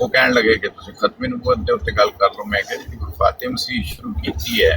ਉਹ ਕਹਿਣ ਲੱਗੇ ਕਿ ਤੁਸੀਂ ਖਤਮੇ ਨਬੂਵਤ ਦੇ ਉੱਤੇ ਗੱਲ ਕਰ ਲਓ। ਮੈਂ ਕਿਹਾ ਜੀ ਵਫਾਤ ਮਸੀਹ ਸ਼ੁਰੂ ਕੀਤੀ ਹੈ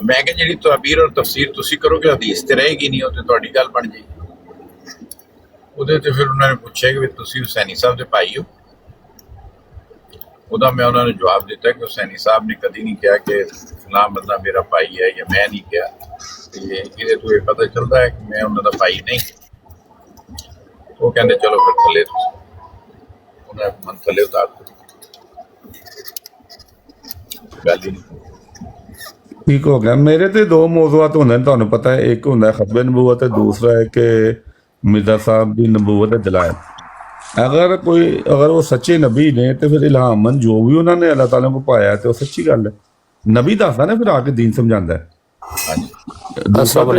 ਮੈਂ ਕਿਹਾ ਜਿਹੜੀ ਤਾਬੀਰ ਔਰ ਤਫਸੀਰ ਤੁਸੀਂ ਕਰੋਗੇ ਹਦੀਸ ਤੇ ਰਹੇਗੀ ਨਹੀਂ, ਉਹ ਤੇ ਤੁਹਾਡੀ ਗੱਲ ਬਣ ਜਾਏਗੀ। ਉਹਦੇ ਤੇ ਫਿਰ ਉਹਨਾਂ ਨੇ ਪੁੱਛਿਆ ਕਿ ਵੀ ਤੁਸੀਂ ਹੁਸੈਨੀ ਸਾਹਿਬ ਦੇ ਭਾਈ ਹੋ? ਉਹਦਾ ਮੈਂ ਉਹਨਾਂ ਨੂੰ ਜਵਾਬ ਦਿੱਤਾ ਕਿ ਹੁਸੈਨੀ ਸਾਹਿਬ ਨੇ ਕਦੀ ਨਹੀਂ ਕਿਹਾ ਕਿ ਫਲਾਂ ਬੰਦਾ ਮੇਰਾ ਭਾਈ ਹੈ, ਜਾਂ ਮੈਂ ਨਹੀਂ ਕਿਹਾ। ਤੇ ਇਹਦੇ ਤੋਂ ਇਹ ਪਤਾ ਚੱਲਦਾ ਹੈ ਕਿ ਮੈਂ ਉਹਨਾਂ ਦਾ ਭਾਈ ਨਹੀਂ। ਉਹ ਕਹਿੰਦੇ ਚਲੋ ਫਿਰ ਥੱਲੇ ਤੁਸੀਂ, ਉਹਨਾਂ ਨੇ ਮਨ ਥੱਲੇ ਉਤਾਰ ਦਿੱਤਾ। ਗੱਲ ਹੀ ਨਹੀਂ। ਠੀਕ ਹੋ ਗਿਆ। ਮੇਰੇ ਤੇ ਦੋ ਮੌਜ਼ੂਆਤ ਹੁੰਦੇ ਨੇ, ਤੁਹਾਨੂੰ ਪਤਾ ਹੈ। ਇੱਕ ਹੁੰਦਾ ਖਤਬੇ ਨਬੂਵਤ ਤੇ ਦੂਸਰਾ ਹੈ ਕਿ ਮਿਰਜ਼ਾ ਸਾਹਿਬ ਦੀ ਨਬੂਵਤ ਦੇ ਦਲਾਇਲ। ਅਗਰ ਉਹ ਸੱਚੇ ਨਬੀ ਨੇ ਤੇ ਫਿਰ ਇਲਹਾਮਨ ਜੋ ਵੀ ਉਹਨਾਂ ਨੇ ਅੱਲਾਹ ਤਾਲਾ ਨੂੰ ਪਾਇਆ ਤੇ ਉਹ ਸੱਚੀ ਗੱਲ ਹੈ। ਨਬੀ ਦੱਸਦਾ ਨਾ, ਫਿਰ ਆ ਕੇ ਦੀਨ ਸਮਝਾਉਂਦਾ ਹੈ।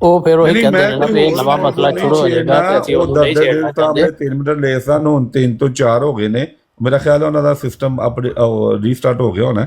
ਉਹ ਫਿਰ ਉਹੀ ਕਹਿੰਦੇ ਨੇ ਨਾ ਵੀ ਇਹ ਨਵਾਂ ਮਸਲਾ ਸ਼ੁਰੂ ਹੋ ਜਾਏਗਾ ਤੇ ਅਸੀਂ ਉਹ ਨਹੀਂ ਛੇੜਨਾ ਚਾਹੁੰਦੇ। 3 ਮਿੰਟ ਲੈ ਸਨ, ਹੁਣ 3 ਤੋਂ 4 ਹੋ ਗਏ ਨੇ। ਮੇਰਾ ਖਿਆਲ ਹੈ ਉਹਨਾਂ ਦਾ ਸਿਸਟਮ ਰੀਸਟਾਰਟ ਹੋ ਗਿਆ ਹੋਣਾ,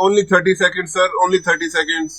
only 30 seconds sir, only 30 seconds।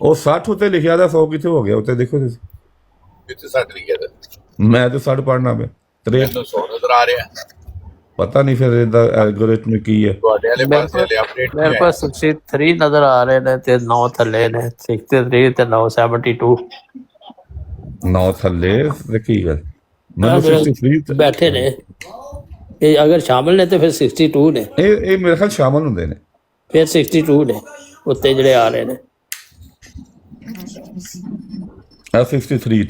ਉਹ 60 ਉੱਤੇ ਲਿਖਿਆ ਦਾ 100 ਕਿੱਥੇ ਹੋ ਗਿਆ? ਉੱਤੇ ਦੇਖੋ ਤੁਸੀਂ, ਕਿੱਥੇ 60 ਲਿਖਿਆ ਦਾ? ਮੈਂ ਤੇ 60 ਪੜਨਾ ਪਿਆ। 63 100 ਨਜ਼ਰ ਆ ਰਿਹਾ। ਪਤਾ ਨਹੀਂ ਫਿਰ ਇਹਦਾ ਐਲਗੋਰਿਥਮ ਕੀ ਹੈ। ਤੁਹਾਡੇ ਵਾਲੇ ਪਾਸੇ ਵਾਲੇ ਅਪਡੇਟ ਮੇਰੇ ਪਾਸ 63 ਨਜ਼ਰ ਆ ਰਹੇ ਨੇ ਤੇ 9 ਥੱਲੇ ਨੇ। 63 ਤੇ 9 72 9 ਥੱਲੇ ਤੇ ਕੀ ਗੱਲ? ਮੈਨੂੰ 63 ਬੈਠੇ ਨੇ। ਇਹ ਅਗਰ ਸ਼ਾਮਲ ਨੇ ਤੇ ਫਿਰ 62 ਨੇ। ਇਹ ਮੇਰੇ ਖਿਆਲ ਸ਼ਾਮਲ ਹੁੰਦੇ ਨੇ, ਫਿਰ 62 ਨੇ ਉੱਤੇ ਜਿਹੜੇ ਆ ਰਹੇ ਨੇ। 63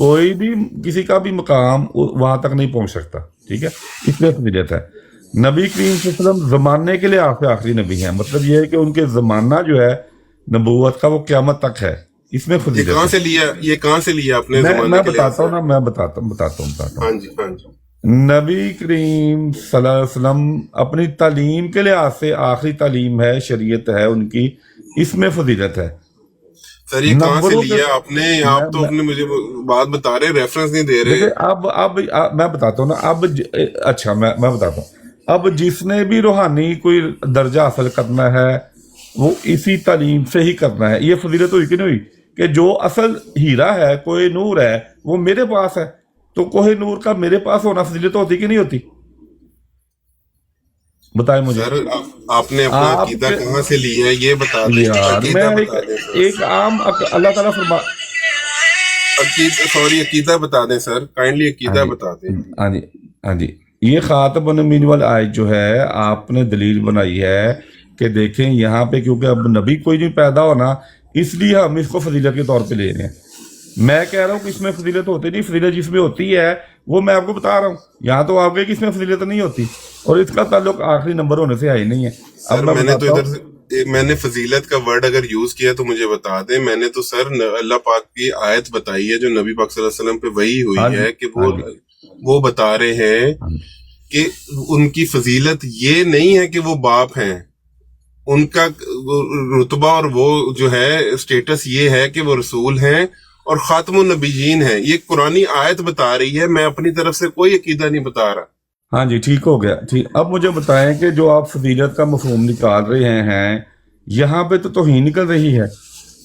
کوئی بھی کسی کا بھی مقام وہاں تک نہیں پہنچ سکتا، ٹھیک ہے، اس میں فضیلت ہے۔ نبی کریم صلی اللہ علیہ وسلم زمانے کے لحاظ سے آخری نبی ہیں، مطلب یہ ہے کہ ان کے زمانہ جو ہے نبوت کا وہ قیامت تک ہے، اس میں یہ فضیلت کہاں ہے۔ سے لیا، یہ کہاں سے لیا اپنے میں زمانے کے لحاظ بتاتا ہوں سے؟ نا، میں بتاتا ہوں۔ ہاں جی ہاں جی۔ نبی کریم صلی اللہ علیہ وسلم اپنی تعلیم کے لحاظ سے آخری تعلیم ہے، شریعت ہے ان کی، اس میں فضیلت ہے۔ سر یہ کہاں سے نمبروں کے لیا آپ نے؟ آپ تو اپنے مجھے بات بتا رہے، ریفرنس نہیں دے دیکھیں، رہے۔ اب میں بتاتا ہوں نا، اچھا میں بتاتا ہوں، اب جس نے بھی روحانی کوئی درجہ حاصل کرنا ہے وہ اسی تعلیم سے ہی کرنا ہے۔ یہ فضیلت ہوئی کہ نہیں ہوئی کہ جو اصل ہیرا ہے، کوئی نور ہے، وہ میرے پاس ہے، تو کوہ نور کا میرے پاس ہونا فضیلت ہوتی کہ نہیں ہوتی؟ بتائیں مجھے۔ سر آپ نے اپنا عقیدہ کہاں سے لیا ہے یہ بتا دیں، یار عقیدہ میں بتا دیں سر۔ ایک عام اللہ تعالیٰ عقیدہ بتا دیں سر، کائنڈلی عقیدہ بتا دیں۔ ہاں جی، یہ خاتم النبیین والآیت جو ہے آپ نے دلیل بنائی ہے کہ دیکھیں یہاں پہ کیونکہ اب نبی کوئی نہیں پیدا ہونا، اس لیے ہم اس کو فضیلت کے طور پہ لے رہے ہیں۔ میں کہہ رہا ہوں کہ اس میں فضیلت ہوتی نہیں، فضیلت جس میں ہوتی ہے وہ میں آپ کو بتا رہا ہوں۔ یہاں تو آپ کہ اس میں فضیلت نہیں ہوتی، اور اس کا تعلق آخری نمبر ہونے سے ہے ہی نہیں ہے۔ سر میں نے تو ادھر سے میں نے فضیلت کا ورڈ اگر یوز کیا تو مجھے بتا دیں۔ میں نے تو سر اللہ پاک کی آیت بتائی ہے جو نبی پاک صلی اللہ علیہ وسلم پہ وحی ہوئی ہے کہ وہ بتا رہے ہیں کہ ان کی فضیلت یہ نہیں ہے کہ وہ باپ ہیں، ان کا رتبہ اور وہ جو ہے اسٹیٹس یہ ہے کہ وہ رسول ہیں اور خاتم النبیین ہیں۔ یہ قرآنی آیت بتا رہی ہے، میں اپنی طرف سے کوئی عقیدہ نہیں بتا رہا۔ ہاں جی، ٹھیک ہو گیا، ٹھیک۔ اب مجھے بتائیں کہ جو آپ فضیلت کا مفہوم نکال رہے ہیں یہاں پہ تو توہین نکل رہی ہے۔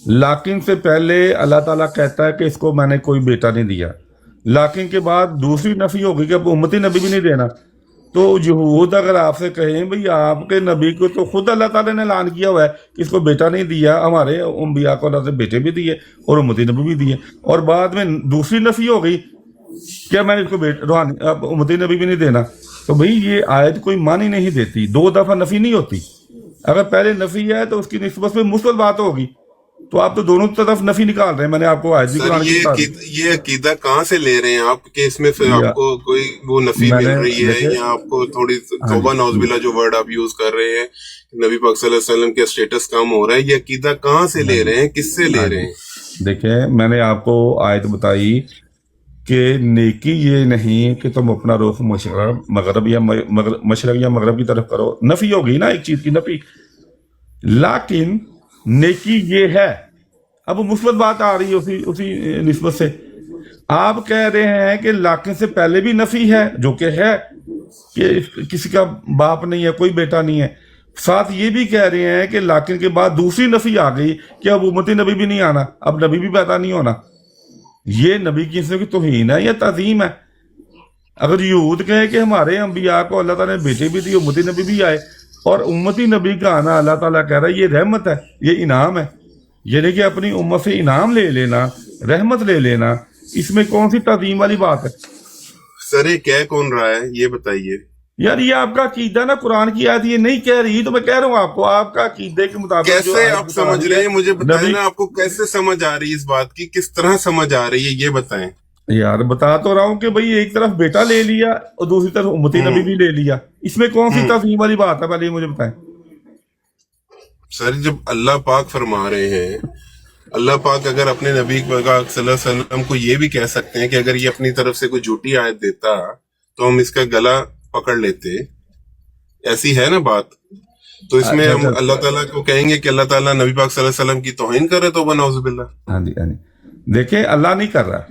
لیکن سے پہلے اللہ تعالیٰ کہتا ہے کہ اس کو میں نے کوئی بیٹا نہیں دیا، لیکن کے بعد دوسری نفی ہوگی کہ اب امتی نبی بھی نہیں دینا۔ تو یہود اگر آپ سے کہیں بھئی آپ کے نبی کو تو خود اللہ تعالیٰ نے اعلان کیا ہوا ہے کہ اس کو بیٹا نہیں دیا، ہمارے انبیاء کو اللہ سے بیٹے بھی دیے اور امتی نبی بھی دیے، اور بعد میں دوسری نفی ہو گئی کیا میں نے اس کو روحانی اب امتی نبی بھی نہیں دینا، تو بھئی یہ آیت کوئی معنی نہیں دیتی، دو دفعہ نفی نہیں ہوتی۔ اگر پہلے نفی ہے تو اس کی نسبت میں مثبت بات ہوگی، تو آپ تو دونوں طرف نفی نکال رہے ہیں۔ میں نے آپ کو آیت بھی قرآن کی بتا دی۔ یہ عقیدہ کہاں سے لے رہے ہیں آپ کہ اس میں پھر آپ کو کوئی وہ نفی مل رہی ہے یا آپ کو تھوڑی توبہ نعوذ باللہ جو ورڈ آپ یوز کر رہے ہیں نبی پاک صلی اللہ علیہ وسلم کے سٹیٹس کم ہو رہا ہے، یہ عقیدہ کہاں سے لے رہے ہیں، کس سے لے رہے ہیں؟ دیکھیں میں نے آپ کو آیت بتائی کہ نیکی یہ نہیں کہ تم اپنا رخ مغرب یا مشرق یا مغرب کی طرف کرو، نفی ہوگی نا ایک چیز کی نفی، لیکن نیکی یہ ہے۔ اب مثبت بات آ رہی ہے اسی نسبت سے۔ آپ کہہ رہے ہیں کہ لیکن سے پہلے بھی نفی ہے جو کہ ہے کہ کسی کا باپ نہیں ہے، کوئی بیٹا نہیں ہے، ساتھ یہ بھی کہہ رہے ہیں کہ لیکن کے بعد دوسری نفی آ گئی کہ اب امتی نبی بھی نہیں آنا، اب نبی بھی پیدا نہیں ہونا۔ یہ نبی کی کی توہین ہے یا تعظیم ہے؟ اگر یہود کہے کہ ہمارے انبیاء کو اللہ تعالیٰ نے بیٹے بھی دیے، امتی نبی بھی آئے، اور امتی نبی کا آنا اللہ تعالیٰ کہہ رہا ہے یہ رحمت ہے، یہ انعام ہے، یعنی کہ اپنی امت سے انعام لے لینا، رحمت لے لینا، اس میں کون سی تعظیم والی بات ہے؟ سر یہ کہہ کون رہا ہے یہ بتائیے؟ یار یہ آپ کا عقیدہ نا، قرآن کی آیت یہ نہیں کہہ رہی، تو میں کہہ رہا ہوں آپ کو آپ کا عقیدے کے مطابق کیسے آپ سمجھ رہے ہیں، مجھے بتائیں نا، آپ کو کیسے سمجھ آ رہی ہے اس بات کی، کس طرح سمجھ آ رہی ہے یہ بتائیں۔ یار بتا تو رہا ہوں کہ بھئی ایک طرف بیٹا لے لیا اور دوسری طرف امتی نبی بھی لے لیا، اس میں کون سی تعظیم والی بات ہے؟ پہلے یہ مجھے بتائیں۔ سر جب اللہ پاک فرما رہے ہیں، اللہ پاک اگر اپنے نبی پاک صلی اللہ علیہ وسلم کو یہ بھی کہہ سکتے ہیں کہ اگر یہ اپنی طرف سے کوئی جھوٹی آیت دیتا تو ہم اس کا گلا پکڑ لیتے، ایسی ہے نا بات، تو اس میں ہم اللہ تعالیٰ کو کہیں گے کہ اللہ تعالیٰ نبی پاک صلی اللہ علیہ وسلم کی توہین کر رہے تو نعوذ باللہ۔ ہاں جی دیکھیں اللہ نہیں کر رہا،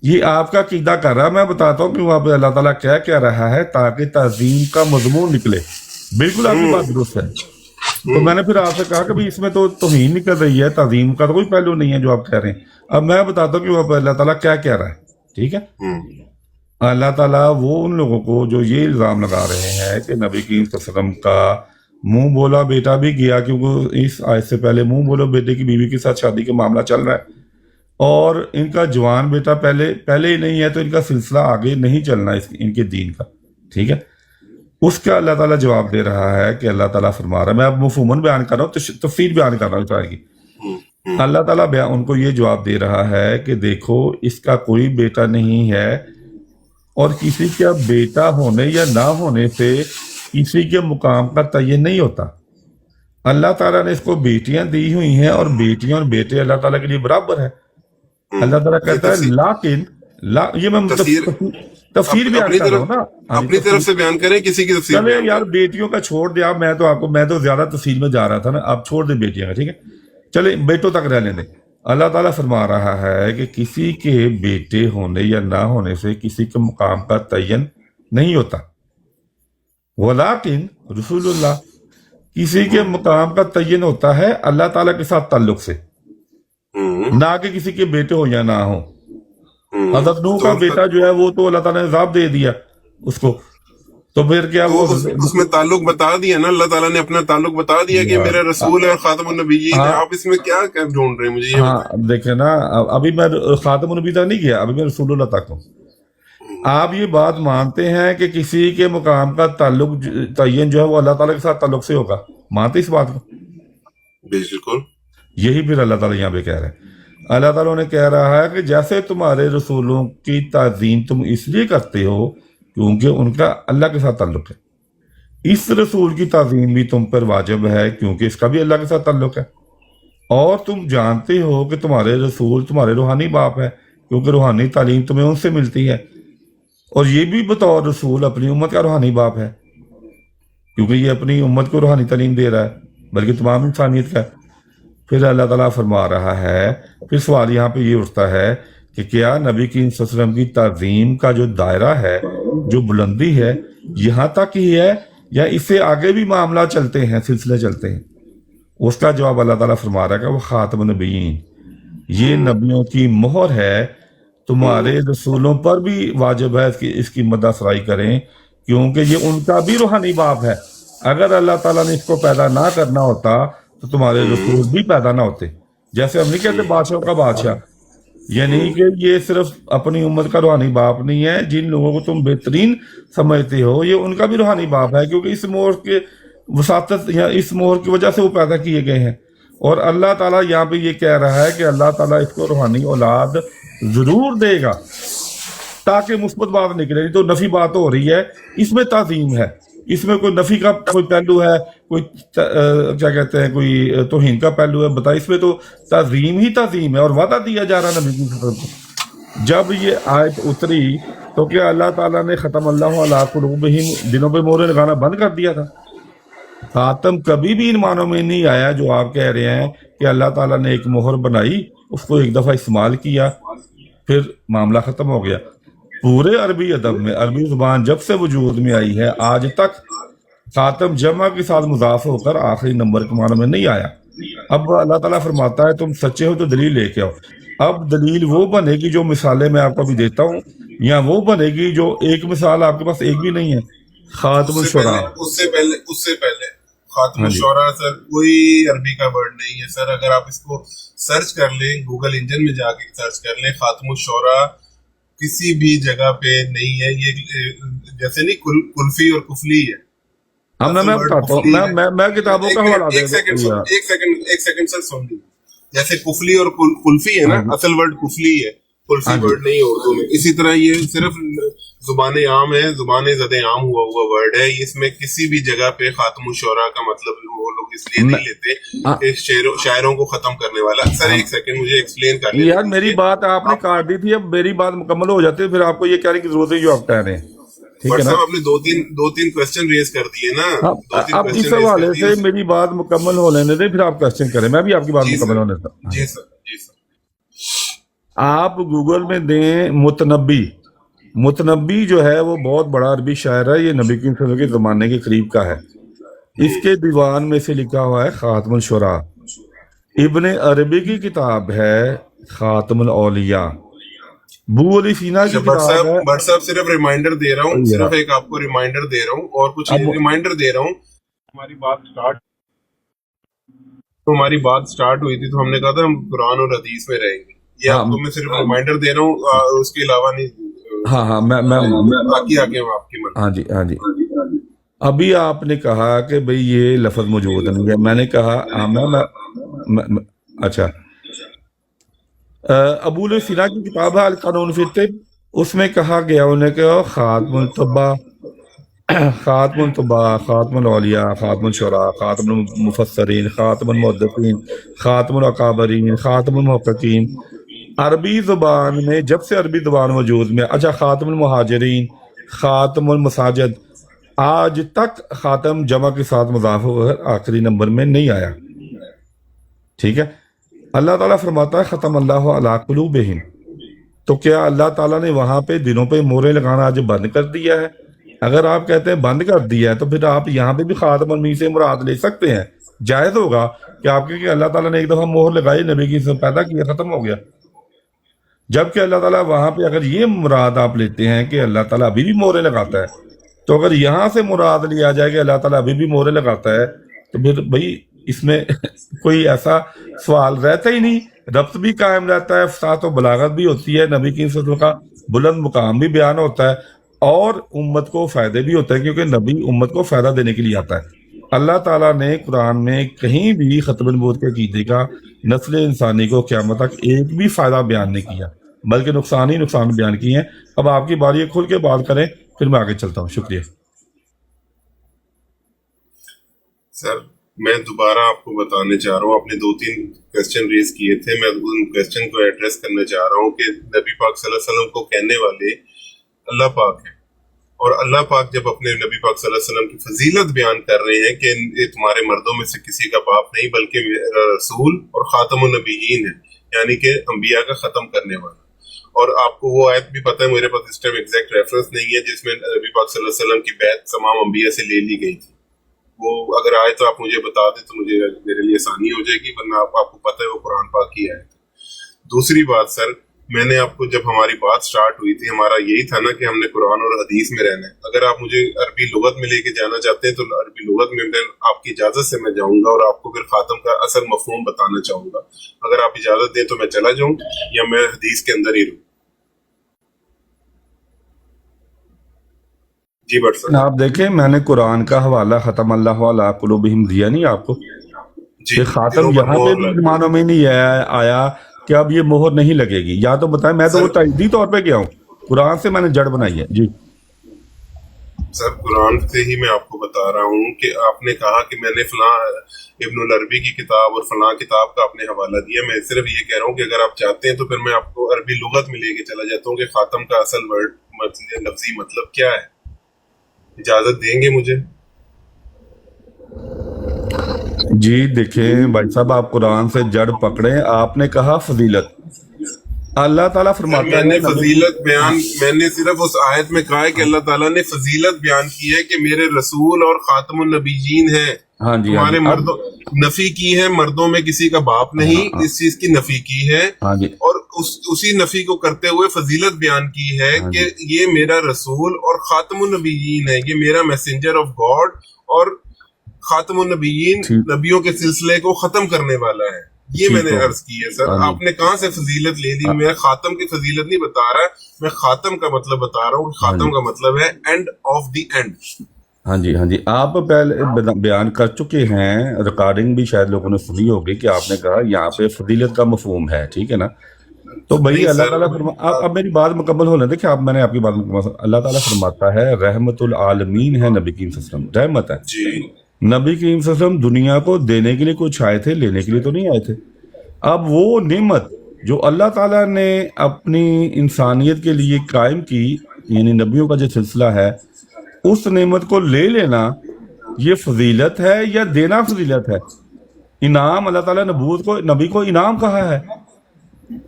یہ آپ کا عقیدہ کر رہا ہے۔ میں بتاتا ہوں کہ وہاں پہ اللہ تعالیٰ کیا کہہ رہا ہے تاکہ تعظیم کا مضمون نکلے۔ بالکل آپ کی بات درست ہے، تو میں نے پھر آپ سے کہا کہ بھئی اس میں تو توہین نکل رہی ہے، تعظیم کا تو کوئی پہلو نہیں ہے جو آپ کہہ رہے ہیں۔ اب میں بتاتا ہوں کہ وہاں پہ اللہ تعالیٰ کیا کہہ رہا ہے، ٹھیک ہے؟ اللہ تعالیٰ وہ ان لوگوں کو جو یہ الزام لگا رہے ہیں کہ نبی کریم صلی اللہ علیہ وسلم کا منہ بولا بیٹا بھی گیا، کیونکہ اس آیت سے پہلے منہ بولا بیٹے کی بیوی کے ساتھ شادی کا معاملہ چل رہا ہے، اور ان کا جوان بیٹا پہلے ہی نہیں ہے، تو ان کا سلسلہ آگے نہیں چلنا ان کے دین کا، ٹھیک ہے؟ اس کا اللہ تعالیٰ جواب دے رہا ہے کہ اللہ تعالیٰ فرما رہا ہے، میں اب مفہوماً بیان کر رہا ہوں، تفسیر بیان کر رہا ہوں کی اللہ تعالیٰ ان کو یہ جواب دے رہا ہے کہ دیکھو اس کا کوئی بیٹا نہیں ہے، اور کسی کا بیٹا ہونے یا نہ ہونے سے کسی کے مقام کا تعین نہیں ہوتا۔ اللہ تعالیٰ نے اس کو بیٹیاں دی ہوئی ہیں، اور بیٹیاں اور بیٹے اللہ تعالیٰ کے لیے برابر ہے۔ اللہ تعالیٰ کہتا ہے لیکن یہ میں تفسیر بیان کر رہا ہوں نا، اپنی طرف سے بیان کریں، کسی کی تفسیر چلے یار بیٹیوں کا چھوڑ دیا، میں تو زیادہ تفصیل میں جا رہا تھا نا، آپ چھوڑ دیں بیٹیاں کا، ٹھیک ہے، چلے بیٹوں تک رہنے دیں۔ اللہ تعالیٰ فرما رہا ہے کہ کسی کے بیٹے ہونے یا نہ ہونے سے کسی کے مقام کا تعین نہیں ہوتا، ولیکن رسول اللہ، کسی کے مقام کا تعین ہوتا ہے اللہ تعالیٰ کے ساتھ تعلق سے، نہ کہ کسی کے بیٹے ہو یا نہ ہو۔ حضرت نوح کا بیٹا جو ہے وہ تو اللہ تعالیٰ نے عذاب دے دیا اس کو، تو پھر کیا وہ اس میں تعلق بتا دیا نا، اللہ تعالیٰ نے اپنا تعلق بتا دیا کہ میرا رسول ہے اور خاتم النبیین ہے۔ آپ اس میں کیا ڈھونڈ رہے ہیں؟ مجھے یہ بتائیں۔ دیکھیں نا، ابھی میں خاتم النبی تک نہیں گیا، ابھی میں رسول اللہ تک ہوں۔ آپ یہ بات مانتے ہیں کہ کسی کے مقام کا تعلق تعین جو ہے وہ اللہ تعالیٰ کے ساتھ تعلق سے ہوگا، مانتے اس بات کو؟ بالکل یہی پھر اللہ تعالیٰ یہاں پہ کہہ رہے ہیں۔ اللہ تعالیٰ نے کہہ رہا ہے کہ جیسے تمہارے رسولوں کی تعظیم تم اس لیے کرتے ہو کیونکہ ان کا اللہ کے ساتھ تعلق ہے، اس رسول کی تعظیم بھی تم پر واجب ہے کیونکہ اس کا بھی اللہ کے ساتھ تعلق ہے، اور تم جانتے ہو کہ تمہارے رسول تمہارے روحانی باپ ہے کیونکہ روحانی تعلیم تمہیں ان سے ملتی ہے، اور یہ بھی بطور رسول اپنی امت کا روحانی باپ ہے کیونکہ یہ اپنی امت کو روحانی تعلیم دے رہا ہے، بلکہ تمام انسانیت کا ہے۔ پھر اللہ تعالیٰ فرما رہا ہے، پھر سوال یہاں پہ یہ اٹھتا ہے کہ کیا نبی کریم صلی اللہ علیہ وسلم کی تعظیم کا جو دائرہ ہے، جو بلندی ہے، یہاں تک ہی ہے یا اس سے آگے بھی معاملہ چلتے ہیں، سلسلے چلتے ہیں؟ اس کا جواب اللہ تعالیٰ فرما رہا ہے کہ وہ خاتم النبیین، یہ نبیوں کی مہر ہے، تمہارے رسولوں پر بھی واجب ہے اس کی مدح کریں کیونکہ یہ ان کا بھی روحانی باپ ہے۔ اگر اللہ تعالیٰ نے اس کو پیدا نہ کرنا ہوتا تو تمہارے رسول بھی پیدا نہ ہوتے۔ جیسے ہم نہیں کہتے بادشاہوں کا بادشاہ، یعنی کہ یہ صرف اپنی امت کا روحانی باپ نہیں ہے، جن لوگوں کو تم بہترین سمجھتے ہو یہ ان کا بھی روحانی باپ ہے کیونکہ اس مہر کے وساطت یا اس مہر کی وجہ سے وہ پیدا کیے گئے ہیں۔ اور اللہ تعالیٰ یہاں پہ یہ کہہ رہا ہے کہ اللہ تعالیٰ اس کو روحانی اولاد ضرور دے گا تاکہ مثبت بات نکلے، تو نفی بات ہو رہی ہے، اس میں تعظیم ہے، اس میں کوئی نفی کا کوئی پہلو ہے، کوئی کیا کہتے ہیں کوئی توہین کا پہلو ہے، بتا، اس میں تو تعظیم ہی تعظیم ہے، اور وعدہ دیا جا رہا نبی کی طرف کو۔ جب یہ آیت اتری تو کیا اللہ تعالیٰ نے ختم اللہ علی قلوبہم دلوں پہ مہریں لگانا بند کر دیا تھا؟ خاتم کبھی بھی ان معنوں میں نہیں آیا جو آپ کہہ رہے ہیں کہ اللہ تعالیٰ نے ایک مہر بنائی، اس کو ایک دفعہ استعمال کیا، پھر معاملہ ختم ہو گیا۔ پورے عربی ادب میں، عربی زبان جب سے وجود میں آئی ہے آج تک خاتم جمع کے ساتھ مضاف ہو کر آخری نمبر کے معنی میں نہیں آیا۔ اب اللہ تعالیٰ فرماتا ہے تم سچے ہو تو دلیل لے کے آؤ۔ اب دلیل وہ بنے گی جو مثالیں میں آپ کو بھی دیتا ہوں، یا وہ بنے گی جو ایک مثال آپ کے پاس ایک بھی نہیں ہے۔ خاتم الشعراء، اس سے پہلے خاتم الشعراء سر کوئی عربی کا ورڈ نہیں ہے سر، اگر آپ اس کو سرچ کر لیں گوگل انجن میں جا کے سرچ کر لیں، خاتم الشعراء کسی بھی جگہ پہ نہیں ہے، یہ جیسے نہیں کلفی اور کفلی ہے۔ میں بتاتا ہوں، میں کتابوں کا حوالہ دے دوں۔ ایک سیکنڈ سر سن لیجیے، جیسے کفلی اور کلفی ہے نا، اصل ورڈ کفلی ہے، کلفی ورڈ نہیں ہے اردو میں۔ اسی طرح یہ صرف زبان عام ہے، زبان زد عام ہوا ورڈ ہے، اس میں کسی بھی جگہ پہ خاتم الشعراء کا مطلب وہ لوگ اس لیے نہیں لیتے کہ شاعروں کو ختم کرنے والا۔ سر ایک سیکنڈ مجھے ایکسپلین کر لیں۔ یار میری بات آپ نے کاٹ دی تھی، اب میری بات مکمل ہو جاتی ہے، پھر آپ کو یہ کہنے کی ضرورت ہے جو آپ کہہ رہے ہیں، ٹھیک ہے نا؟ آپ نے دو تین کوسچن ریز کر دیے نا، اب اس حوالے سے میری بات مکمل ہو لینے دیں، پھر آپ کوسچن کریں، میں بھی آپ کی بات مکمل ہونے دوں۔ جی سر، جی سر۔ آپ گوگل میں دیں متنبی جو ہے وہ بہت بڑا عربی شاعر ہے، یہ نبی کریم صلی اللہ علیہ وسلم کے زمانے کے قریب کا ہے، اس کے دیوان میں سے لکھا ہوا ہے خاتم الشعراء۔ ابن عربی کی کتاب ہے خاتم الاولیاء۔ بو علی سینا کی کتاب ہے۔ بٹ صاحب صرف ریمائنڈر دے رہا ہوں، صرف ایک آپ کو ریمائنڈر دے رہا ہوں، اور کچھ ریمائنڈر دے رہا ہوں۔ ہماری بات سٹارٹ ہوئی تھی تو ہم نے کہا تھا ہم قرآن اور حدیث میں رہیں گے، یہ آپ کو میں صرف ریمائنڈر دے رہا ہوں، اس کے علاوہ نہیں۔ ہاں جی، ابھی آپ نے کہا کہ بھئی یہ لفظ موجود نہیں ہے، میں نے کہا اچھا ابو سینا کی کتاب ہے القانون فی الطب، اس میں کہا گیا انہیں کہ خاتم الطبا، خاتم الطبا، خاتم الاولیاء، خاتم الشعراء، خاتم المفسرین، خاتم المحدثین، خاتم الاکابرین، خاتم المحققین. عربی زبان میں جب سے عربی زبان وجود میں، اچھا خاتم المہاجرین، خاتم المساجد، آج تک خاتم جمع کے ساتھ مضاف ہو کر آخری نمبر میں نہیں آیا. ٹھیک ہے. اللہ تعالیٰ فرماتا ہے ختم اللہ علی قلوبہم، تو کیا اللہ تعالیٰ نے وہاں پہ دلوں پہ مورے لگانا آج بند کر دیا ہے؟ اگر آپ کہتے ہیں بند کر دیا ہے تو پھر آپ یہاں پہ بھی خاتم النبی سے مراد لے سکتے ہیں. جائز ہوگا کہ آپ کے کہ اللہ تعالیٰ نے ایک دفعہ مہر لگائی، نبی کی اسم پیدا کیا، ختم ہو گیا. جبکہ اللہ تعالیٰ وہاں پہ اگر یہ مراد آپ لیتے ہیں کہ اللہ تعالیٰ ابھی بھی مورے لگاتا ہے، تو اگر یہاں سے مراد لیا جائے کہ اللہ تعالیٰ ابھی بھی مورے لگاتا ہے، تو پھر بھائی اس میں کوئی ایسا سوال رہتا ہی نہیں، ربط بھی قائم رہتا ہے، فصاحت و بلاغت بھی ہوتی ہے، نبی کی صلی کا بلند مقام بھی بیان ہوتا ہے، اور امت کو فائدے بھی ہوتا ہے، کیونکہ نبی امت کو فائدہ دینے کے لیے آتا ہے. اللہ تعالیٰ نے قرآن میں کہیں بھی ختم النبوت کے عقیدے کا نسل انسانی کو قیامت تک ایک بھی فائدہ بیان نہیں کیا، بلکہ نقصان ہی نقصان بیان کیے ہیں. اب آپ کی باری ہے، کھل کے بات کریں، پھر میں آگے چلتا ہوں. شکریہ. سر میں دوبارہ آپ کو بتانے چاہ رہا ہوں، آپ نے 2-3 کویسچن ریز کیے تھے، میں ان کویسچن کو ایڈریس کرنا چاہ رہا ہوں کہ نبی پاک صلی اللہ علیہ وسلم کو کہنے والے اللہ پاک ہے، اور اللہ پاک جب اپنے نبی پاک صلی اللہ علیہ وسلم کی فضیلت بیان کر رہے ہیں کہ یہ تمہارے مردوں میں سے کسی کا باپ نہیں بلکہ میرا رسول اور خاتم النبیین ہے، یعنی کہ انبیاء کا ختم کرنے والا. اور آپ کو وہ آیت بھی پتہ ہے، میرے پاس اس ٹائم ایگزیکٹ ریفرنس نہیں ہے، جس میں نبی پاک صلی اللہ علیہ وسلم کی بیعت تمام انبیاء سے لے لی گئی تھی. وہ اگر آئے تو آپ مجھے بتا دیں تو مجھے میرے لیے آسانی ہو جائے گی، ورنہ آپ کو پتہ ہے وہ قرآن پاک کی آیت ہے. دوسری بات سر، میں نے آپ کو جب ہماری بات سٹارٹ ہوئی تھی، ہمارا یہی تھا نا کہ ہم نے قرآن اور حدیث میں رہنا ہے. اگر آپ مجھے عربی لغت میں لے کے جانا چاہتے ہیں تو عربی لغت میں آپ کی اجازت سے میں جاؤں گا اور آپ کو پھر خاتم کا اصل مفہوم بتانا چاہوں گا. اگر آپ اجازت دیں تو میں چلا جاؤں یا میں حدیث کے اندر ہی رہوں؟ جی بٹ سر. آپ دیکھیں، میں نے قرآن کا حوالہ ختم اللہ علی قلوبہم دیا نہیں آپ کو؟ جی کہ خاتم یہاں پہ بھی معنوں میں نہیں آیا کہ اب یہ مہر نہیں لگے گی. یا تو بتائیں، میں تو وہ تجدیدی طور پہ گیا ہوں، قرآن سے میں نے جڑ بنائی ہے. جی سر، قرآن سے ہی میں آپ کو بتا رہا ہوں کہ آپ نے کہا کہ میں نے فلاں ابن العربی کی کتاب اور فلاں کتاب کا آپ نے حوالہ دیا. میں صرف یہ کہہ رہا ہوں کہ اگر آپ چاہتے ہیں تو پھر میں آپ کو عربی لغت میں لے کے چلا جاتا ہوں کہ خاتم کا اصل ورڈ لفظی مطلب کیا ہے. اجازت دیں گے مجھے؟ جی دیکھیں بھائی صاحب، آپ قرآن سے جڑ پکڑیں. آپ نے کہا فضیلت، اللہ تعالیٰ فرماتا ہے، میں نے فضیلت بیان، میں نے صرف اس آیت میں کہا ہے کہ اللہ تعالیٰ نے فضیلت بیان کی ہے کہ میرے رسول اور خاتم النبیین ہیں. ہاں جی، تمہارے مردوں نفی کی ہے، مردوں میں کسی کا باپ نہیں، اس چیز کی نفی کی ہے. اور اسی نفی کو کرتے ہوئے فضیلت بیان کی ہے کہ یہ میرا رسول اور خاتم النبیین ہے، یہ میرا میسنجر آف گاڈ اور خاتم النبیین، نبیوں کے سلسلے کو ختم کرنے والا ہے. یہ میں نے عرض کی ہے. سر آپ نے کہاں سے فضیلت لے لی؟ میں خاتم کی فضیلت نہیں بتا رہا، میں خاتم کا مطلب بتا رہا ہوں. خاتم کا مطلب ہے اینڈ آف دی اینڈ. ہاں جی ہاں جی، آپ پہلے بیان کر چکے ہیں، ریکارڈنگ بھی شاید لوگوں نے سنی ہوگی کہ آپ نے کہا یہاں پہ فضیلت کا مفہوم ہے. ٹھیک ہے نا؟ تو بھائی اللہ تعالیٰ اب میری بات مکمل ہونے دیکھیں، آپ، میں نے آپ کی بات مکمل. اللہ تعالیٰ فرماتا ہے رحمت العالمین ہے نبی کریم صلی اللہ علیہ وسلم، رحمت ہے. نبی کریم صلی اللہ علیہ وسلم دنیا کو دینے کے لیے کچھ آئے تھے، لینے کے لیے تو نہیں آئے تھے. اب وہ نعمت جو اللہ تعالیٰ نے اپنی انسانیت کے لیے قائم کی، یعنی نبیوں کا جو سلسلہ ہے، اس نعمت کو لے لینا یہ فضیلت ہے یا دینا فضیلت ہے؟ انعام، اللہ تعالیٰ نبوت کو، نبی کو انعام کہا ہے.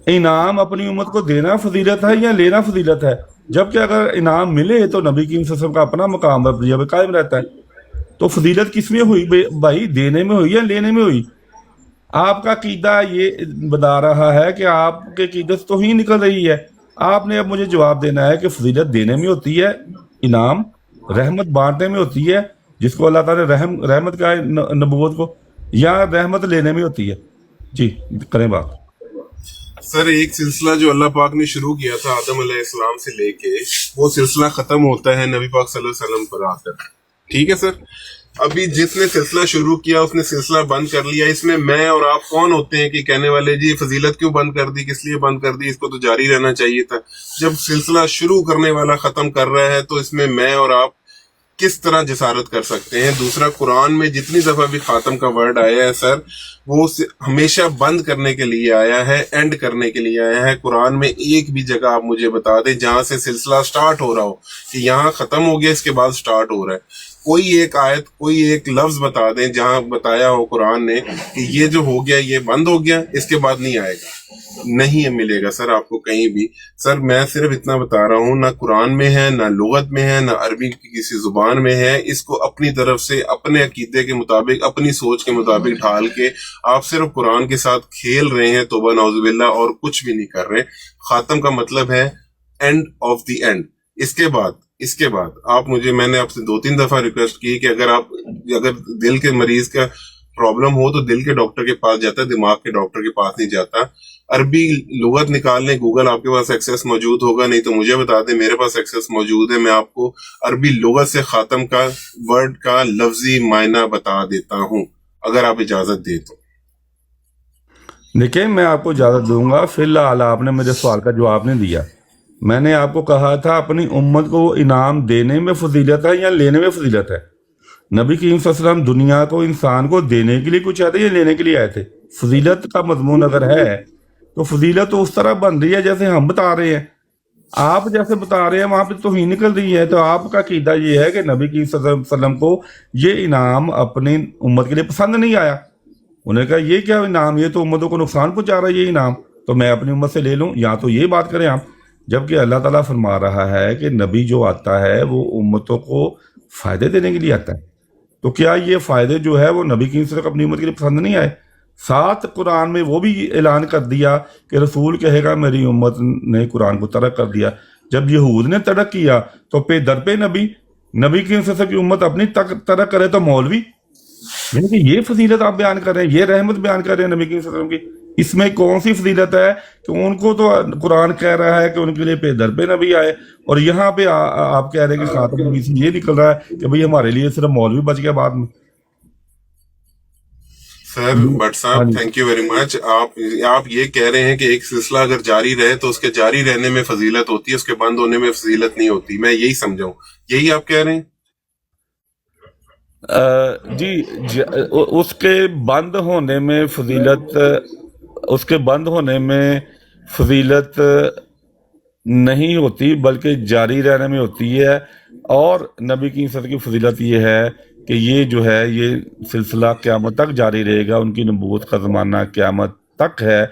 انعام اپنی امت کو دینا فضیلت ہے یا لینا فضیلت ہے؟ جبکہ اگر انعام ملے تو نبی کریم صلی اللہ علیہ وسلم کا اپنا مقام قائم رہتا ہے. تو فضیلت کس میں ہوئی بھائی؟ دینے میں ہوئی یا لینے میں ہوئی؟ آپ کا عقیدہ یہ بتا رہا ہے کہ آپ کے عقیدت تو ہی نکل رہی ہے. آپ نے اب مجھے جواب دینا ہے کہ فضیلت دینے میں ہوتی ہے، انعام رحمت بانٹنے میں ہوتی ہے، جس کو اللہ تعالیٰ نے رحمت کا نبوت کو، یا رحمت لینے میں ہوتی ہے. جی کریں بات. سر ایک سلسلہ جو اللہ پاک نے شروع کیا تھا آدم علیہ السلام سے لے کے، وہ سلسلہ ختم ہوتا ہے نبی پاک صلی اللہ علیہ وسلم پر آ کر. ٹھیک ہے سر؟ ابھی جس نے سلسلہ شروع کیا اس نے سلسلہ بند کر لیا. اس میں میں اور آپ کون ہوتے ہیں کہ کہنے والے جی فضیلت کیوں بند کر دی, کس لیے بند کر دی, اس کو تو جاری رہنا چاہیے تھا. جب سلسلہ شروع کرنے والا ختم کر رہا ہے تو اس میں میں اور آپ کس طرح جسارت کر سکتے ہیں؟ دوسرا, قرآن میں جتنی دفعہ بھی خاتم کا ورڈ آیا ہے سر, وہ ہمیشہ بند کرنے کے لیے آیا ہے, اینڈ کرنے کے لیے آیا ہے. قرآن میں ایک بھی جگہ آپ مجھے بتا دیں جہاں سے سلسلہ سٹارٹ ہو رہا ہو کہ یہاں ختم ہو گیا اس کے بعد سٹارٹ ہو رہا ہے. کوئی ایک آیت, کوئی ایک لفظ بتا دیں جہاں بتایا ہو قرآن نے کہ یہ جو ہو گیا یہ بند ہو گیا, اس کے بعد نہیں آئے گا. نہیں ملے گا سر آپ کو کہیں بھی. سر میں صرف اتنا بتا رہا ہوں, نہ قرآن میں ہے, نہ لغت میں ہے, نہ عربی کی کسی زبان میں ہے. اس کو اپنی طرف سے اپنے عقیدے کے مطابق, اپنی سوچ کے مطابق ڈھال کے آپ صرف قرآن کے ساتھ کھیل رہے ہیں, توبہ نعوذ باللہ, اور کچھ بھی نہیں کر رہے. خاتم کا مطلب ہے اینڈ آف دی اینڈ. اس کے بعد آپ مجھے, میں نے آپ سے 2-3 دفعہ ریکویسٹ کی کہ اگر دل کے مریض کا پرابلم ہو تو دل کے ڈاکٹر کے پاس جاتا ہے, دماغ کے ڈاکٹر کے پاس نہیں جاتا. عربی لغت نکال لیں, گوگل آپ کے پاس ایکسیس موجود ہوگا, نہیں تو مجھے بتا دیں, میرے پاس ایکسیس موجود ہے. میں آپ کو عربی لغت سے خاتم کا ورڈ کا لفظی معنی بتا دیتا ہوں اگر آپ اجازت دیں تو. دیکھیں, میں آپ کو اجازت دوں گا. فی الحال آپ نے مجھے سوال کا جواب نہیں دیا. میں نے آپ کو کہا تھا اپنی امت کو انعام دینے میں فضیلت ہے یا لینے میں فضیلت ہے. نبی کریم صلی اللہ علیہ وسلم دنیا کو, انسان کو دینے کے لیے کچھ آئے تھے یا لینے کے لیے آئے تھے؟ فضیلت کا مضمون اگر ہے تو فضیلت تو اس طرح بن رہی ہے جیسے ہم بتا رہے ہیں. آپ جیسے بتا رہے ہیں وہاں پہ توہین نکل رہی ہے. تو آپ کا عقیدہ یہ ہے کہ نبی کریم صلی اللہ علیہ وسلم کو یہ انعام اپنی امت کے لیے پسند نہیں آیا. انہوں نے کہا یہ کیا انعام, یہ تو امتوں کو نقصان پہنچا رہا ہے یہ انعام, تو میں اپنی امت سے لے لوں. یا تو یہ بات کریں آپ, جبکہ اللہ تعالیٰ فرما رہا ہے کہ نبی جو آتا ہے وہ امتوں کو فائدے دینے کے لیے آتا ہے. تو کیا یہ فائدے جو ہے وہ نبی کریم صلی اللہ علیہ وسلم اپنی امت کے لیے پسند نہیں آئے؟ ساتھ قرآن میں وہ بھی اعلان کر دیا کہ رسول کہے گا میری امت نے قرآن کو ترک کر دیا. جب یہود نے ترک کیا تو پہ در پہ نبی کریم صلی اللہ علیہ وسلم کی امت اپنی ترک کرے تو مولوی. یعنی کہ یہ فضیلت آپ بیان کر رہے ہیں, یہ رحمت بیان کر رہے ہیں نبی کریم صلی اللہ علیہ وسلم کی. اس میں کون سی فضیلت ہے کہ ان کو تو قرآن کہہ رہا ہے کہ ان کے لیے پہ در پہ نبی آئے, اور یہاں پہ آپ کہہ رہے ہیں کہ خاتم نبی سے یہ نکل رہا ہے کہ بھئی ہمارے لیے صرف مولوی بچ گیا بعد میں. سر بٹ صاحب تھینک یو ویری مچ. آپ یہ کہہ رہے ہیں کہ ایک سلسلہ اگر جاری رہے تو اس کے جاری رہنے میں فضیلت ہوتی ہے, اس کے بند ہونے میں فضیلت نہیں ہوتی. میں یہی سمجھاؤں, یہی آپ کہہ رہے ہیں؟ جی, اس کے بند ہونے میں فضیلت, اس کے بند ہونے میں فضیلت نہیں ہوتی بلکہ جاری رہنے میں ہوتی ہے. اور نبی کی صلی کی فضیلت یہ ہے کہ یہ جو ہے یہ سلسلہ قیامت تک جاری رہے گا. ان کی نبوت کا زمانہ قیامت تک ہے.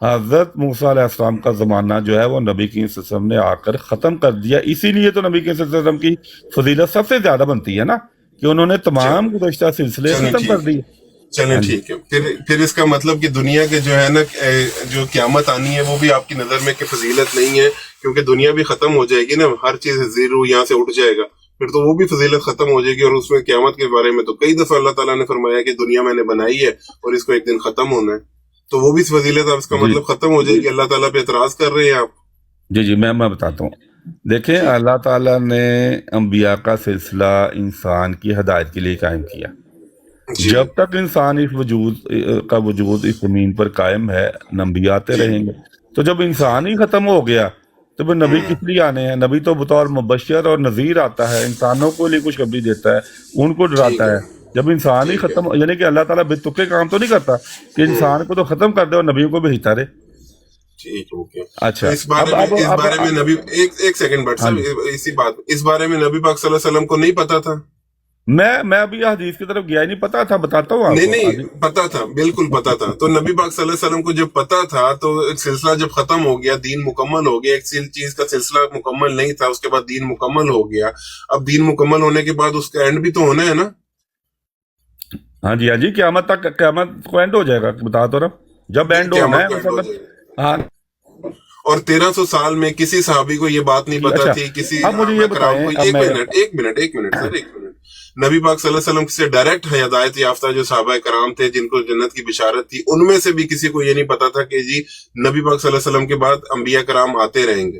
حضرت موسیٰ علیہ السلام کا زمانہ جو ہے وہ نبی کریم صلی اللہ علیہ وسلم نے آ کر ختم کر دیا. اسی لیے تو نبی کریم صلی اللہ علیہ وسلم کی فضیلت سب سے زیادہ بنتی ہے نا, کہ انہوں نے تمام گزشتہ سلسلے ختم کر دیے. چلیں ٹھیک ہے, پھر اس کا مطلب کہ دنیا کے جو ہے نا جو قیامت آنی ہے وہ بھی آپ کی نظر میں کہ فضیلت نہیں ہے, کیونکہ دنیا بھی ختم ہو جائے گی نا, ہر چیز زیرو یہاں سے اٹھ جائے گا, پھر تو وہ بھی فضیلت ختم ہو جائے گی. اور اس میں قیامت کے بارے میں تو کئی دفعہ اللہ تعالیٰ نے فرمایا کہ دنیا میں نے بنائی ہے اور اس کو ایک دن ختم ہونا ہے, تو وہ بھی فضیلت اب اس کا مطلب ختم ہو جائے گی. اللہ تعالیٰ پہ اعتراض کر رہے ہیں آپ؟ جی میں بتاتا ہوں. دیکھیں, اللہ تعالیٰ نے انبیاء کا سلسلہ انسان کی ہدایت کے لیے قائم کیا. جب تک انسان اس وجود اس زمین پر قائم ہے انبیاء آتے رہیں گے. تو جب انسان ہی ختم ہو گیا تو پھر نبی کس لیے آنے ہیں؟ نبی تو بطور مبشر اور نذیر آتا ہے, انسانوں کو لیے خوشخبری دیتا ہے, ان کو ڈراتا ہے. جب انسان ہی ختم, یعنی کہ اللہ تعالیٰ بے تکے کام تو نہیں کرتا کہ انسان کو تو ختم کر دے اور نبیوں کو بھیجتا رہے. اچھا, اس بارے میں نبی, ایک سیکنڈ بٹ صاحب, اس بارے میں نبی پاک صلی اللہ علیہ وسلم کو نہیں پتا تھا؟ میں ابھی حدیث کی طرف گیا ہی نہیں, پتا تھا, بتاتا ہوں. نہیں پتا تھا, بالکل پتا تھا. تو نبی پاک صلی اللہ علیہ وسلم کو جب پتا تھا تو سلسلہ جب ختم ہو گیا, دین مکمل ہو گیا, ایک چیز کا سلسلہ مکمل نہیں تھا, اس کے بعد دین مکمل ہو گیا. اب دین مکمل ہونے کے بعد اس کا اینڈ بھی تو ہونا ہے نا. ہاں جی, قیامت تک, قیامت کو اینڈ ہو جائے گا, بتا تو رہا جب اینڈ ہونا ہے. ہاں, اور 1300 سال میں کسی صحابی کو یہ بات نہیں پتا تھی, کسی ایک منٹ سر, نبی پاک صلی اللہ علیہ وسلم سے ڈائریکٹ ہدایت یافتہ جو صحابہ کرام تھے جن کو جنت کی بشارت تھی, ان میں سے بھی کسی کو یہ نہیں پتا تھا کہ جی نبی پاک صلی اللہ علیہ وسلم کے بعد انبیاء کرام آتے رہیں گے.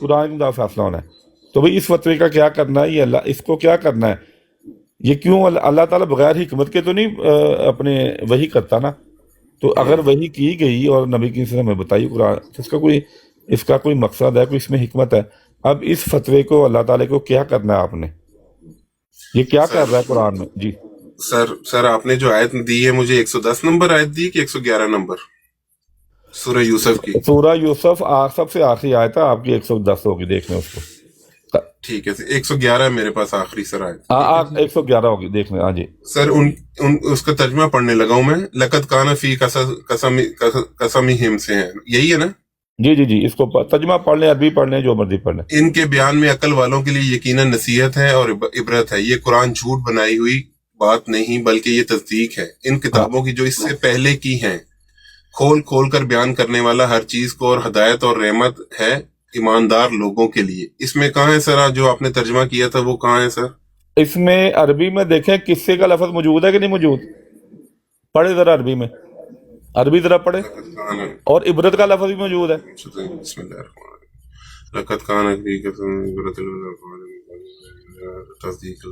قرآن کے مطابق فیصلہ ہونا ہے. تو بھئی اس فتوے کا کیا کرنا ہے, یہ اللہ اس کو کیا کرنا ہے, یہ کیوں اللہ تعالیٰ بغیر حکمت کے تو نہیں اپنے وحی کرتا نا. تو اگر وحی کی گئی اور نبی کی صلی اللہ علیہ وسلم ہمیں بتائی قرآن, اس کا کوئی مقصد ہے, کوئی اس میں حکمت ہے. اب اس فتوے کو اللہ تعالیٰ کو کیا کرنا ہے آپ نے, یہ کیا کر رہا ہے قرآن میں؟ جی سر آپ نے جو آیت دی ہے مجھے 110 نمبر آیت دی کہ 111 نمبر سورہ یوسف کی؟ سورہ یوسف سب سے آخری آیت ہے آپ کی, 110 ہوگی, دیکھ لیں اس کو. ٹھیک ہے, 111 ہے میرے پاس آخری سر آیت. 111 ہوگی, دیکھ لیں. ہاں جی سر اس کا ترجمہ پڑھنے لگا ہوں میں. لقد کان فی قسمہم سے ہیں, یہی ہے نا؟ جی جی جی, اس کو ترجمہ پڑھ لیں, عربی پڑھ لیں, جو مرضی پڑھ لیں. ان کے بیان میں عقل والوں کے لیے یقیناً نصیحت ہے اور عبرت ہے. یہ قرآن جھوٹ بنائی ہوئی بات نہیں بلکہ یہ تصدیق ہے ان کتابوں کی جو اس سے پہلے کی ہیں. کھول کھول کر بیان کرنے والا ہر چیز کو, اور ہدایت اور رحمت ہے ایماندار لوگوں کے لیے. اس میں کہاں ہے سر جو آپ نے ترجمہ کیا تھا, وہ کہاں ہے سر؟ اس میں عربی میں دیکھیں قصے کا لفظ موجود ہے کہ نہیں موجود, پڑھے ذرا عربی میں, عربی ذرا پڑھے, اور عبرت کا لفظ بھی موجود ہے. بسم اللہ الرحمن الرحیم. لقد کان فی قسمہم عبرۃ تصدیق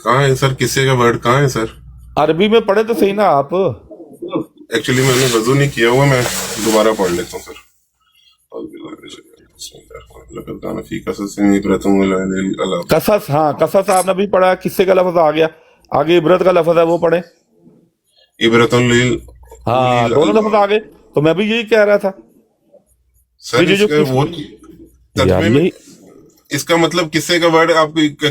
کہاں ہے سر؟ قصے کا ورڈ کہاں ہے سر؟ عربی میں پڑھے تو صحیح نا آپ. ایکچولی میں نے وضو نہیں کیا ہوا, میں دوبارہ پڑھ لیتا ہوں سر. قصص, ہاں قصص آپ نے بھی پڑھا, قصے کا لفظ آ گیا, آگے عبرت کا لفظ ہے وہ پڑھیں. عبرت ہاں دونوں لفظ آ گئے, تو میں بھی یہی کہہ رہا تھا. اس کا مطلب قصے کا ورڈ آپ ایک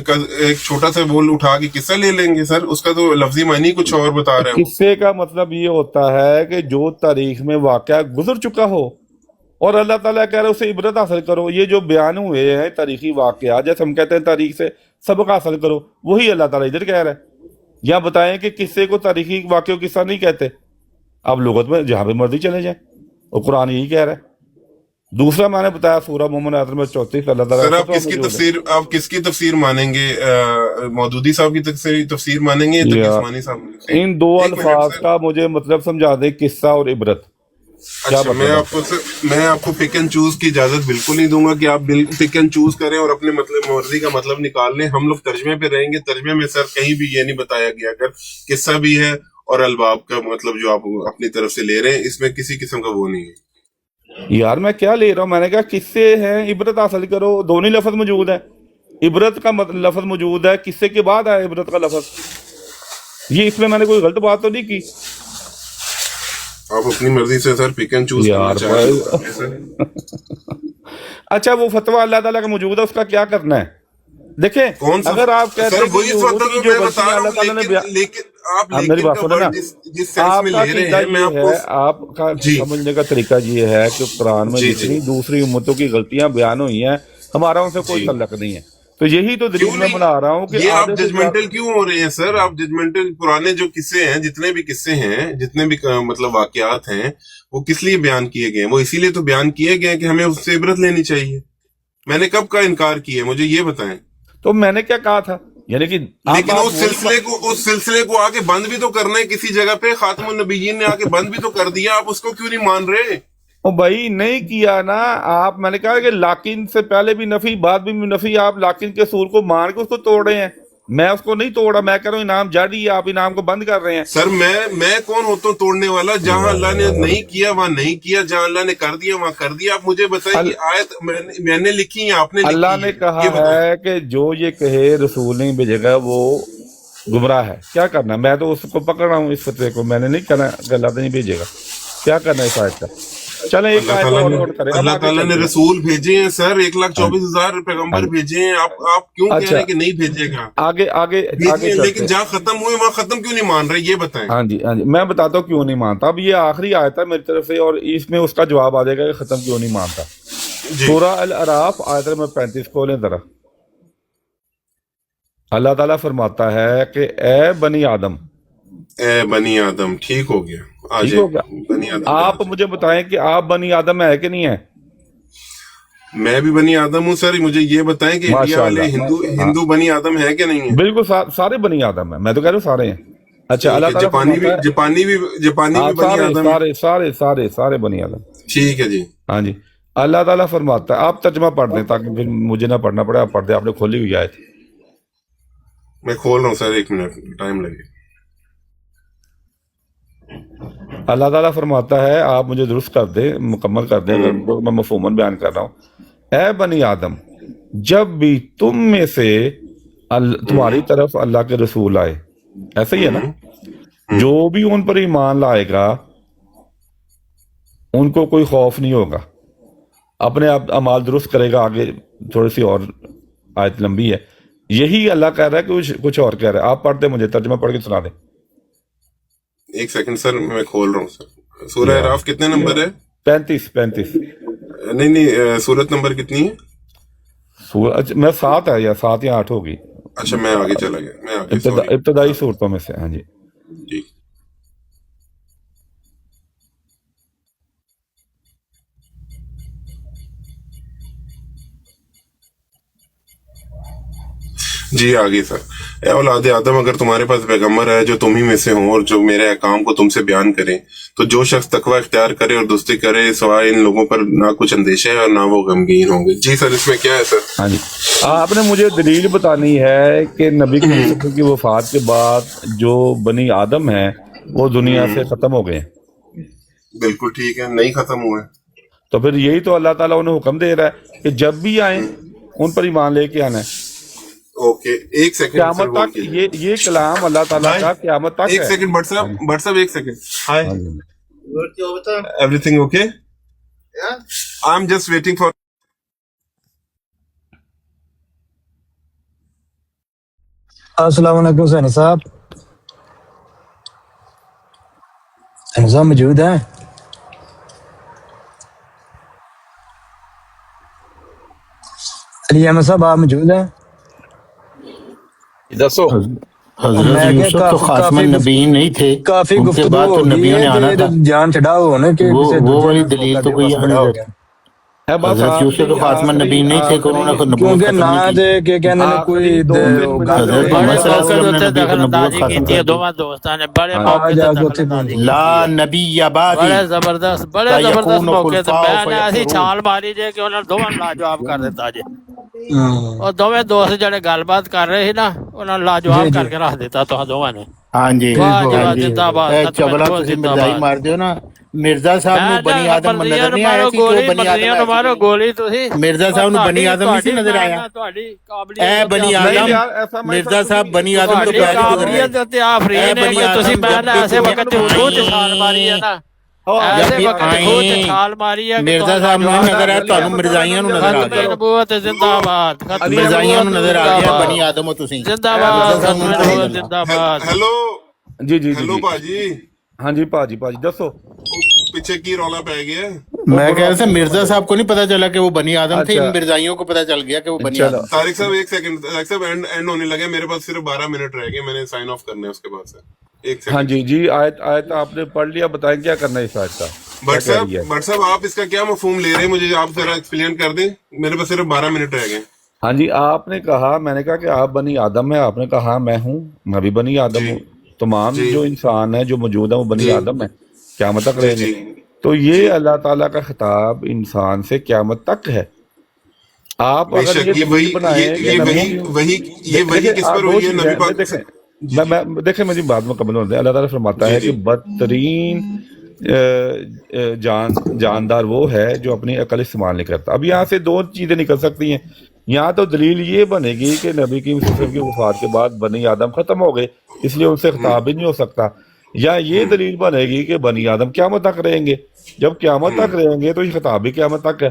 چھوٹا سا بول اٹھا کے قصہ لے لیں گے سر, اس کا تو لفظی معنی کچھ اور بتا رہے ہیں. قصے کا مطلب یہ ہوتا ہے کہ جو تاریخ میں واقعہ گزر چکا ہو اور اللہ تعالیٰ کہہ رہے اسے عبرت حاصل کرو. یہ جو بیان ہوئے ہیں تاریخی واقعات, جیسے ہم کہتے ہیں تاریخ سے سبق حاصل کرو, وہی اللہ تعالیٰ ادھر کہہ رہا ہے. یا بتائیں کہ قصے کو تاریخی واقعہ قصہ نہیں کہتے, آپ لغت میں جہاں پہ مرضی چلے جائیں, اور قرآن یہی کہہ رہا ہے. دوسرا میں نے بتایا سورہ مومن آیت نمبر 34 اللہ تعالیٰ. سر آپ کس کی تفسیر مانیں گے, مودودی صاحب کی تفسیر مانیں گے یا ترجمانی صاحب؟ ان دو الفاظ کا مجھے مطلب سمجھا دیں, قصہ اور عبرت. اچھا, میں آپ کو پک اینڈ چوز کی اجازت بالکل نہیں دوں گا کہ آپ پک اینڈ چوز کریں اور اپنے مطلب مرضی کا مطلب نکال لیں. ہم لوگ ترجمے پہ رہیں گے. ترجمے میں سر کہیں بھی یہ نہیں بتایا گیا, اگر قصہ بھی ہے اور الباب کا مطلب جو آپ اپنی طرف سے لے رہے ہیں, اس میں کسی قسم کا وہ نہیں ہے. یار میں کیا لے رہا ہوں, میں نے کہا قصے ہیں, عبرت حاصل کرو, دونوں لفظ موجود ہیں. عبرت کا لفظ موجود ہے, قصے کے بعد آیا عبرت کا لفظ. یہ اس میں میں نے کوئی غلط بات تو نہیں کی. آپ اپنی مرضی سے سر پک اینڈ چوز کرنا چاہیں. اچھا وہ فتویٰ اللہ تعالیٰ کا موجود ہے, اس کا کیا کرنا ہے؟ دیکھیں اگر آپ کہتے ہیں کہ اللہ تعالیٰ نے, میری بات سنیں نا, آپ کا عقیدہ یہ ہے, آپ کا سمجھنے کا طریقہ یہ ہے کہ قرآن میں جتنی دوسری امتوں کی غلطیاں بیان ہوئی ہیں ہمارا ان سے کوئی تعلق نہیں ہے. تو یہی تو دلیل میں بنا رہا ہوں کہ یہ آپ ججمنٹل کیوں ہو رہے ہیں سر؟ آپ ججمنٹل پرانے جو قصے ہیں, جتنے بھی قصے ہیں, جتنے بھی مطلب واقعات ہیں, وہ کس لیے بیان کیے گئے ہیں؟ وہ اسی لیے تو بیان کیے گئے ہیں کہ ہمیں اس سے عبرت لینی چاہیے. میں نے کب کا انکار کیا ہے, مجھے یہ بتائیں. تو میں نے کیا کہا تھا, یعنی کہ لیکن اس سلسلے کو آ کے بند بھی تو کرنا ہے کسی جگہ پہ. خاتم النبیین نے آ کے بند بھی تو کر دیا, آپ اس کو کیوں نہیں مان رہے؟ بھائی نہیں کیا نا آپ. میں نے کہا کہ لاکن سے پہلے بھی نفی بعد بھی نفی, آپ لاکن کے اصول کو مان کے اس کو توڑ رہے ہیں. میں اس کو نہیں توڑا, میں کہہ رہا ہوں انعام جاری ہے, آپ انعام کو بند کر رہے ہیں. سر میں کون ہوتا ہوں توڑنے والا؟ جہاں اللہ نے نہیں کیا وہاں نہیں کیا, جہاں اللہ نے کر دیا وہاں کر دیا. آپ مجھے بتائیں کہ آیت میں نے لکھی ہے آپ نے لکھی؟ اللہ نے کہا ہے کہ جو یہ کہے رسول نہیں بھیجے گا وہ گمراہ ہے. کیا کرنا, میں تو اس کو پکڑ رہا ہوں اس فتوے کو. میں نے نہیں کہنا کہ اللہ نہیں بھیجے گا. کیا کرنا ہے اس آیت کا؟ چلیں ایک آیت اور نوٹ کریں. اللہ تعالیٰ نے رسول بھیجے ہیں سر, 1,24,000 پیغمبر بھیجے ہیں. آپ کیوں کہہ رہے ہیں کہ نہیں بھیجے گا؟ آگے لیکن جہاں ختم ہوئے وہاں ختم کیوں نہیں مان رہے, یہ بتائیں. ہاں جی میں بتاتا ہوں کیوں نہیں مانتا. اب یہ آخری آیت ہے میری طرف سے, اور اس میں اس کا جواب آ جائے گا کہ ختم کیوں نہیں مانتا. سورہ الاعراف آیت نمبر 35 کھولیں ذرا. اللہ تعالیٰ فرماتا ہے کہ اے بنی آدم, ٹھیک ہو گیا. آپ مجھے بتائیں کہ آپ بنی آدم ہے کہ نہیں ہے؟ میں بھی بنی آدم ہوں سر. مجھے یہ بتائیں کہ انڈیا والے ہندو بنی آدم ہے کہ نہیں ہے؟ بالکل سارے بنی آدم ہیں, میں تو کہہ رہا ہوں سارے ہیں. اچھا اللہ تعالیٰ جاپانی بھی بنی آدم, سارے بنی آدم. ٹھیک ہے جی. ہاں جی. اللہ تعالیٰ فرماتا ہے, آپ ترجمہ پڑھ دیں تاکہ پھر مجھے نہ پڑھنا پڑے, آپ پڑھ دیں, آپ نے کھولی ہوئی آیت. میں کھول رہا ہوں سر, 1 منٹ ٹائم لگے. اللہ تعالیٰ فرماتا ہے, آپ مجھے درست کر دیں, مکمل کر دیں اگر میں مفہوماً بیان کر رہا ہوں. اے بنی آدم, جب بھی تم میں سے تمہاری طرف اللہ کے رسول آئے, ایسا ہی ہے نا, جو بھی ان پر ایمان لائے گا ان کو کوئی خوف نہیں ہوگا, اپنے آپ اعمال درست کرے گا. آگے تھوڑی سی اور آیت لمبی ہے, یہی اللہ کہہ رہا ہے کہ کچھ اور کہہ رہا ہے. آپ پڑھ دیں, مجھے ترجمہ پڑھ کے سنا دیں. 1 سیکنڈ سر, میں کھول رہا ہوں سر. سورہ اعراف کتنے نمبر ہے؟ 35. نہیں, سورت نمبر کتنی ہے؟ میں 7 ہے یا 7 یا 8 ہوگی. اچھا میں آگے چلا گیا, میں آگے ابتدائی صورتوں میں سے. ہاں جی. ٹھیک. جی آگے سر. اے اولاد آدم, اگر تمہارے پاس پیغمبر ہے جو تم ہی میں سے ہوں اور جو میرے احکام کو تم سے بیان کریں, تو جو شخص تقوی اختیار کرے اور دوستی کرے, سوائے ان لوگوں پر نہ کچھ اندیشہ ہے اور نہ وہ غمگین ہوں گے. جی سر, اس میں کیا ہے سر؟ ہاں جی, آپ نے مجھے دلیل بتانی ہے کہ نبی کی وفات کے بعد جو بنی آدم ہیں وہ دنیا سے ختم ہو گئے ہیں. بالکل ٹھیک ہے, نہیں ختم ہوئے. تو پھر یہی تو اللہ تعالیٰ انہیں حکم دے رہا ہے کہ جب بھی آئیں ان پر ایمان لے کے آنا ہے. اوکے, 1 سیکنڈ قیامت تک. یہ کلام اللہ تعالیٰ کا قیامت تک ہے. 1 سیکنڈ بٹ صاحب, 1 second. High, every thing okay? I am just waiting for. السلام علیکم سہنی صاحب. سہنی صاحب موجود ہیں؟ علی احمد صاحب آپ موجود ہیں؟ دسو. حضرت یوسف تو خاتم النبیین نہیں تھے, کافی گفتگو ہو گئی ہے, جان چڑھاؤ ہونے کے وہ والی دلیل تو کوئی یہاں نہیں. حضرت یوسف تو خاتم النبیین نہیں تھے, انہوں نے نبوت ختم نہیں کی. کہ کہنے نے کوئی حضرت محمد صلی اللہ علیہ وسلم نے نبوت ختم کر دی. لا نبی بعدی. بڑے زبردست موقع تے میں نے ایسی چھال ماری جے کہ انہاں دوواں لاجواب کر دیتا جے. اور دوویں دوست جڑے گل بات کر رہے نا انہاں لاجواب کر کے رکھ دیتا تو دوواں نے. ہاں جی, زندہ باد. چبلا تسی مرزائی مار دیو نا. مرزا صاحب نو بنی آدم نظر نہیں آیا سی, کہ بنی آدم مارو گولی تسی. مرزا صاحب نو بنی آدم نہیں سی نظر آیا. اے بنی آدم, مرزا صاحب بنی آدم تو پہلے گزر گئے. اے بنی آدم ایسے وقت خود چھال ماری ہے نا, ایسے وقت خود چھال ماری ہے. مرزا صاحب نو نظر آیا, تانوں مرزائیاں نو نظر آ گیا. نبوت زندہ باد. مرزائیاں نو نظر آ گیا, بنی آدم ہو تسی. زندہ باد, زندہ باد. ہیلو جی. ہیلو باجی. ہاں جی پاجی دسو. پیچھے کی رولا پہ گیا. میں کہہ رہا تھا مرزا صاحب کو نہیں پتا چلا کہ وہ بنی آدم تھے, ان مرزائیوں کو پتا چل گیا کہ وہ بنی آدم. طارق صاحب 1 سیکنڈ, طارق صاحب اینڈ ہونے لگے, میرے پاس صرف 12 منٹ رہ گئے, میں نے سائن آف کرنا ہے اس کے بعد سے. 1 سیکنڈ. ہاں جی آیت آپ نے پڑھ لیا, بتائیں کیا کرنا ہے اس آیت کا. بٹ صاحب آپ اس کا کیا مفہوم لے رہے ہیں, مجھے آپ ذرا ایکسپلین کر دیں, میرے پاس صرف 12 منٹ رہ گئے. ہاں جی, آپ نے کہا, میں نے کہا کہ آپ بنی آدم ہیں, آپ نے کہا میں ہوں, میں بھی بنی آدم ہوں. تمام جو انسان ہیں جو موجود ہیں وہ بنی آدم ہیں, قیامت تک رہیں گے. تو یہ اللہ تعالیٰ کا خطاب انسان سے قیامت تک ہے. آپ اگر وہی کس پر ہوئی ہے نبی پاک. دیکھیں مجھے بات مکمل ہوتا ہے. اللہ تعالیٰ فرماتا ہے کہ بدترین جاندار وہ ہے جو اپنی عقل استعمال نہیں کرتا. اب یہاں سے 2 چیزیں نکل سکتی ہیں. یہاں تو دلیل یہ بنے گی کہ نبی کی وفات کے بعد بنی آدم ختم ہو گئے, اس لیے ان سے خطاب ہی نہیں ہو سکتا. یا یہ دلیل بنے گی کہ بنی آدم قیامت تک رہیں گے. جب قیامت تک رہیں گے تو یہ خطاب بھی قیامت تک ہے.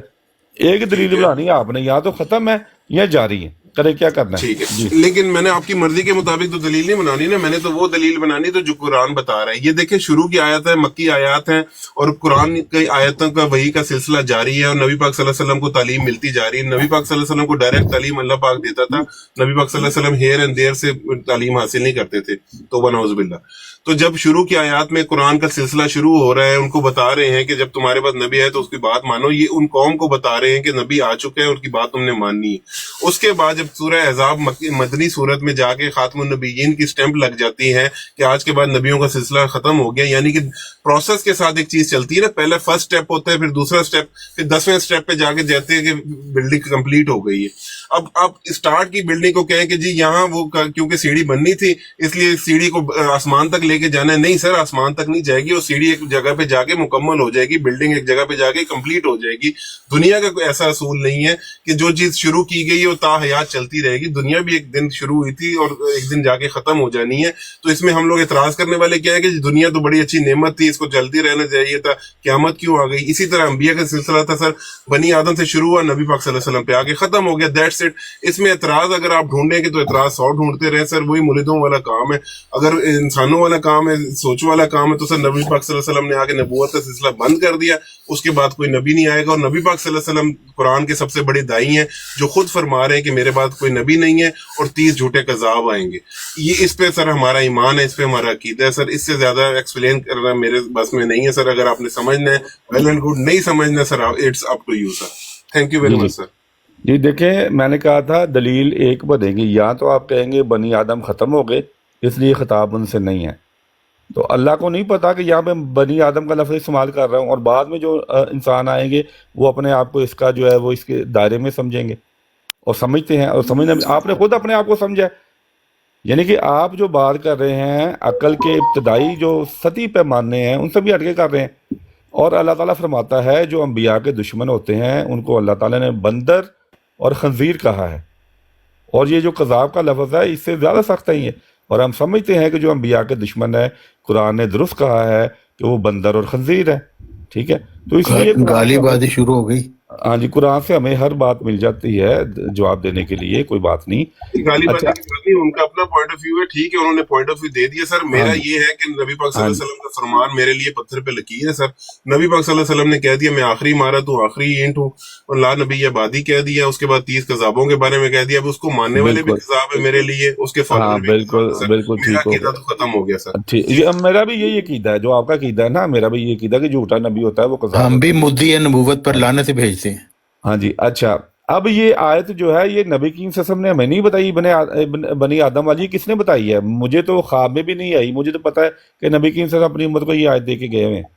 ایک دلیل بنانی ہے آپ نے, یا تو ختم ہے یا جاری ہے, کرے کیا کرنا ہے. ٹھیک ہے, لیکن میں نے آپ کی مرضی کے مطابق تو دلیل نہیں بنانی نا, میں نے تو وہ دلیل بنانی تو جو قرآن بتا رہا ہے. یہ دیکھیں شروع کی آیت ہے, مکی آیات ہیں, اور قرآن کی آیتوں کا وحی کا سلسلہ جاری ہے, اور نبی پاک صلی اللہ علیہ وسلم کو تعلیم ملتی جا رہی ہے. نبی پاک صلی اللہ علیہ وسلم کو ڈائریکٹ تعلیم اللہ پاک دیتا تھا. نبی پاک صلی اللہ علیہ وسلم ہیئر اینڈ دیئر سے تعلیم حاصل نہیں کرتے تھے, توبہ نعوذ باللہ. تو جب شروع کی آیات میں قرآن کا سلسلہ شروع ہو رہا ہے، ان کو بتا رہے ہیں کہ جب تمہارے پاس نبی ہے تو اس کی بات مانو، یہ ان قوم کو بتا رہے ہیں کہ نبی آ چکے ہیں، ان کی بات تم نے ماننی ہے۔ اس کے بعد جب سورہ احزاب مدنی صورت میں جا کے خاتم النبیین کی سٹیمپ لگ جاتی ہے کہ آج کے بعد نبیوں کا سلسلہ ختم ہو گیا، یعنی کہ پروسیس کے ساتھ ایک چیز چلتی ہے نا، پہلے فرسٹ سٹیپ ہوتا ہے، پھر دوسرا سٹیپ، پھر 10ویں سٹیپ پہ جا کے جاتے ہیں کہ بلڈنگ کمپلیٹ ہو گئی ہے۔ اب آپ اسٹارٹ کی بلڈنگ کو کہیں کہ جی یہاں وہ کیونکہ سیڑھی بننی تھی اس لیے سیڑھی کو آسمان تک لے کے جانا ہے، نہیں سر، آسمان تک نہیں جائے گی، وہ سیڑھی ایک جگہ پہ جا کے مکمل ہو جائے گی، بلڈنگ ایک جگہ پہ جا کے کمپلیٹ ہو جائے گی۔ دنیا کا کوئی ایسا اصول نہیں ہے کہ جو چیز شروع کی گئی وہ تا حیات چلتی رہے گی، دنیا بھی ایک دن شروع ہوئی تھی اور ایک دن جا کے ختم ہو جانی ہے۔ تو اس میں ہم لوگ اعتراض کرنے والے کیا ہے کہ دنیا تو بڑی اچھی نعمت تھی، اس کو چلتی رہنا چاہیے تھا، قیامت کیوں آ گئی؟ اسی طرح انبیاء کا سلسلہ تھا سر، بنی آدم سے شروع ہوا، نبی پاک صلی اللہ علیہ وسلم پہ آ کے ختم ہو گیا، دیٹس اٹ۔ اس میں اعتراض اگر آپ ڈھونڈیں گے تو اعتراض 100 ڈھونڈتے رہے سر، وہی ملدوں والا کام ہے۔ اگر انسانوں والا کام ہے، سوچ والا کام ہے، تو سر نبی پاک صلی اللہ علیہ وسلم نے آ کے نبوت کا سلسلہ بند کر دیا، اس کے بعد کوئی نبی نہیں آئے گا۔ اور نبی پاک صلی اللہ علیہ وسلم قرآن کے سب سے بڑے داعی ہیں، جو خود فرما رہے ہیں کہ میرے بعد کوئی نبی نہیں ہے اور 30 جھوٹے کذاب آئیں گے۔ یہ اس پہ سر ہمارا ایمان ہے، اس پہ ہمارا عقیدہ ہے سر، اس سے زیادہ ایکسپلین کرنا میرے بس میں نہیں ہے سر۔ اگر آپ نے سمجھنا ہے ویل اینڈ گڈ، نہیں سمجھنا sir it's up to you sir. Thank you very much sir. جی دیکھیں، میں نے کہا تھا دلیل ایک بنے گی، یا تو آپ کہیں گے بنی آدم ختم ہو گئے اس لیے خطاب ان سے نہیں ہے، تو اللہ کو نہیں پتا کہ یہاں پہ بنی آدم کا لفظ استعمال کر رہا ہوں، اور بعد میں جو انسان آئیں گے وہ اپنے آپ کو اس کا جو ہے وہ اس کے دائرے میں سمجھیں گے اور سمجھتے ہیں، اور سمجھنا آپ نے خود اپنے آپ کو سمجھا ہے۔ یعنی کہ آپ جو بات کر رہے ہیں عقل کے ابتدائی جو سطحی پیمانے ہیں ان سے بھی ہٹ کے کر رہے ہیں، اور اللہ تعالیٰ فرماتا ہے جو انبیاء کے دشمن ہوتے ہیں ان کو اللہ تعالیٰ نے بندر اور خنزیر کہا ہے، اور یہ جو قذاب کا لفظ ہے اس سے زیادہ سخت ہے یہ، اور ہم سمجھتے ہیں کہ جو انبیاء کے دشمن ہے قرآن نے درست کہا ہے کہ وہ بندر اور خنزیر ہے، ٹھیک ہے؟ تو اس لیے گالی بازی شروع ہو گئی۔ ہاں جی، قرآن سے ہمیں ہر بات مل جاتی ہے جواب دینے کے لیے، کوئی بات نہیں۔ گالی بازی کی بات نہیں، ان کا اپنا پوائنٹ آف ویو ہے، ٹھیک ہے، انہوں نے پوائنٹ آف ویو دے دیا سر۔ میرا یہ ہے کہ نبی پاک صلی اللہ علیہ وسلم کا فرمان میرے لیے پتھر پہ لکیر ہے سر۔ نبی پاک صلی اللہ علیہ وسلم نے کہہ دیا میں آخری مارا تو آخری اینٹ ہوں، اور لا نبی آبادی کہہ دیا، اس کے بعد 30 کذابوں کے بارے میں کہہ دیا، اب اس کو ماننے والے بھی کذاب ہے میرے لیے، اس کے فالوور بھی بالکل بالکل ٹھیک ہو عقیدہ تو ختم ہو گیا سر۔ ٹھیک، میرا بھی یہی عقیدہ ہے جو آپ کا عقیدہ ہے نا، میرا بھی یہ عقیدہ کہ جھوٹا نبی ہوتا ہے وہ قذاب، ہم بھی مدعی نبوت پر لعنت بھیجتے ہیں۔ ہاں جی۔ اچھا، اب یہ آیت جو ہے یہ نبی کریم صلی اللہ علیہ وسلم نے ہمیں نہیں بتائی، بنی آدم والی کس نے بتائی ہے؟ مجھے تو خواب میں بھی نہیں آئی، مجھے تو پتا ہے کہ نبی کریم صلی اللہ علیہ وسلم اپنی امت کو یہ آیت دے کے گئے ہوئے ہیں۔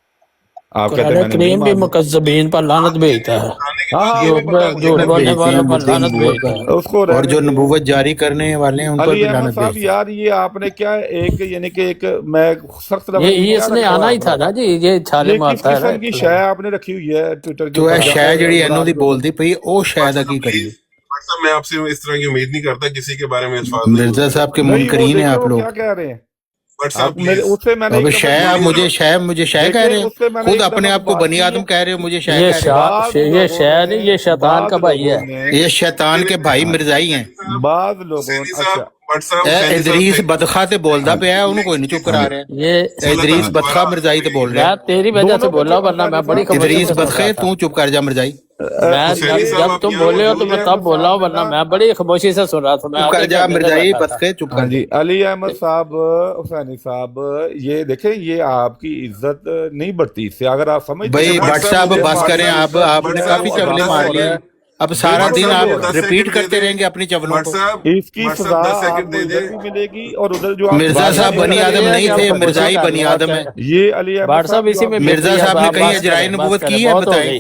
آپ کہتے ہیں قرآن کریم بھی مکذبین پر لعنت بھیجتا ہے، جھوٹ بولنے والوں پر لعنت بھیجتا ہے، اس کو، اور جو نبوت جاری کرنے والے ہیں ان پر بھی علی احمد لعنت صاحب بھیجتا ہے۔ یار یہ آپ نے کیا ایک یعنی کہ ایک میں سخت لفظ یہ اس نے آنا ہی تھا نا جی، یہ چھالے کس مارتا ہے قسم کی شے آپ نے رکھی ہوئی ہے ٹویٹر تو اے شے جڑی اینو دی بولدی پئی او شاید کی کریے۔ میں آپ سے اس طرح کی امید نہیں کرتا کسی کے بارے میں الفاظ۔ مرزا صاحب کے منکرین ہیں آپ لوگ۔ کیا کہہ رہے ہیں؟ اب شے آپ مجھے شے کہہ رہے ہیں، خود اپنے آپ کو بنی آدم کہہ رہے ہو، مجھے شے کہہ رہے ہیں۔ یہ شے نہیں، یہ شیطان کا بھائی ہے، یہ شیطان کے بھائی مرزائی ہیں۔ بعض لوگوں ادریس بدخا تے بولدا پیا ہے، انہوں کوئی نہیں چپ کرا رہا ہے۔ یہ ادریس بدخا مرزائی تے بول رہا ہے، تیری وجہ سے بول رہا ہوں، ورنہ میں بڑی ادریس بدخے تو چپ کر جا مرزائی۔ جب تم بولے ہو تو میں تب بولا ہوں، ورنہ میں بڑی خاموشی سے سن رہا تھا۔ چپ کر جا مرزائی بدخے، چپ کر جی۔ علی احمد صاحب، حسینی صاحب، یہ دیکھیں یہ آپ کی عزت نہیں بڑھتی اس سے، اگر آپ سمجھ بھائی بٹ صاحب بس کریں، آپ نے کافی چولے مار لیے، اب سارا دن آپ ریپیٹ کرتے رہیں گے اپنی چولوں کو۔ اس کی سزا آپ کو ادھر بھی ملے گی اور ادھر جو مرزا صاحب بنی آدم نہیں تھے، مرزائی بنی آدم ہے۔ یہ علی احمد صاحب مرزا صاحب نے کہیں اجرائے نبوت کی ہے؟ بتائیں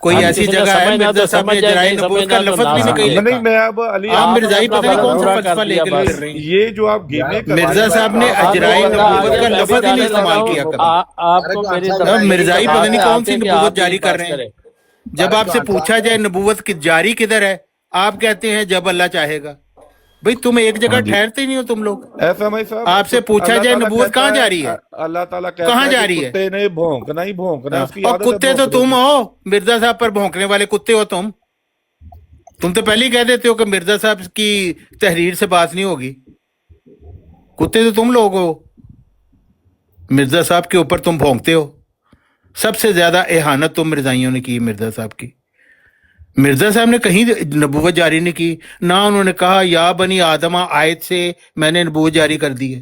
کوئی ایسی جگہ ہے مرزا صاحب نے اجرائے نبوت کا لفظ بھی نہیں کہی؟ نہیں، میں اب علی آپ مرزائی پتہ نہیں کون سا فلسفہ لے کے پھر رہے ہیں۔ یہ جو آپ گیمیں مرزا صاحب نے اجرائے نبوت کا لفظ ہی نہیں استعمال کیا کبھی۔ مرزائی پتہ نہیں کون سی نبوت جاری کر رہے ہیں۔ جب آپ سے پوچھا جائے نبوت کی جاری کدھر ہے، آپ کہتے ہیں جب اللہ چاہے گا۔ بھئی تم ایک جگہ ٹھہرتے نہیں ہو تم لوگ۔ آپ سے پوچھا جائے نبوت کہاں جاری ہے، اللہ تعالیٰ کہاں جاری ہے؟ کتے نے بھونکنا ہی بھونکنا، اور کتے تو تم ہو، مرزا صاحب پر بھونکنے والے کتے ہو تم تو پہلے ہی کہہ دیتے ہو کہ مرزا صاحب کی تحریر سے بات نہیں ہوگی۔ کتے تو تم لوگ ہو، مرزا صاحب کے اوپر تم بھونکتے ہو۔ سب سے زیادہ اہانت تو مرزائیوں نے کی مرزا صاحب کی۔ مرزا صاحب نے کہیں نبوت جاری نہیں کی، نہ انہوں نے کہا یا بنی آدمہ آیت سے میں نے نبوت جاری کر دی ہے۔